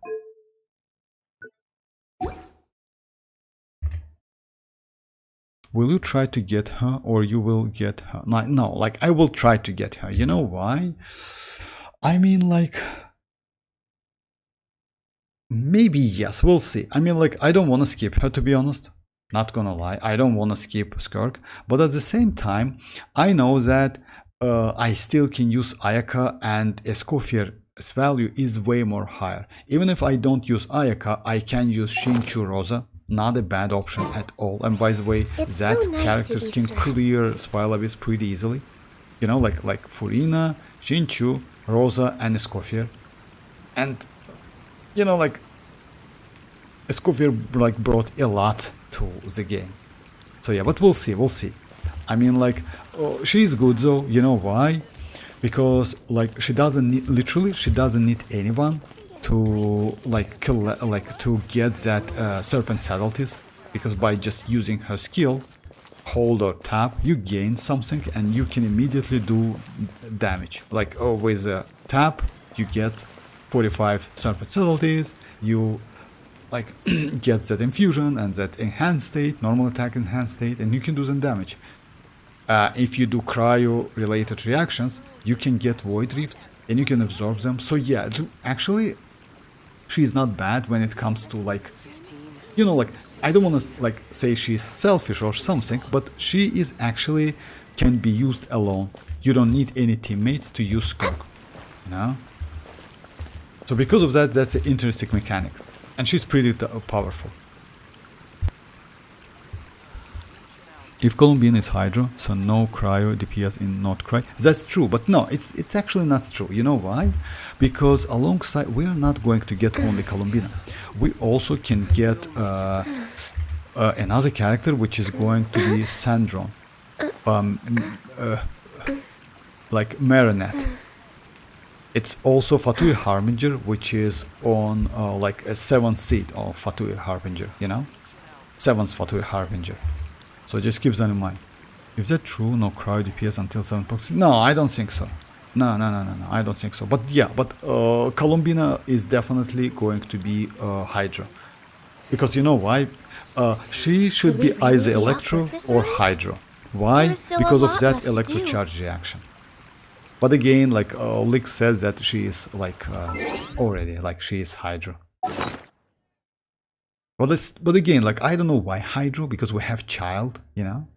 Will you try to get her or you will get her? No, like I will try to get her. You know why? I mean, like, maybe yes, we'll see. I mean, like, I don't want to skip her, to be honest. Not gonna lie, I don't want to skip Skirk. But at the same time, I know that I still can use Ayaka, and Escoffier's value is way more higher. Even if I don't use Ayaka, I can use Shinchu Rosa. Not a bad option at all. And by the way, It's that so nice characters to be can stressed. clear Spiral Abyss pretty easily. You know, like Furina, Shinchu, Rosa, and Escoffier. And you know, like Escoffier like brought a lot to the game. So yeah, but we'll see, we'll see. I mean, like, she's good though. You know why? Because like she doesn't need, literally, she doesn't need anyone to like kill, like to get that serpent subtleties, because by just using her skill, hold or tap, you gain something and you can immediately do damage. Like with a tap, you get 45 serpent subtleties, you like get that infusion and that enhanced state, normal attack enhanced state, and you can do some damage. If you do cryo related reactions, you can get void rifts and you can absorb them. So yeah, actually she is not bad when it comes to like, you know, like I don't want to like say she's selfish or something, but she is actually can be used alone. You don't need any teammates to use Skirk, you know. So because of that, that's an interesting mechanic, and she's pretty powerful. If Columbina is Hydro, so no cryo DPS in not cry. That's true, but no, it's actually not true. You know why? Because alongside, we are not going to get only Columbina. We also can get another character, which is going to be Sandron, like Marinette. It's also Fatui Harbinger, which is on like a 7th seat of Fatui Harbinger. You know, 7th Fatui Harbinger. So just keep that in mind. Is that true? No cryo DPS until 7 proxy? No, I don't think so. No, I don't think so. But yeah, but Columbina is definitely going to be Hydra. Because you know why? She should be either Electro or Hydro. Why? There's still a Because of lot that left to electro do. charge reaction. But again, like Lick says that she is like already, like she is Hydro. But again, like I don't know why Hydro, because we have Child, you know.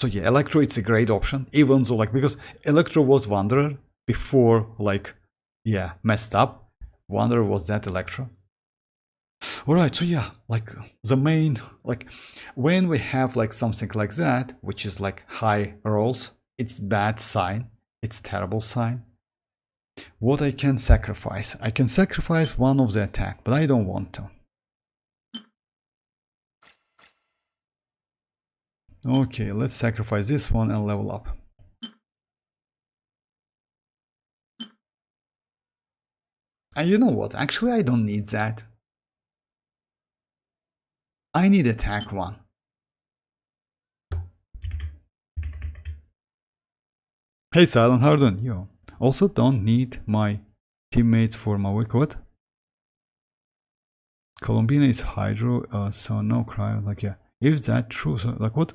So yeah, Electro it's a great option, even though like because Electro was Wanderer before like yeah messed up. Wanderer was that Electro. Alright, so yeah, like the main like when we have like something like that, which is like high rolls, it's bad sign, it's terrible sign. What I can sacrifice? I can sacrifice one of the attack, but I don't want to. Okay, let's sacrifice this one and level up. And you know what? Actually, I don't need that. I need attack 1. Hey Silent, how are you doing? Yo. Also don't need my teammates for mavuika. What? Columbina is hydro, so no cryo. Like, yeah. Is that true? So, like, what?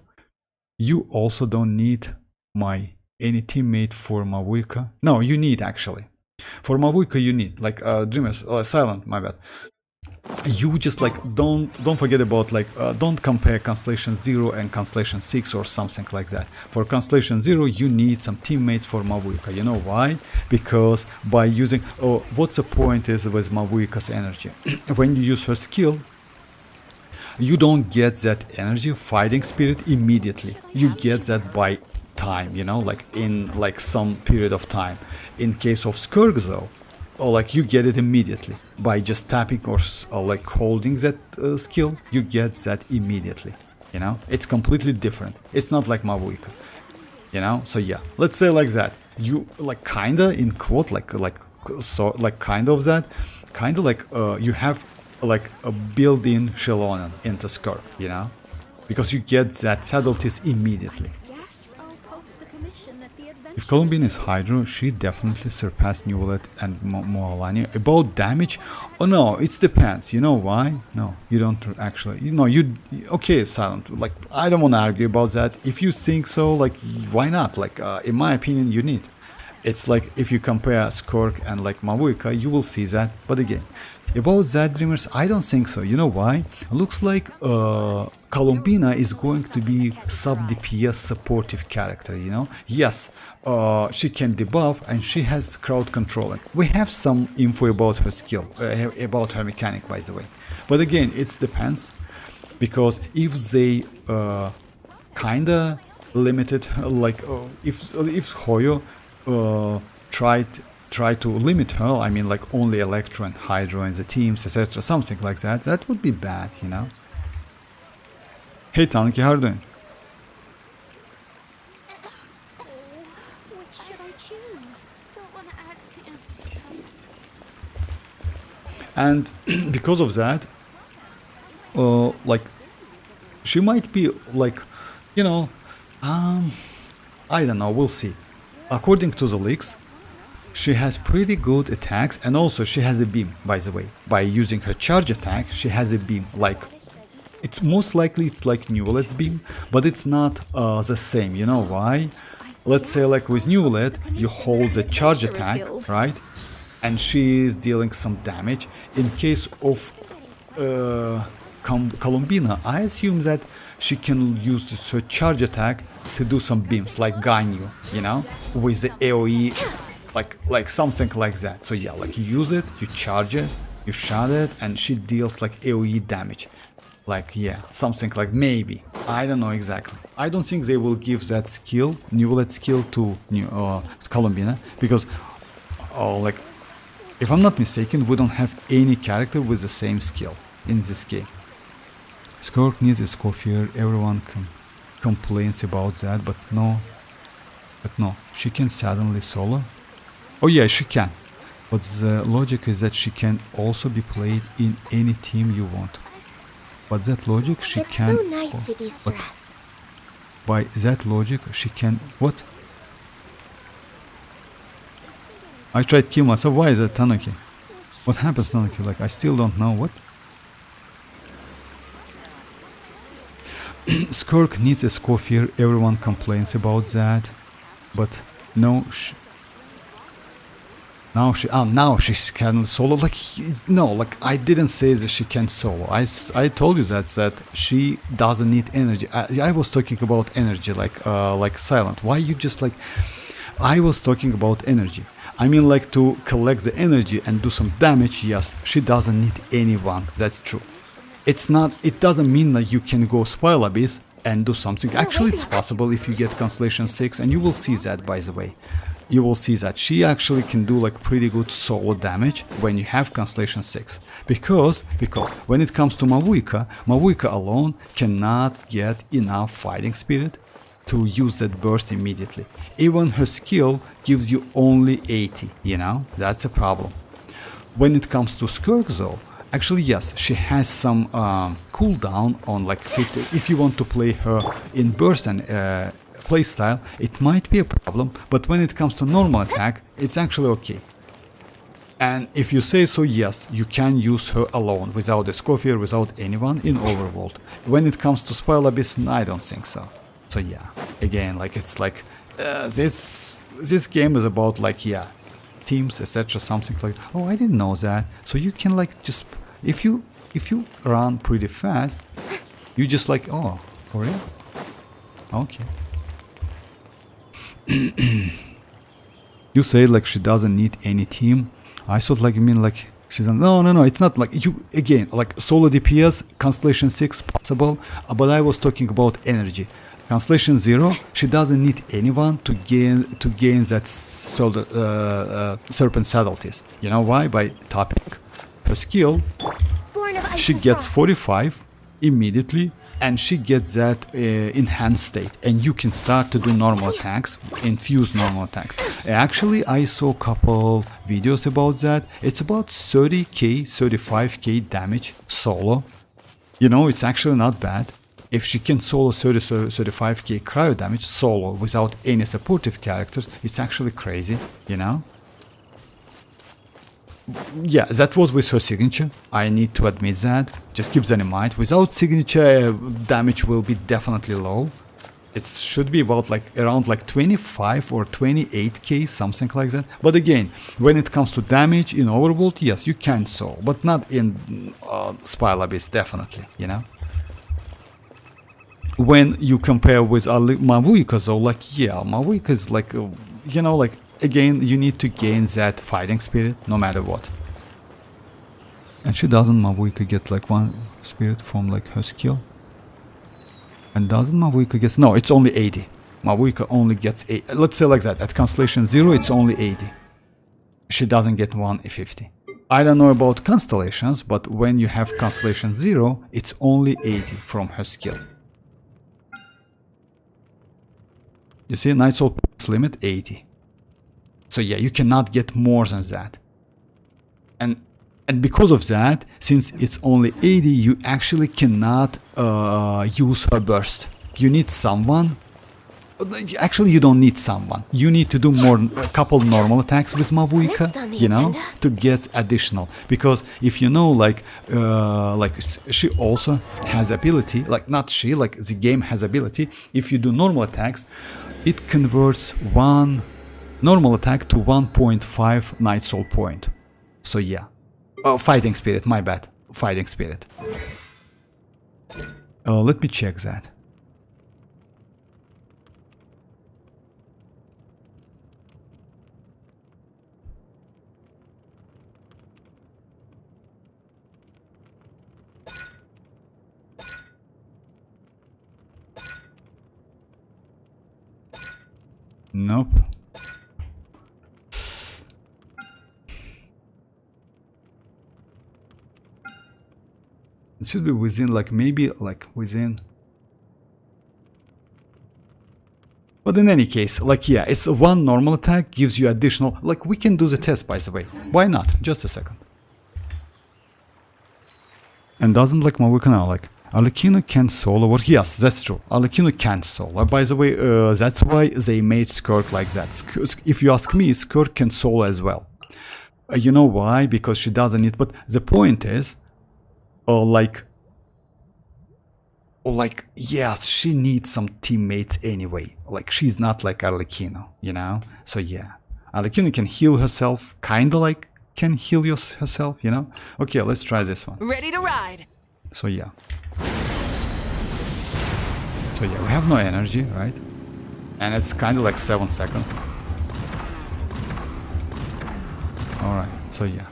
You also don't need my any teammate for mavuika. No, you need actually. For mavuika you need, like, Dreamers, Silent, my bad. You just like don't forget about like don't compare Constellation 0 and Constellation 6 or something like that. For Constellation 0 you need some teammates for mavuika. You know why? Because by using what's the point is with mavuika's energy? When you use her skill, you don't get that energy, fighting spirit, immediately. You get that by time, you know, like in like some period of time. In case of Skirk though, or like you get it immediately by just tapping or like holding that skill. You get that immediately, you know. It's completely different. It's not like mavuika, you know. So yeah, let's say like that. You like kinda in quote like so like kind of that, kinda like you have like a built-in xilonen into Skirk, you know, because you get that subtleties immediately. If Columbina is Hydro, she definitely surpassed Newlet and Mualani. About damage? Oh no, it depends. You know why? No, you don't actually. You know, okay, Silent. Like, I don't want to argue about that. If you think so, like, why not? Like, in my opinion, you need. It's like if you compare Skirk and like mavuika, you will see that. But again, about that, Dreamers, I don't think so. You know why? Looks like Columbina is going to be sub-DPS supportive character, you know? Yes, she can debuff and she has crowd controlling. We have some info about her skill, about her mechanic, by the way. But again, it depends, because if they kinda limited, like if Hoyo try to limit her, I mean like only Electro and Hydro and the teams, etc., something like that, that would be bad, you know? Hey Tanki, how are you doing? Which should I choose? Don't want to act And because of that, like, she might be like, you know, I don't know, we'll see. According to the leaks, she has pretty good attacks, and also she has a beam, by the way. By using her charge attack, she has a beam, like, it's most likely it's like Newlet's beam, but it's not the same. You know why? Let's say like with Newlet, you hold the charge attack, right? And she is dealing some damage. In case of Columbina, I assume that she can use her charge attack to do some beams, like Ganyu, you know, with the AoE, like something like that. So yeah, like you use it, you charge it, you shot it, and she deals like AoE damage. Like, yeah, something like, maybe. I don't know exactly. I don't think they will give that skill, Newlet skill, to Columbina, because, like, if I'm not mistaken, we don't have any character with the same skill in this game. Skirk needs a Scoffier, everyone complains about that, but no, she can suddenly solo. Oh yeah, she can, but the logic is that she can also be played in any team you want. But that logic, she can. So nice to de-stress. By that logic, she can. What? I tried to kill myself. Why is that, Tanuki? What happens, Tanuki? Like, I still don't know. What? Skirk needs a Scoffier. Everyone complains about that. But no. Now she can solo. Like, no, like, I didn't say that she can solo. I told you that she doesn't need energy. I was talking about energy, like Silent. Why you just like? I was talking about energy. I mean, like, to collect the energy and do some damage. Yes, she doesn't need anyone. That's true. It's not. It doesn't mean that you can go Spiral Abyss and do something. Actually, it's possible if you get Constellation 6, and you will see that, by the way. You will see that she actually can do like pretty good solo damage when you have Constellation 6. Because when it comes to Mavuika alone cannot get enough fighting spirit to use that burst immediately. Even her skill gives you only 80, you know? That's a problem. When it comes to Skirk though, actually yes, she has some cooldown on like 50. If you want to play her in burst and playstyle, it might be a problem, but when it comes to normal attack, it's actually okay. And if you say so, yes, you can use her alone, without a Scofier, without anyone in Overworld. When it comes to Spell Abyss, I don't think so. So yeah, again, like it's like this game is about like, yeah, teams, etc., something like. Oh, I didn't know that. So you can like just if you run pretty fast, you just like, oh, for real? Okay. You say like she doesn't need any team. I thought like you mean like she's no, it's not like you again like solo DPS Constellation 6 possible, but I was talking about energy. Constellation 0, she doesn't need anyone to gain that serpent subtleties. You know why? By tapping her skill, she gets 45 immediately, and she gets that enhanced state, and you can start to do normal attacks, infuse normal attacks. Actually, I saw a couple videos about that. It's about 30k, 35k damage solo. You know, it's actually not bad. If she can solo 35k cryo damage solo without any supportive characters, it's actually crazy, you know? Yeah, that was with her signature. I need to admit that. Just keep that in mind. Without signature, damage will be definitely low. It should be about like around like 25 or 28k, something like that. But again, when it comes to damage in Overworld, yes, you can solo, but not in Spell Abyss, definitely, you know? When you compare with mavuika, so like, yeah, mavuika is like, you know, like, again, you need to gain that fighting spirit no matter what. And she doesn't mavuika get like one spirit from like her skill? And doesn't mavuika get... No, it's only 80. Mavuika only gets 80. Let's say like that. At Constellation 0, it's only 80. She doesn't get 150. I don't know about constellations, but when you have Constellation 0, it's only 80 from her skill. You see, Night Soul points limit 80. So yeah, you cannot get more than that. And because of that, since it's only 80, you actually cannot use her burst. You need someone. Actually, you don't need someone. You need to do a couple normal attacks with mavuika, you know, to get additional. Because if you know, like she also has ability, like not she, like the game has ability. If you do normal attacks, it converts one normal attack to 1.5 Night Soul point. So yeah. Fighting spirit, my bad. Fighting spirit. Let me check that. Nope. It should be within, like, maybe, like, within. But in any case, like, yeah, it's one normal attack gives you additional. Like, we can do the test, by the way. Why not? Just a second. And doesn't, like, mavuika now, like, Arlecchino can solo. What? Yes, that's true. Arlecchino can solo. By the way, that's why they made Skirk like that. If you ask me, Skirk can solo as well. You know why? Because she doesn't need. But the point is, like, yes, she needs some teammates anyway. Like, she's not like Arlecchino, you know? So yeah, Arlecchino can heal herself, kinda like can heal herself, you know? Okay, let's try this one. Ready to ride. So yeah. So yeah, we have no energy, right? And it's kinda like 7 seconds. Alright, so yeah.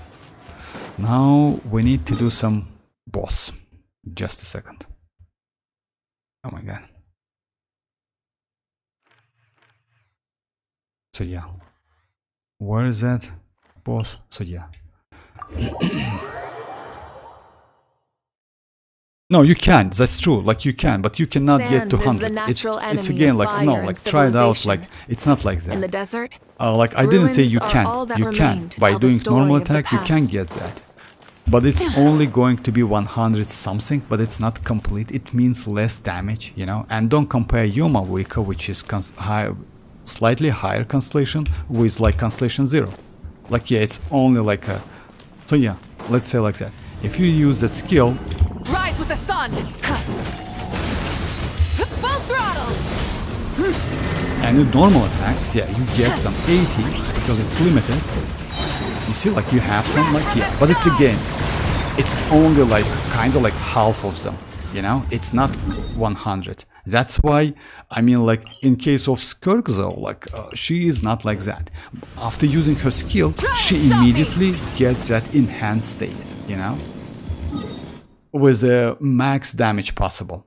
Now we need to do some boss. Just a second. Oh my god. So yeah. Where is that boss? So yeah. No, you can't. That's true. Like, you can, but you cannot get to 100. It's again like, no, like, try it out. Like, it's not like that. In the desert, like, I didn't say you can. You can. By doing normal attack, you can get that. but it's only going to be 100 something, but it's not complete. It means less damage, you know. And don't compare your mavuika, which is slightly higher constellation, with like constellation 0. Like, yeah, it's only like a... So yeah, let's say like that. If you use that skill... Rise with the sun! Full throttle! And with normal attacks, yeah, you get some 80, because it's limited. You see, like, you have some, like, yeah, but it's again, it's only like, kind of like half of them, you know? It's not 100. That's why, I mean, like, in case of Skirk though, like, she is not like that. After using her skill, she immediately gets that enhanced state, you know? With the max damage possible.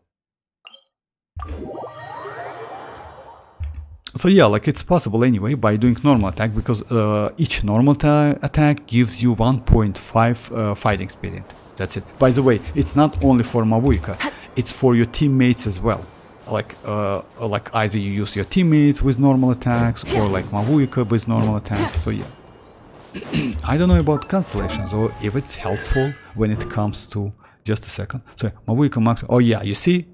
So yeah, like, it's possible anyway by doing normal attack, because each normal attack gives you 1.5 fighting spirit. That's it. By the way, it's not only for mavuika, it's for your teammates as well. Like either you use your teammates with normal attacks, or like mavuika with normal attacks. So yeah. I don't know about constellations, or if it's helpful when it comes to... Just a second. So mavuika max... Oh yeah, you see?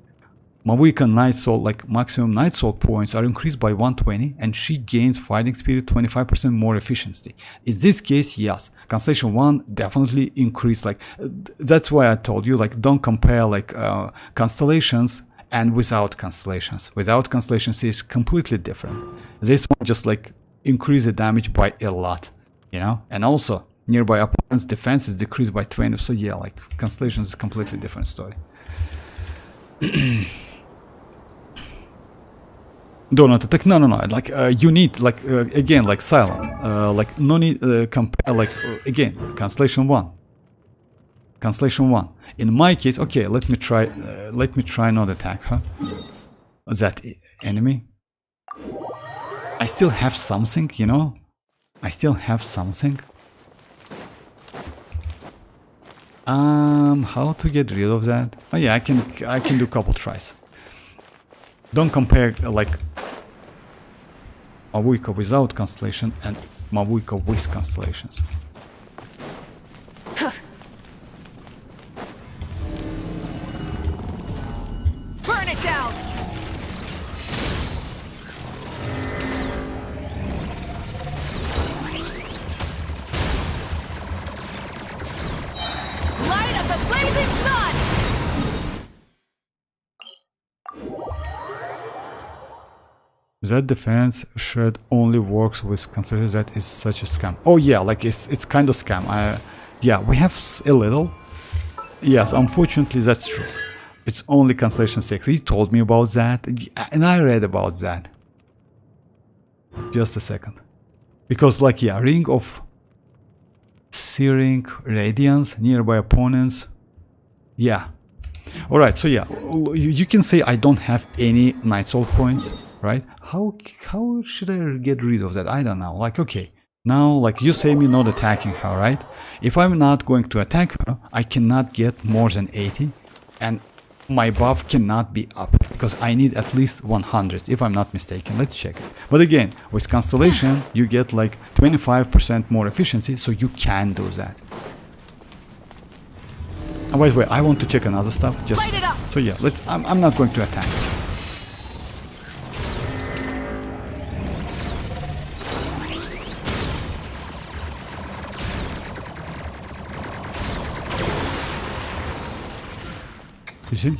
Mavuika Night Soul, like maximum Night Soul points are increased by 120, and she gains fighting spirit 25% more efficiency. In this case, yes, Constellation 1 definitely increased. Like, that's why I told you, like, don't compare like constellations and without constellations. Without constellations is completely different. This one just like increase the damage by a lot, you know, and also nearby opponent's defense is decreased by 20. So yeah, like, constellations is a completely different story. Do not attack. No. Like, you need, like, again, like silent. Like, no need compare, like, again, Constellation 1. Constellation 1. In my case, okay, let me try not attack her. That enemy. I still have something, you know? I still have something. How to get rid of that? Oh yeah, I can do a couple tries. Don't compare like mavuika without constellation and mavuika with constellations. Burn it down! Light of the blazing sun! That defense shred only works with constellation. That is such a scam. Oh yeah, like it's kind of scam. Yeah, we have a little. Yes, unfortunately that's true. It's only constellation 6. He told me about that, and I read about that. Just a second, because like, yeah, ring of searing radiance nearby opponents. Yeah. All right. So yeah, you can say I don't have any Night Soul points. Right? How should I get rid of that? I don't know. Like, okay, now, like, you say me not attacking her, right? If I'm not going to attack her, I cannot get more than 80, and my buff cannot be up, because I need at least 100, if I'm not mistaken. Let's check it. But again, with Constellation, you get like 25% more efficiency, so you can do that. Oh, by the way, I want to check another stuff. Just so yeah, I'm not going to attack it. You see?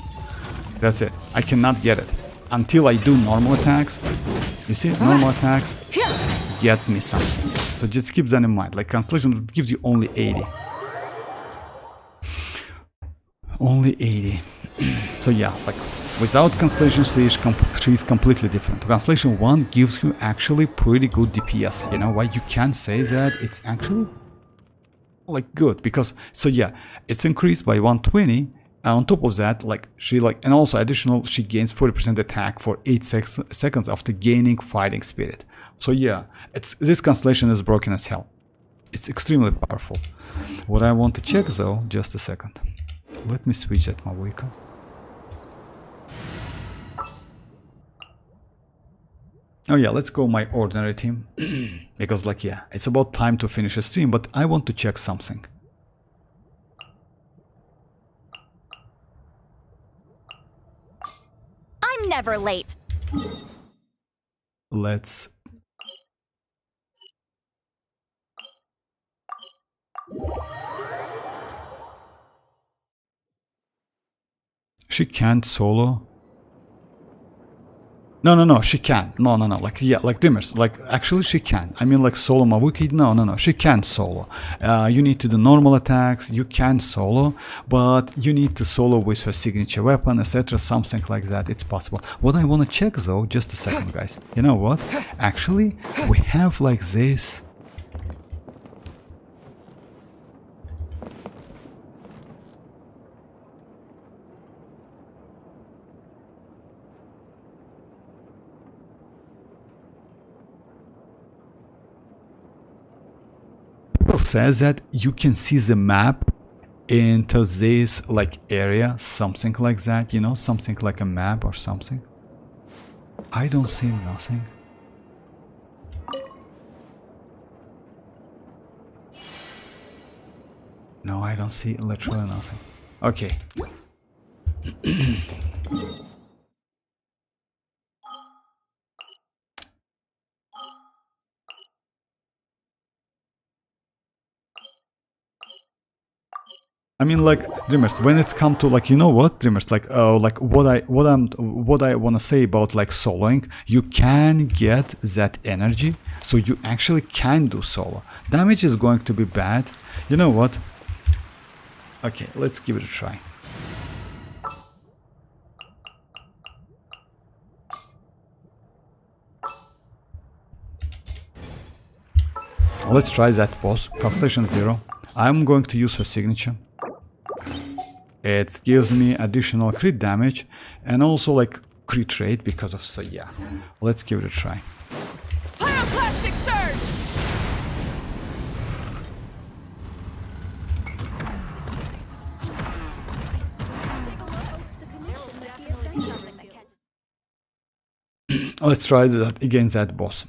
That's it. I cannot get it until I do normal attacks. You see? Normal attacks get me something. So just keep that in mind. Like, Constellation gives you only 80. Only 80. So yeah, like, without Constellation she is completely different. Constellation 1 gives you actually pretty good DPS. You know why? You can say that it's actually like good, because so yeah, it's increased by 120. On top of that, like, she like, and also additional, she gains 40% attack for 8 seconds after gaining fighting spirit. So yeah, this constellation is broken as hell. It's extremely powerful. What I want to check though, just a second. Let me switch that mavuika. Oh yeah, let's go my ordinary team. Because like, yeah, it's about time to finish a stream, but I want to check something. never late. Let's... She can't solo. No, she can. No, like, yeah, like Dimmers, like, actually she can. I mean, like, solo Mavuika, no, she can't solo. You need to do normal attacks, you can solo, but you need to solo with her signature weapon, etc., something like that, it's possible. What I want to check, though, just a second, guys. You know what? Actually, we have, like, this... says that you can see the map into this like area, something like that, you know, something like a map or something. I don't see nothing. No, I don't see literally nothing. Okay. I mean, like, Dreamers, when it's come to, like, you know what, Dreamers, like, like what I want to say about like soloing, you can get that energy, so you actually can do solo. Damage is going to be bad. You know what? Okay, let's give it a try. Let's try that boss, Constellation 0. I'm going to use her signature. It gives me additional crit damage and also like crit rate because of, so yeah. Let's give it a try. Pyroclastic surge! Let's try that against that boss.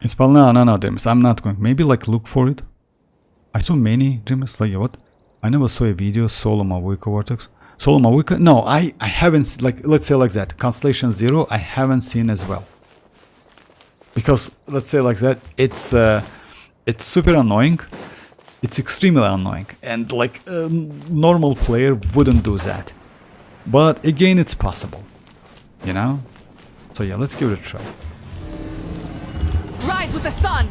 It's probably no, Dreamers. I'm not going. Maybe like look for it. I saw many Dreamers. Like what? I never saw a video solo Mavuika Vortex. Solo Mavuika? No, I haven't. Like, let's say like that. Constellation 0. I haven't seen as well. Because let's say like that. It's super annoying. It's extremely annoying, and like a normal player wouldn't do that. But again, it's possible. You know. So yeah, let's give it a try. Rise with the sun!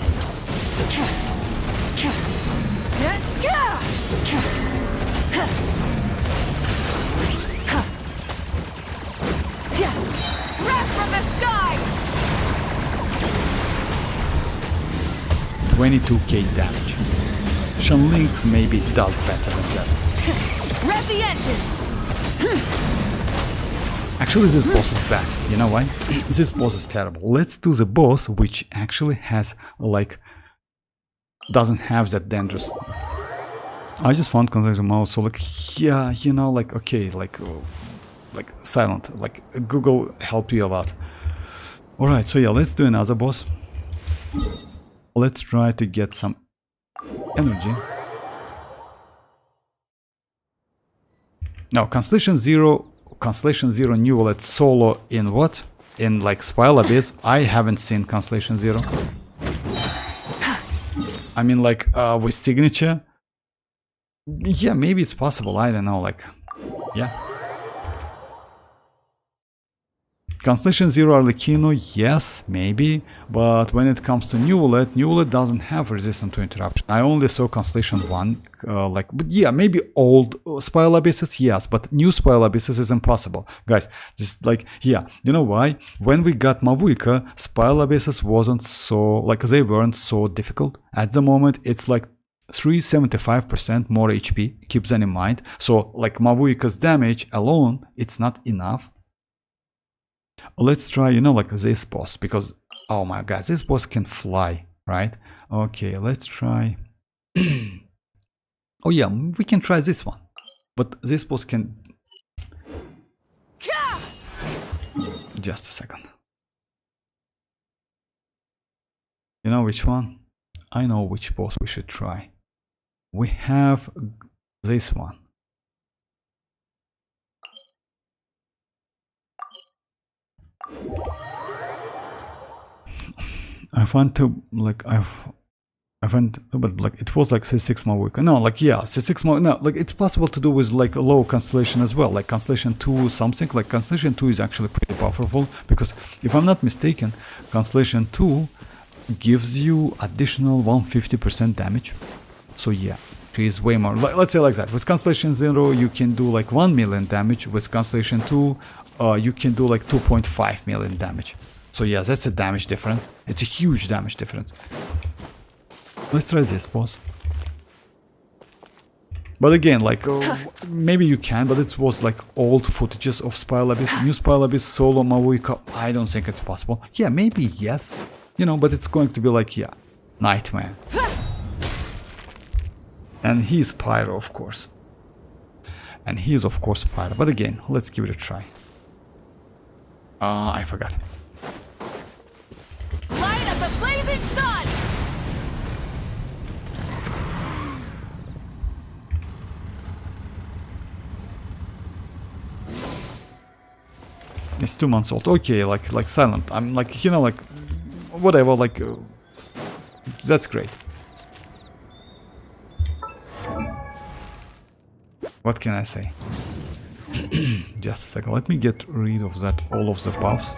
Wrath from the sky! 22k damage. Shenlink maybe does better than that. Rev the engines! Actually, this boss is bad. You know why? This boss is terrible. Let's do the boss which actually has like doesn't have that dangerous. I just found contact mouse, so like yeah, you know, like okay, like silent, like Google helped you a lot. All right, so yeah, let's do another boss. Let's try to get some energy. Now, Constellation 0 New Wallet solo in what? In like Spile Abyss. I haven't seen Constellation 0. I mean, like with signature. Yeah, maybe it's possible. I don't know. Like, yeah. Constellation 0 Arlecchino, yes, maybe, but when it comes to New Wallet doesn't have resistance to interruption. I only saw Constellation 1, like, but yeah, maybe old Spiral Abysses, yes, but new Spiral Abysses is impossible. Guys, just like, yeah, you know why? When we got Mavuika, Spiral Abysses wasn't so, like, they weren't so difficult. At the moment, it's like 375% more HP, keep that in mind. So, like, Mavuika's damage alone, it's not enough. Let's try, you know, like this boss, because, oh my god, this boss can fly, right? Okay, let's try. Oh yeah, we can try this one, but this boss can... Just a second. You know which one? I know which boss we should try. We have this one. I want to like I went, but like it was like C6 mavuika. No, like yeah, C6 mavuika. No, like it's possible to do with like a low constellation as well, like constellation 2 something. Like constellation 2 is actually pretty powerful because if I'm not mistaken, constellation 2 gives you additional 150% damage. So yeah, she is way more. Let's say like that. With constellation 0, you can do like 1 million damage. With constellation 2, you can do like 2.5 million damage. So yeah, that's a damage difference. It's a huge damage difference. Let's try this boss. But again, like maybe you can, but it was like old footages of Spiral Abyss. New Spiral Abyss solo mavuika. I don't think it's possible. Yeah, maybe yes. You know, but it's going to be like, yeah, Nightmare. And he's Pyro, of course. And he's of course Pyro. But again, let's give it a try. I forgot. Light up the blazing sun! It's 2 months old. Okay, like silent. I'm like, you know, like whatever, like that's great. What can I say? Just a second. Let me get rid of that, all of the buffs.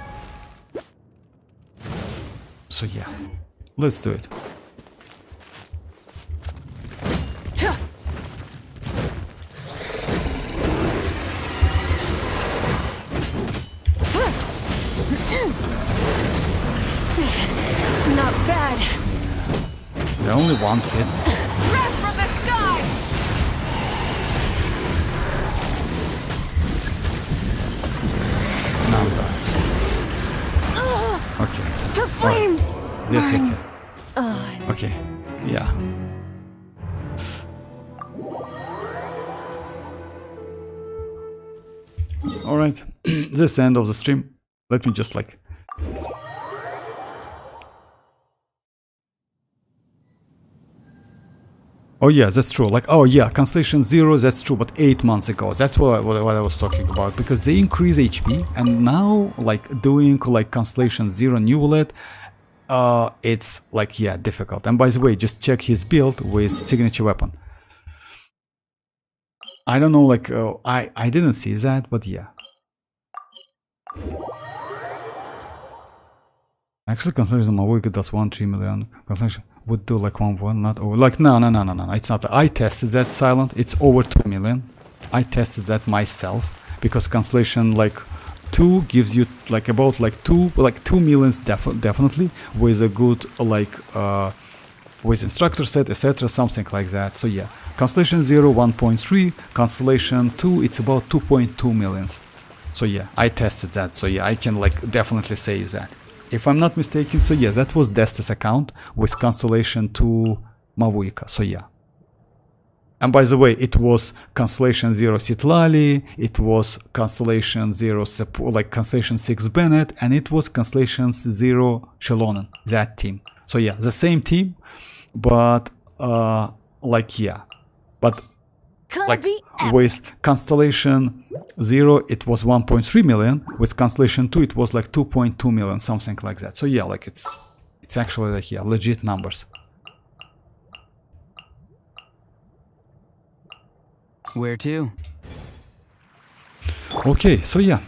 So yeah, let's do it. Not bad. The only one kid. Breath from the sky! Now I'm done. Okay. So, The flame! yes, yes, yes. Okay. Yeah. All right. This is the end of the stream. Let me just like. Oh yeah, that's true. Like, oh yeah, Constellation 0, that's true, but 8 months ago. That's what I was talking about. Because they increase HP, and now, like, doing, like, Constellation 0 new wallet, it's, like, yeah, difficult. And by the way, just check his build with signature weapon. I don't know, like, I didn't see that, but yeah. Actually, Constellation mavuika does 1.3 million. Constellation would do like 1.1, not over. Like, no, it's not. I tested that silent. It's over 2 million. I tested that myself because Constellation like 2 gives you like about like 2 millions definitely with a good like with instructor set, etc., something like that. So yeah, Constellation 0 1.3, Constellation 2 it's about 2.2 millions. So yeah, I tested that. So yeah, I can like definitely say you that. If I'm not mistaken, so yeah, that was Destis account with Constellation 2 mavuika, so yeah. And by the way, it was Constellation 0 citlali, it was Constellation 0 like Constellation 6 Bennett, and it was Constellation 0 xilonen, that team. So yeah, the same team, but like yeah, but like with Constellation 0 it was 1.3 million, with Constellation 2 it was like 2.2 million, something like that. So yeah, like it's actually like yeah, legit numbers. Where to? Okay, so yeah.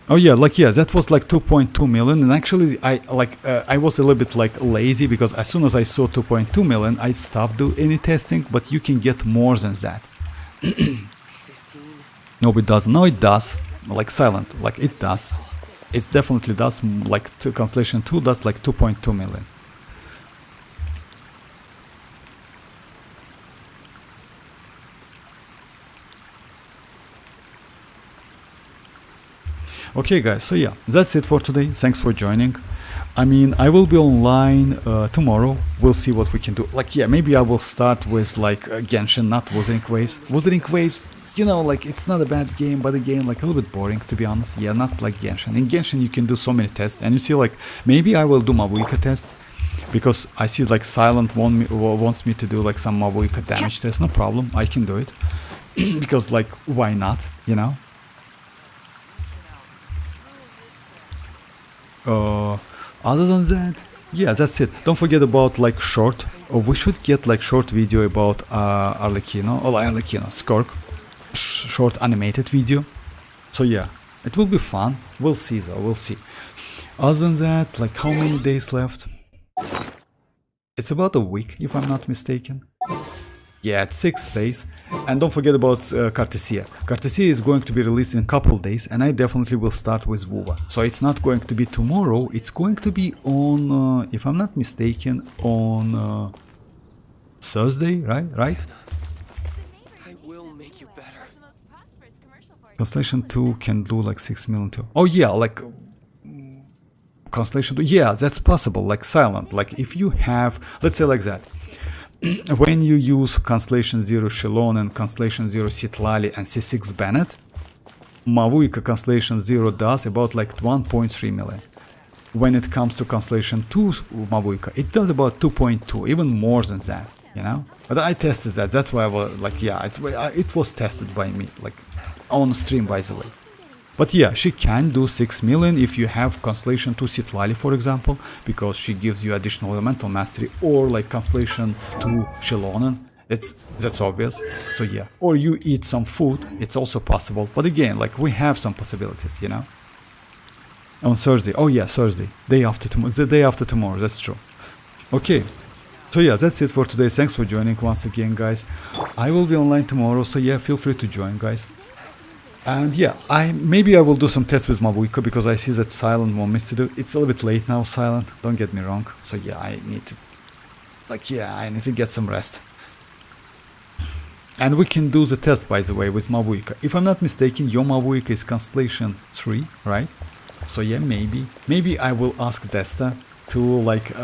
Oh yeah, like yeah, that was like 2.2 million, and actually I was a little bit like lazy because as soon as I saw 2.2 million, I stopped doing any testing. But you can get more than that. No, it doesn't. No, it does. Like silent, like it does. It definitely does. Like Constellation 2 does like 2.2 million. Okay guys, so yeah, that's it for today. Thanks for joining. I mean, I will be online tomorrow. We'll see what we can do. Like, yeah, maybe I will start with like Genshin, not Wuthering Waves. Wuthering Waves, you know, like it's not a bad game, but again, like a little bit boring to be honest. Yeah, not like Genshin. In Genshin you can do so many tests, and you see like maybe I will do mavuika test. because I see like Silent wants me to do like some mavuika damage test. No problem, I can do it. Because like, why not, you know? Other than that, yeah, that's it. Don't forget about like short. We should get like short video about Arlecchino, Skirk. Short animated video. So yeah, it will be fun. We'll see though, we'll see. Other than that, like how many days left? It's about a week, if I'm not mistaken. Yeah, it's 6 days. And don't forget about Cartesia. Cartesia is going to be released in a couple days, and I definitely will start with WuWa. So it's not going to be tomorrow, it's going to be on, if I'm not mistaken, on Thursday, right? I will make you better. Constellation 2 can do like 6 million too. Oh yeah, like Constellation 2, yeah, that's possible, like Silent. Like if you have, let's say like that. When you use Constellation 0 xilonen, Constellation 0 citlali and C6 Bennett, mavuika Constellation 0 does about like 1.3 million. When it comes to Constellation 2 mavuika, it does about 2.2, even more than that, you know? But I tested that, that's why I was like, yeah, it was tested by me, like on stream, by the way. But yeah, she can do 6 million if you have Constellation 2 citlali, for example, because she gives you additional elemental mastery, or like Constellation 2 xilonen. That's obvious. So yeah, or you eat some food, it's also possible. But again, like we have some possibilities, you know. On Thursday, oh yeah, Thursday, day after tomorrow, the day after tomorrow, that's true. Okay, so yeah, that's it for today. Thanks for joining once again, guys. I will be online tomorrow, so yeah, feel free to join, guys. And yeah, maybe I will do some tests with mavuika, because I see that Silent wants me to do. It's a little bit late now, Silent, don't get me wrong. So yeah, I need to, like, yeah, I need to get some rest. And we can do the test, by the way, with mavuika. If I'm not mistaken, your mavuika is Constellation 3, right? So yeah, maybe I will ask Desta to like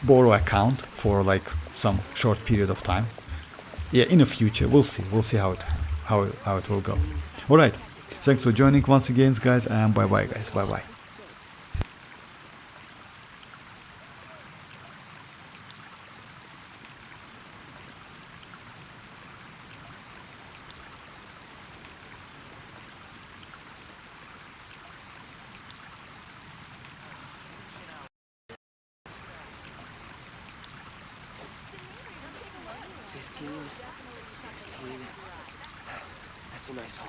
borrow account for like some short period of time. Yeah, in the future, we'll see how it will go. All right, thanks for joining once again, guys, and bye bye, guys, bye bye. That's a nice haul.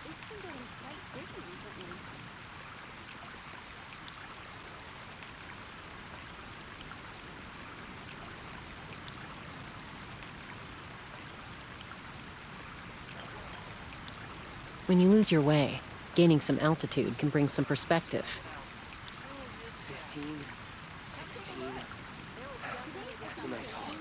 It's been getting quite busy recently. When you lose your way, gaining some altitude can bring some perspective. 15, 16. That's a nice haul.